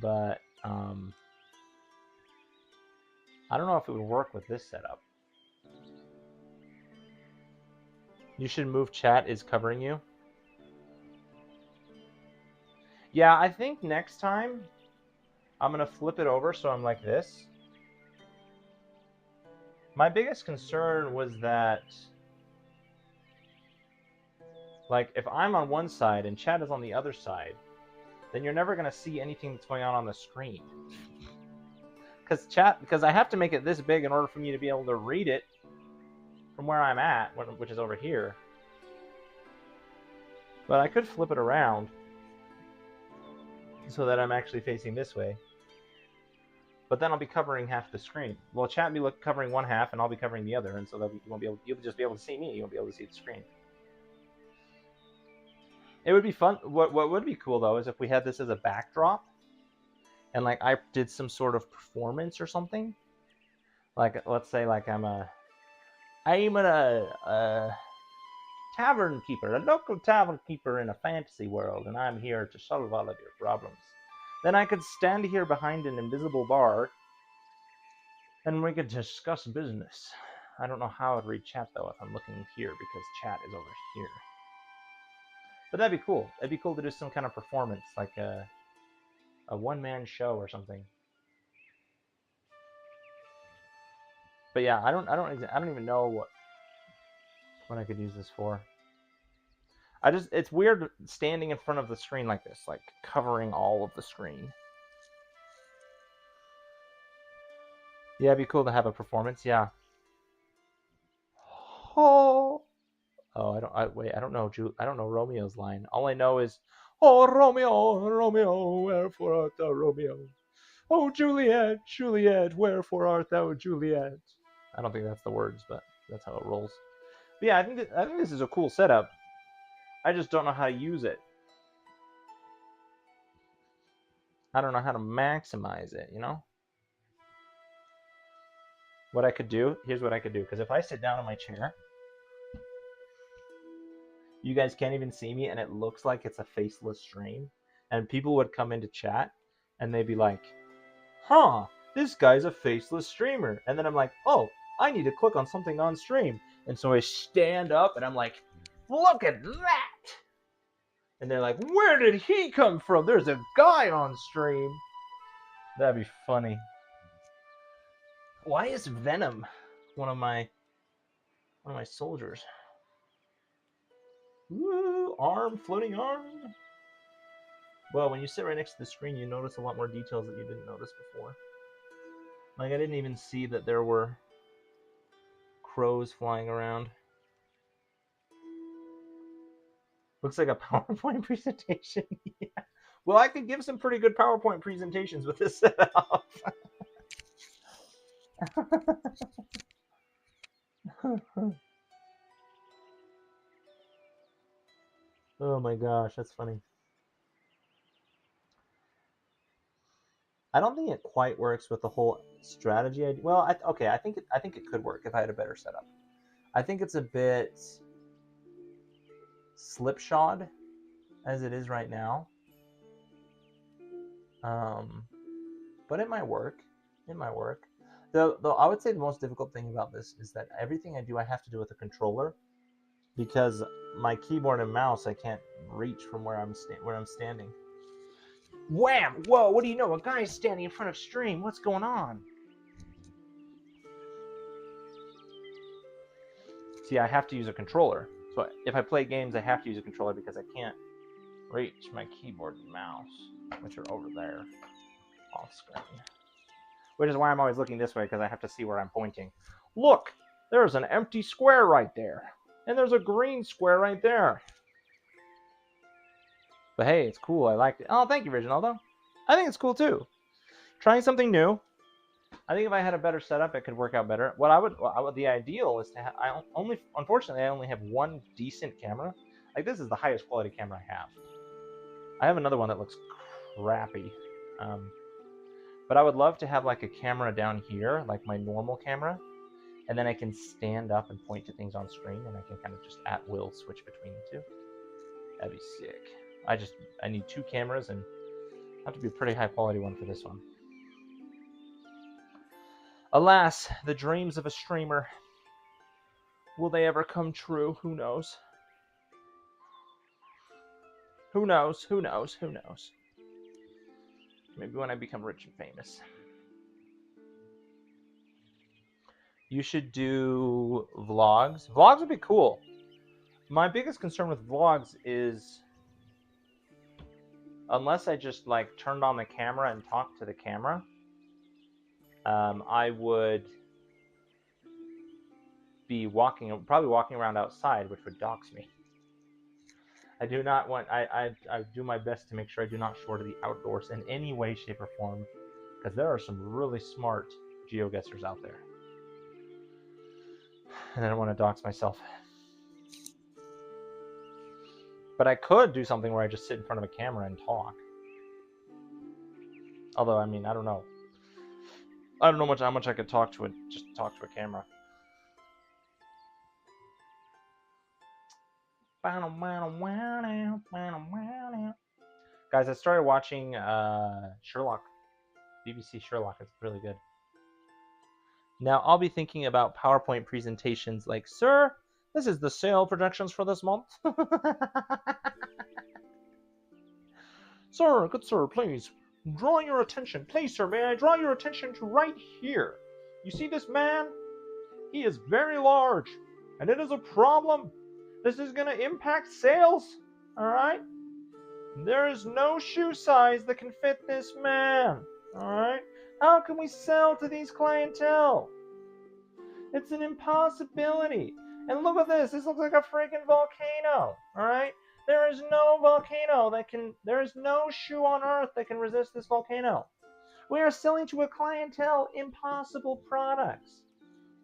But I don't know if it would work with this setup. You should move chat is covering you. Yeah, I think next time I'm going to flip it over so I'm like this. My biggest concern was that, like, if I'm on one side and chat is on the other side, then you're never going to see anything that's going on the screen. Because I have to make it this big in order for me to be able to read it from where I'm at, which is over here. But I could flip it around so that I'm actually facing this way. But then I'll be covering half the screen. Well, chat will be covering one half, and I'll be covering the other, and so you won't be able. You'll just be able to see me. You won't be able to see the screen. It would be fun. What would be cool though is if we had this as a backdrop, and like I did some sort of performance or something. Like, let's say like I'm a tavern keeper, a local tavern keeper in a fantasy world, and I'm here to solve all of your problems. Then I could stand here behind an invisible bar, and we could discuss business. I don't know how I'd read chat, though, if I'm looking here, because chat is over here. But that'd be cool. It'd be cool to do some kind of performance, like a one-man show or something. But yeah, I don't even know what I could use this for. It's weird standing in front of the screen like this, like covering all of the screen. Yeah, it'd be cool to have a performance. Yeah. Oh, I don't know. I don't know Romeo's line. All I know is, "Oh, Romeo, Romeo, wherefore art thou, Romeo? Oh, Juliet, Juliet, wherefore art thou, Juliet?" I don't think that's the words, but that's how it rolls. But yeah, I think this is a cool setup. I just don't know how to use it. I don't know how to maximize it, you know? What I could do, here's what I could do, because if I sit down in my chair, you guys can't even see me, and it looks like it's a faceless stream, and people would come into chat, and they'd be like, "Huh, this guy's a faceless streamer," and then I'm like, "Oh, I need to click on something on stream," and so I stand up, and I'm like, "Look at that!" And they're like, "Where did he come from? There's a guy on stream." That'd be funny. Why is Venom one of my soldiers? Woo, arm, floating arm. Well, when you sit right next to the screen, you notice a lot more details that you didn't notice before. Like, I didn't even see that there were crows flying around. Looks like a PowerPoint presentation. Yeah. Well, I could give some pretty good PowerPoint presentations with this setup. Oh my gosh, that's funny. I don't think it quite works with the whole strategy idea. Well, I think it could work if I had a better setup. I think it's a bit slipshod as it is right now. But it might work. It might work. Though I would say the most difficult thing about this is that everything I do, I have to do with a controller, because my keyboard and mouse I can't reach from where I'm standing. Wham! Whoa! What do you know? A guy's standing in front of stream. What's going on? See, I have to use a controller. So if I play games, I have to use a controller because I can't reach my keyboard and mouse, which are over there off screen. Which is why I'm always looking this way, because I have to see where I'm pointing. Look! There's an empty square right there. And there's a green square right there. But hey, it's cool. I liked it. Oh, thank you, Reginaldo. I think it's cool too. Trying something new. I think if I had a better setup, it could work out better. The ideal is to have. Unfortunately, I only have one decent camera. Like, this is the highest quality camera I have. I have another one that looks crappy. But I would love to have like a camera down here, like my normal camera, and then I can stand up and point to things on screen, and I can kind of just at will switch between the two. That'd be sick. I need two cameras, and I have to be a pretty high quality one for this one. Alas, the dreams of a streamer. Will they ever come true? Who knows? Who knows? Who knows? Who knows? Maybe when I become rich and famous. You should do vlogs. Vlogs would be cool. My biggest concern with vlogs is, unless I just like turned on the camera and talked to the camera, I would be probably walking around outside, which would dox me. I do not want. I do my best to make sure I do not short the outdoors in any way, shape, or form, because there are some really smart geoguessers out there, and I don't want to dox myself. But I could do something where I just sit in front of a camera and talk. Although, I mean, I don't know. I don't know how much I could talk to a camera. Guys, I started watching Sherlock. BBC Sherlock. It's really good. Now, I'll be thinking about PowerPoint presentations like, sir, this is the sale projections for this month. Sir, good sir, please, draw your attention. Please, sir, may I draw your attention to right here? You see this man? He is very large, and it is a problem. This is going to impact sales, all right? There is no shoe size that can fit this man, all right? How can we sell to these clientele? It's an impossibility. And look at this. This looks like a freaking volcano, all right? There is no volcano there is no shoe on earth that can resist this volcano. We are selling to a clientele impossible products.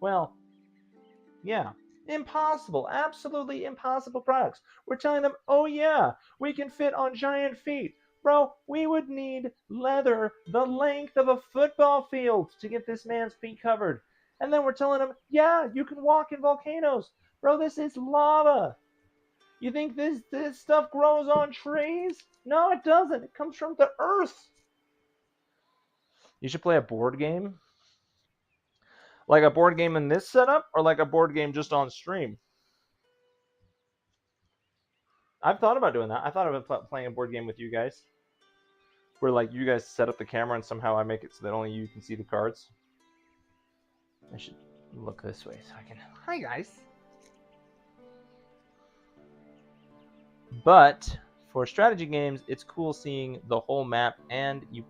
Well, yeah. Impossible, absolutely impossible products. We're telling them, oh yeah, we can fit on giant feet. Bro, we would need leather the length of a football field to get this man's feet covered. And then we're telling him, yeah, you can walk in volcanoes. Bro, this is lava. You think this stuff grows on trees? No, it doesn't. It comes from the earth. You should play a board game. Like a board game in this setup, or like a board game just on stream? I've thought about doing that. I thought about playing a board game with you guys, where like you guys set up the camera and somehow I make it so that only you can see the cards. I should look this way so I can. Hi guys. But for strategy games, it's cool seeing the whole map and you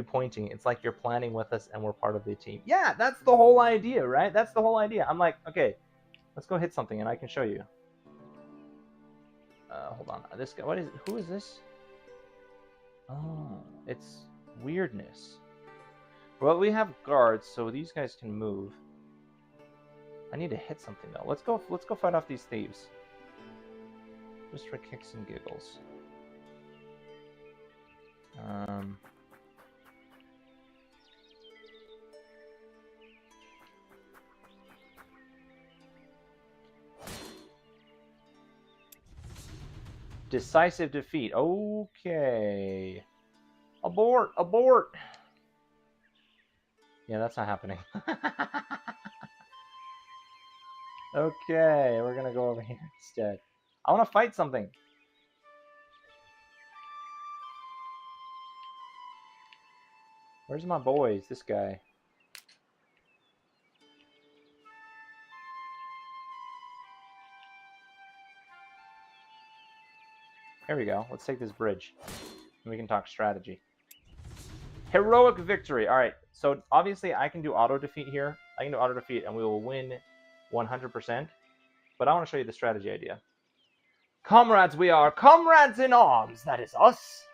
pointing. It's like you're planning with us and we're part of the team. Yeah, that's the whole idea, right? That's the whole idea. I'm like, okay, let's go hit something and I can show you. Hold on. This guy, who is this? Oh, it's weirdness. Well, we have guards, so these guys can move. I need to hit something though. Let's go fight off these thieves. Just for kicks and giggles. Decisive defeat. Okay. I'll Abort! Abort! Yeah, that's not happening. Okay, we're gonna go over here instead. I want to fight something. Where's my boys? This guy. Here we go. Let's take this bridge. And we can talk strategy. Heroic victory. Alright, so obviously I can do auto-defeat here. I can do auto-defeat and we will win 100%. But I want to show you the strategy idea. Comrades we are. Comrades in arms. That is us.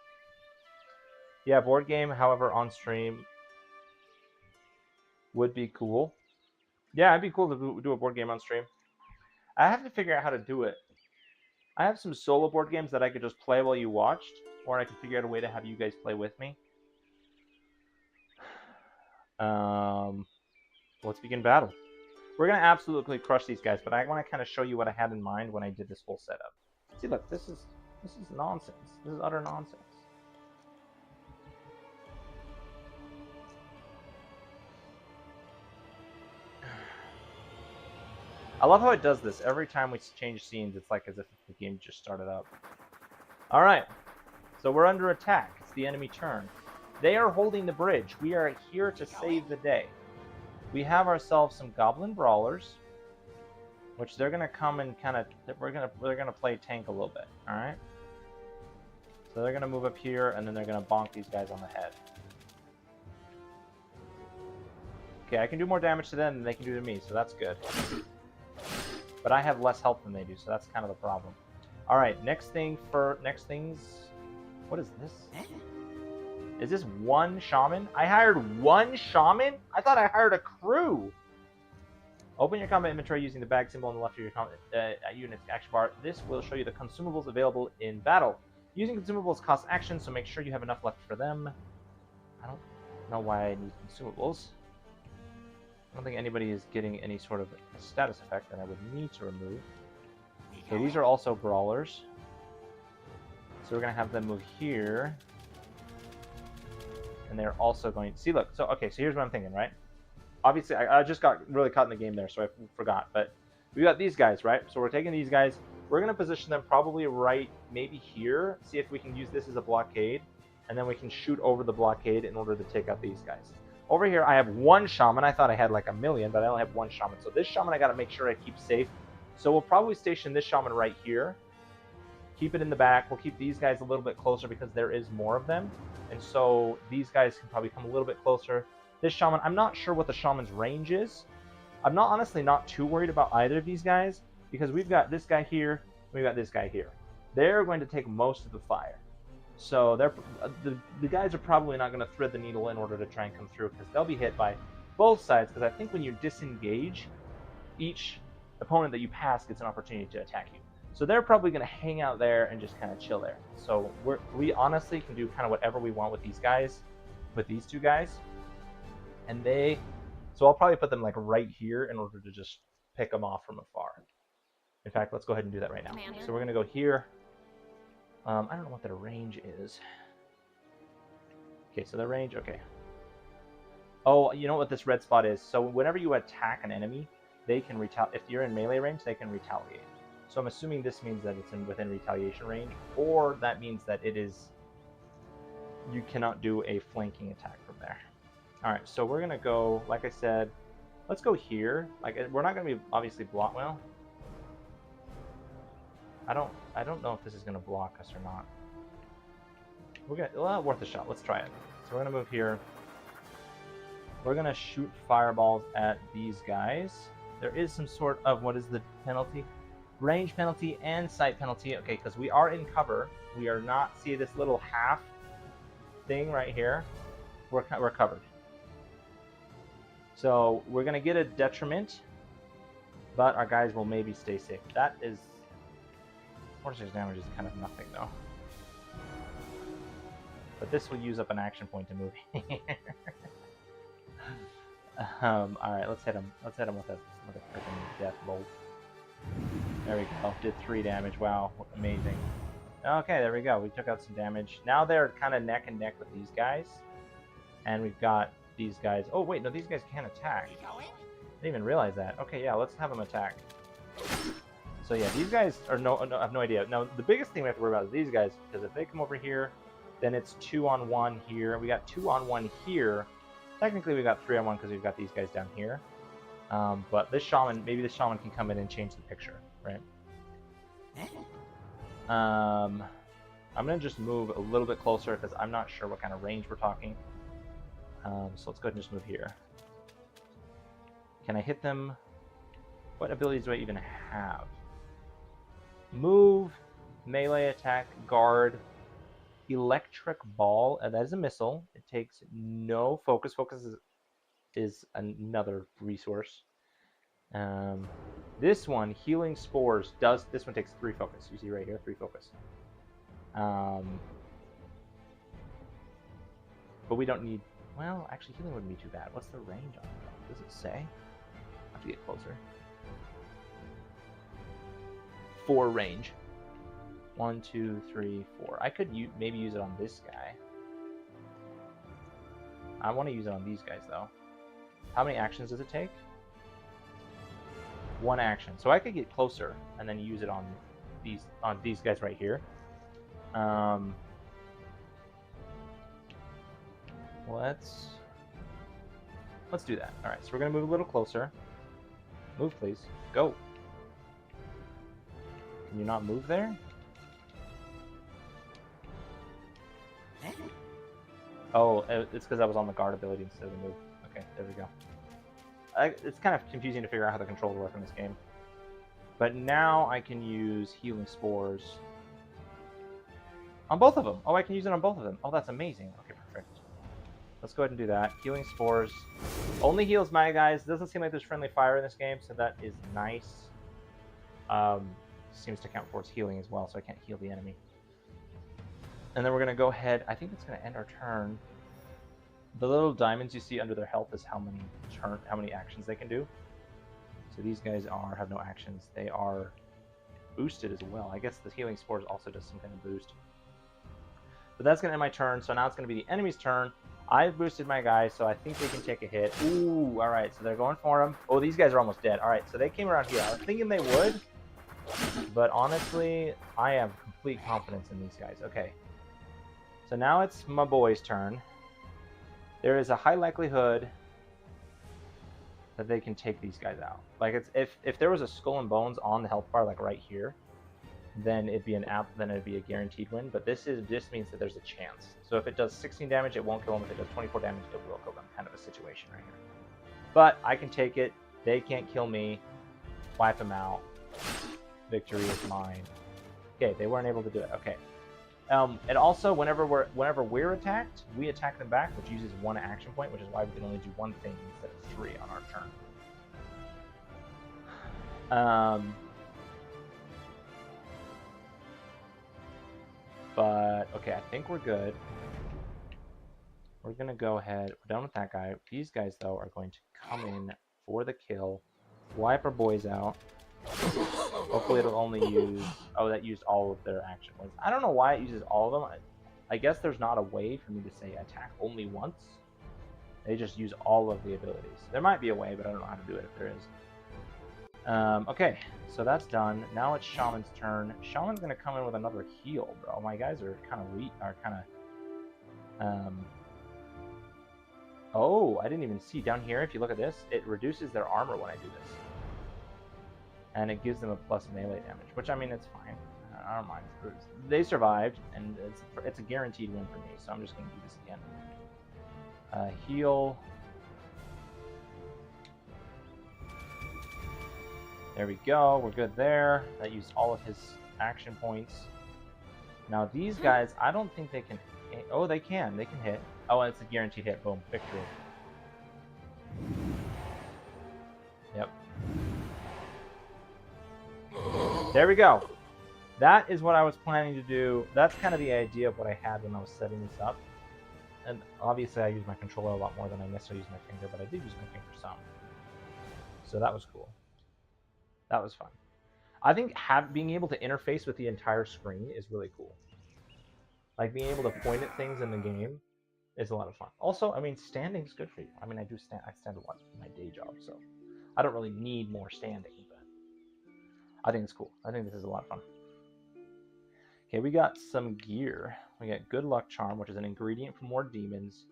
Yeah, board game, however, on stream would be cool. Yeah, it'd be cool to do a board game on stream. I have to figure out how to do it. I have some solo board games that I could just play while you watched, or I could figure out a way to have you guys play with me. Let's begin battle. We're going to absolutely crush these guys, but I want to kind of show you what I had in mind when I did this whole setup. See, look, this is nonsense. This is utter nonsense. I love how it does this. Every time we change scenes, it's like as if the game just started up. Alright, so we're under attack. It's the enemy turn. They are holding the bridge. We are here to save the day. We have ourselves some goblin brawlers, which they're gonna come and kind of they're gonna play tank a little bit. All right. So they're gonna move up here and then they're gonna bonk these guys on the head. Okay, I can do more damage to them than they can do to me, so that's good. But I have less health than they do, so that's kind of the problem. All right, next things. What is this? Is this one shaman? I hired one shaman? I thought I hired a crew. Open your combat inventory using the bag symbol on the left of your unit's action bar. This will show you the consumables available in battle. Using consumables costs action, so make sure you have enough left for them. I don't know why I need consumables. I don't think anybody is getting any sort of status effect that I would need to remove. Okay, these are also brawlers. So we're going to have them move here. And they're also going... See, look. So, okay, so here's what I'm thinking, right? Obviously, I just got really caught in the game there, so I forgot. But we got these guys, right? So we're taking these guys. We're going to position them probably right maybe here. See if we can use this as a blockade. And then we can shoot over the blockade in order to take out these guys. Over here, I have one shaman. I thought I had like a million, but I only have one shaman. So this shaman I got to make sure I keep safe. So we'll probably station this shaman right here. Keep it in the back. We'll keep these guys a little bit closer because there is more of them. And so these guys can probably come a little bit closer. This shaman, I'm not sure what the shaman's range is. I'm honestly not too worried about either of these guys because we've got this guy here, and we've got this guy here. They're going to take most of the fire. So the guys are probably not going to thread the needle in order to try and come through because they'll be hit by both sides because I think when you disengage, each opponent that you pass gets an opportunity to attack you. So they're probably going to hang out there and just kind of chill there. So we honestly can do kind of whatever we want with these guys, with these two guys. And so I'll probably put them like right here in order to just pick them off from afar. In fact, let's go ahead and do that right now. Commander. So we're going to go here. I don't know what their range is. Okay, so their range, okay. Oh, you know what this red spot is? So whenever you attack an enemy, they can retaliate. If you're in melee range, they can retaliate. So I'm assuming this means that it's within retaliation range, or that means that it is... You cannot do a flanking attack from there. Alright, so we're going to go, like I said, let's go here. Like, we're not going to be obviously block... Well, I don't know if this is going to block us or not. We're going to... Well, worth a shot. Let's try it. So we're going to move here. We're going to shoot fireballs at these guys. There is some sort of... What is the penalty? Range penalty and sight penalty. Okay, because we are in cover. We are not... See this little half thing right here? We're covered. So we're going to get a detriment, but our guys will maybe stay safe. That is... 46 damage is kind of nothing, though. But this will use up an action point to move here. Alright, let's hit him. Let's hit him with a freaking death bolt. There we go. Did 3 damage. Wow, amazing. Okay, there we go. We took out some damage. Now they're kind of neck and neck with these guys. And we've got these guys. Oh, wait, no, these guys can't attack. I didn't even realize that. Okay, yeah, let's have them attack. So yeah, these guys are I have no idea. Now, the biggest thing we have to worry about is these guys, because if they come over here, then it's 2-on-1 here. We got 2-on-1 here. Technically, we got 3-on-1 because we've got these guys down here. But this shaman, maybe this shaman can come in and change the picture, right? I'm going to just move a little bit closer because I'm not sure what kind of range we're talking. So let's go ahead and just move here. Can I hit them? What abilities do I even have? Move, melee attack, guard, electric ball. That is a missile. It takes no focus. Focus is another resource. This one, healing spores, this one takes 3 focus. You see right here, 3 focus. But we don't need. Well, actually, healing wouldn't be too bad. What's the range on it? Does it say? I have to get closer. 4 range. 1, 2, 3, 4. I could maybe use it on this guy. I want to use it on these guys, though. How many actions does it take? 1 action. So I could get closer and then use it on these guys right here. Let's do that. All right, so we're gonna move a little closer. Move, please. Go. Can you not move there? Oh, it's because I was on the guard ability instead of the move. Okay, there we go. It's kind of confusing to figure out how the controls work in this game. But now I can use healing spores on both of them. Oh, I can use it on both of them. Oh, that's amazing. Okay, perfect. Let's go ahead and do that. Healing spores only heals my guys. Doesn't seem like there's friendly fire in this game, so that is nice. Seems to count towards healing as well, so I can't heal the enemy. And then we're gonna go ahead. I think that's gonna end our turn. The little diamonds you see under their health is how many actions they can do. So these guys have no actions. They are boosted as well. I guess the healing spores also does some kind of boost. But that's gonna end my turn. So now it's gonna be the enemy's turn. I've boosted my guys, so I think they can take a hit. Ooh, all right. So they're going for him. Oh, these guys are almost dead. All right, so they came around here. I was thinking they would, but honestly, I have complete confidence in these guys. Okay. So now it's my boy's turn. There is a high likelihood that they can take these guys out. Like if there was a skull and bones on the health bar, like right here, then it'd be a guaranteed win. But this means that there's a chance. So if it does 16 damage, it won't kill them. If it does 24 damage, it will kill them. Kind of a situation right here. But I can take it. They can't kill me. Wipe them out. Victory is mine. Okay, they weren't able to do it. Okay. And also, whenever we're attacked, we attack them back, which uses 1 action point, which is why we can only do 1 thing instead of 3 on our turn. But okay, I think we're good. We're gonna go ahead. We're done with that guy. These guys though are going to come in for the kill, wipe our boys out. Hopefully it'll only use... Oh, that used all of their action points. I don't know why it uses all of them. I guess there's not a way for me to say attack only once. They just use all of the abilities. There might be a way, but I don't know how to do it if there is. Okay, so that's done. Now it's Shaman's turn. Shaman's going to come in with another heal, bro. My guys are kind of weak. Oh, I didn't even see. Down here, if you look at this, it reduces their armor when I do this. And it gives them a plus melee damage, which, I mean, it's fine. I don't mind. They survived, and it's a guaranteed win for me, so I'm just going to do this again. Heal. There we go. We're good there. That used all of his action points. Now, these guys, I don't think they can... Oh, they can. They can hit. Oh, and it's a guaranteed hit. Boom. Victory. Yep. There we go. That is what I was planning to do. That's kind of the idea of what I had when I was setting this up. And obviously I use my controller a lot more than I necessarily use my finger, but I did use my finger some. So that was cool. That was fun. I think being able to interface with the entire screen is really cool. Like being able to point at things in the game is a lot of fun. Also, I mean, standing's good for you. I mean, I stand a lot in my day job, so I don't really need more standing, but I think it's cool. I think this is a lot of fun. Okay, we got some gear. We got Good Luck Charm, which is an ingredient for more demons.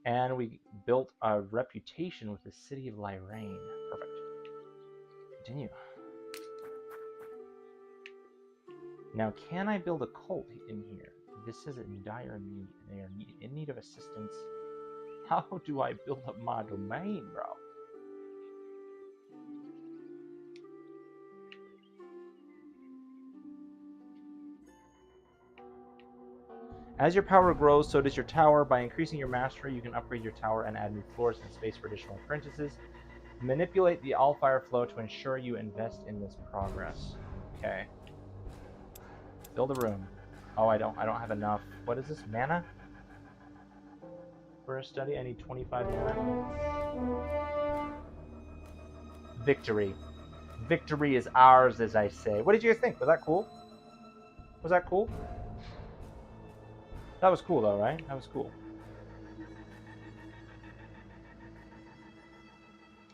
And we built a reputation with the city of Lyrane. Perfect. Continue. Now, can I build a cult in here? This is in dire need. They are in need of assistance. How do I build up my domain, bro? As your power grows, so does your tower. By increasing your mastery, you can upgrade your tower and add new floors and space for additional apprentices. Manipulate the all-fire flow to ensure you invest in this progress. Okay. Build a room. Oh, I don't have enough. What is this? Mana? For a study, I need 25 mana. Victory. Victory is ours, as I say. What did you guys think? Was that cool? Was that cool? That was cool, though, right? That was cool.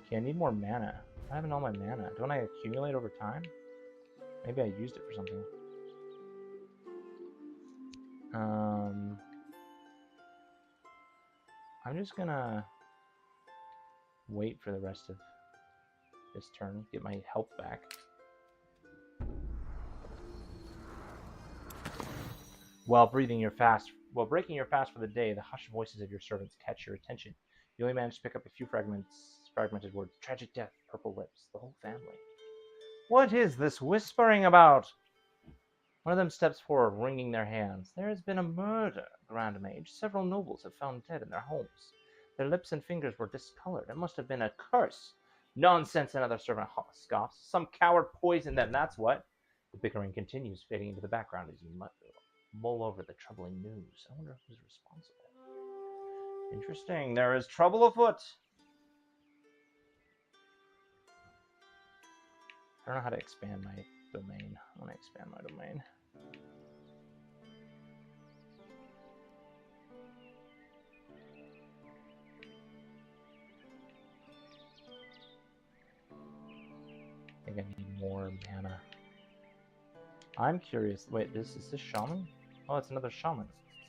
Okay, I need more mana. I haven't all my mana. Don't I accumulate over time? Maybe I used it for something. I'm just gonna wait for the rest of this turn, get my health back. While breaking your fast for the day, the hushed voices of your servants catch your attention. You only manage to pick up a few fragmented words. Tragic death, purple lips, the whole family. What is this whispering about? One of them steps forward, wringing their hands. There has been a murder, Grand Mage. Several nobles have found dead in their homes. Their lips and fingers were discolored. It must have been a curse. Nonsense, another servant scoffs. Some coward poisoned them, that's what. The bickering continues, fading into the background as you mull over the troubling news. I wonder who's responsible. Interesting. There is trouble afoot. I don't know how to expand my domain. I want to expand my domain. I think I need more mana. I'm curious. Wait, is this shaman? Oh, it's another shaman.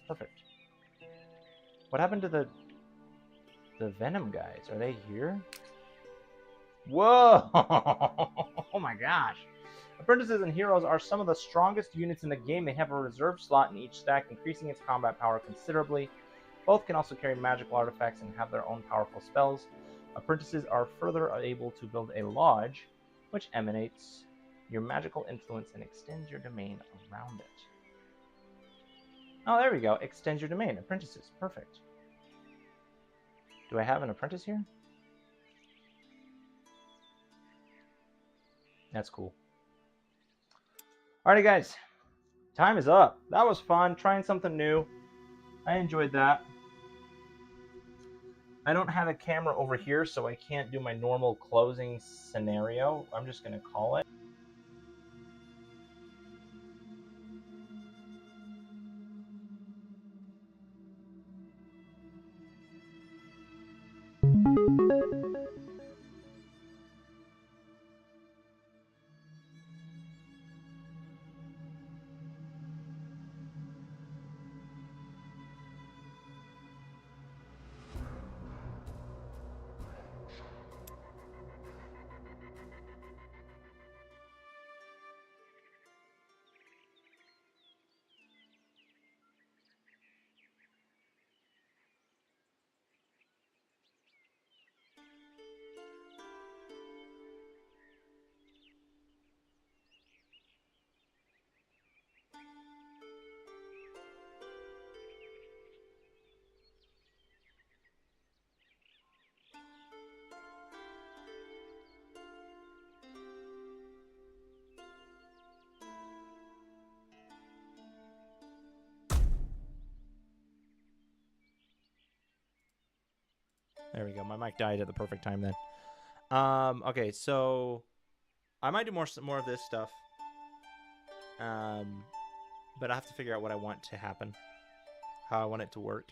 Perfect. What happened to the venom guys? Are they here? Whoa! Oh my gosh. Apprentices and heroes are some of the strongest units in the game. They have a reserve slot in each stack, increasing its combat power considerably. Both can also carry magical artifacts and have their own powerful spells. Apprentices are further able to build a lodge, which emanates your magical influence and extends your domain around it. Oh, there we go. Extends your domain. Apprentices. Perfect. Do I have an apprentice here? That's cool. Alrighty, guys. Time is up. That was fun. Trying something new. I enjoyed that. I don't have a camera over here, so I can't do my normal closing scenario. I'm just going to call it. There we go. My mic died at the perfect time then. Okay, so I might do more of this stuff. But I have to figure out what I want to happen, how I want it to work.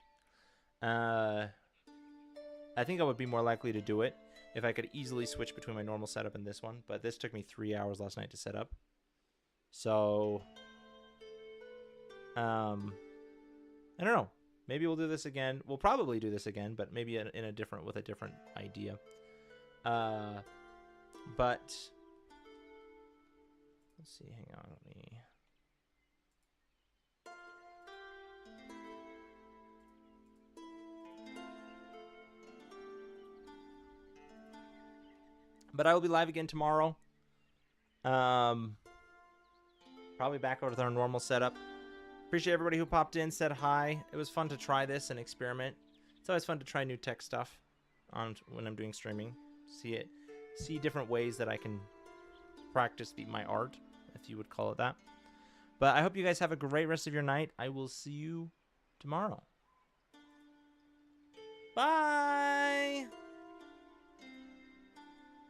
I think I would be more likely to do it if I could easily switch between my normal setup and this one. But this took me 3 hours last night to set up. So, I don't know. Maybe we'll do this again. We'll probably do this again, but maybe with a different idea. But let's see. Hang on, let me. But I will be live again tomorrow. Probably back over to our normal setup. Appreciate everybody who popped in, said hi. It was fun to try this and experiment. It's always fun to try new tech stuff when I'm doing streaming. See different ways that I can practice my art, if you would call it that. But I hope you guys have a great rest of your night. I will see you tomorrow. Bye!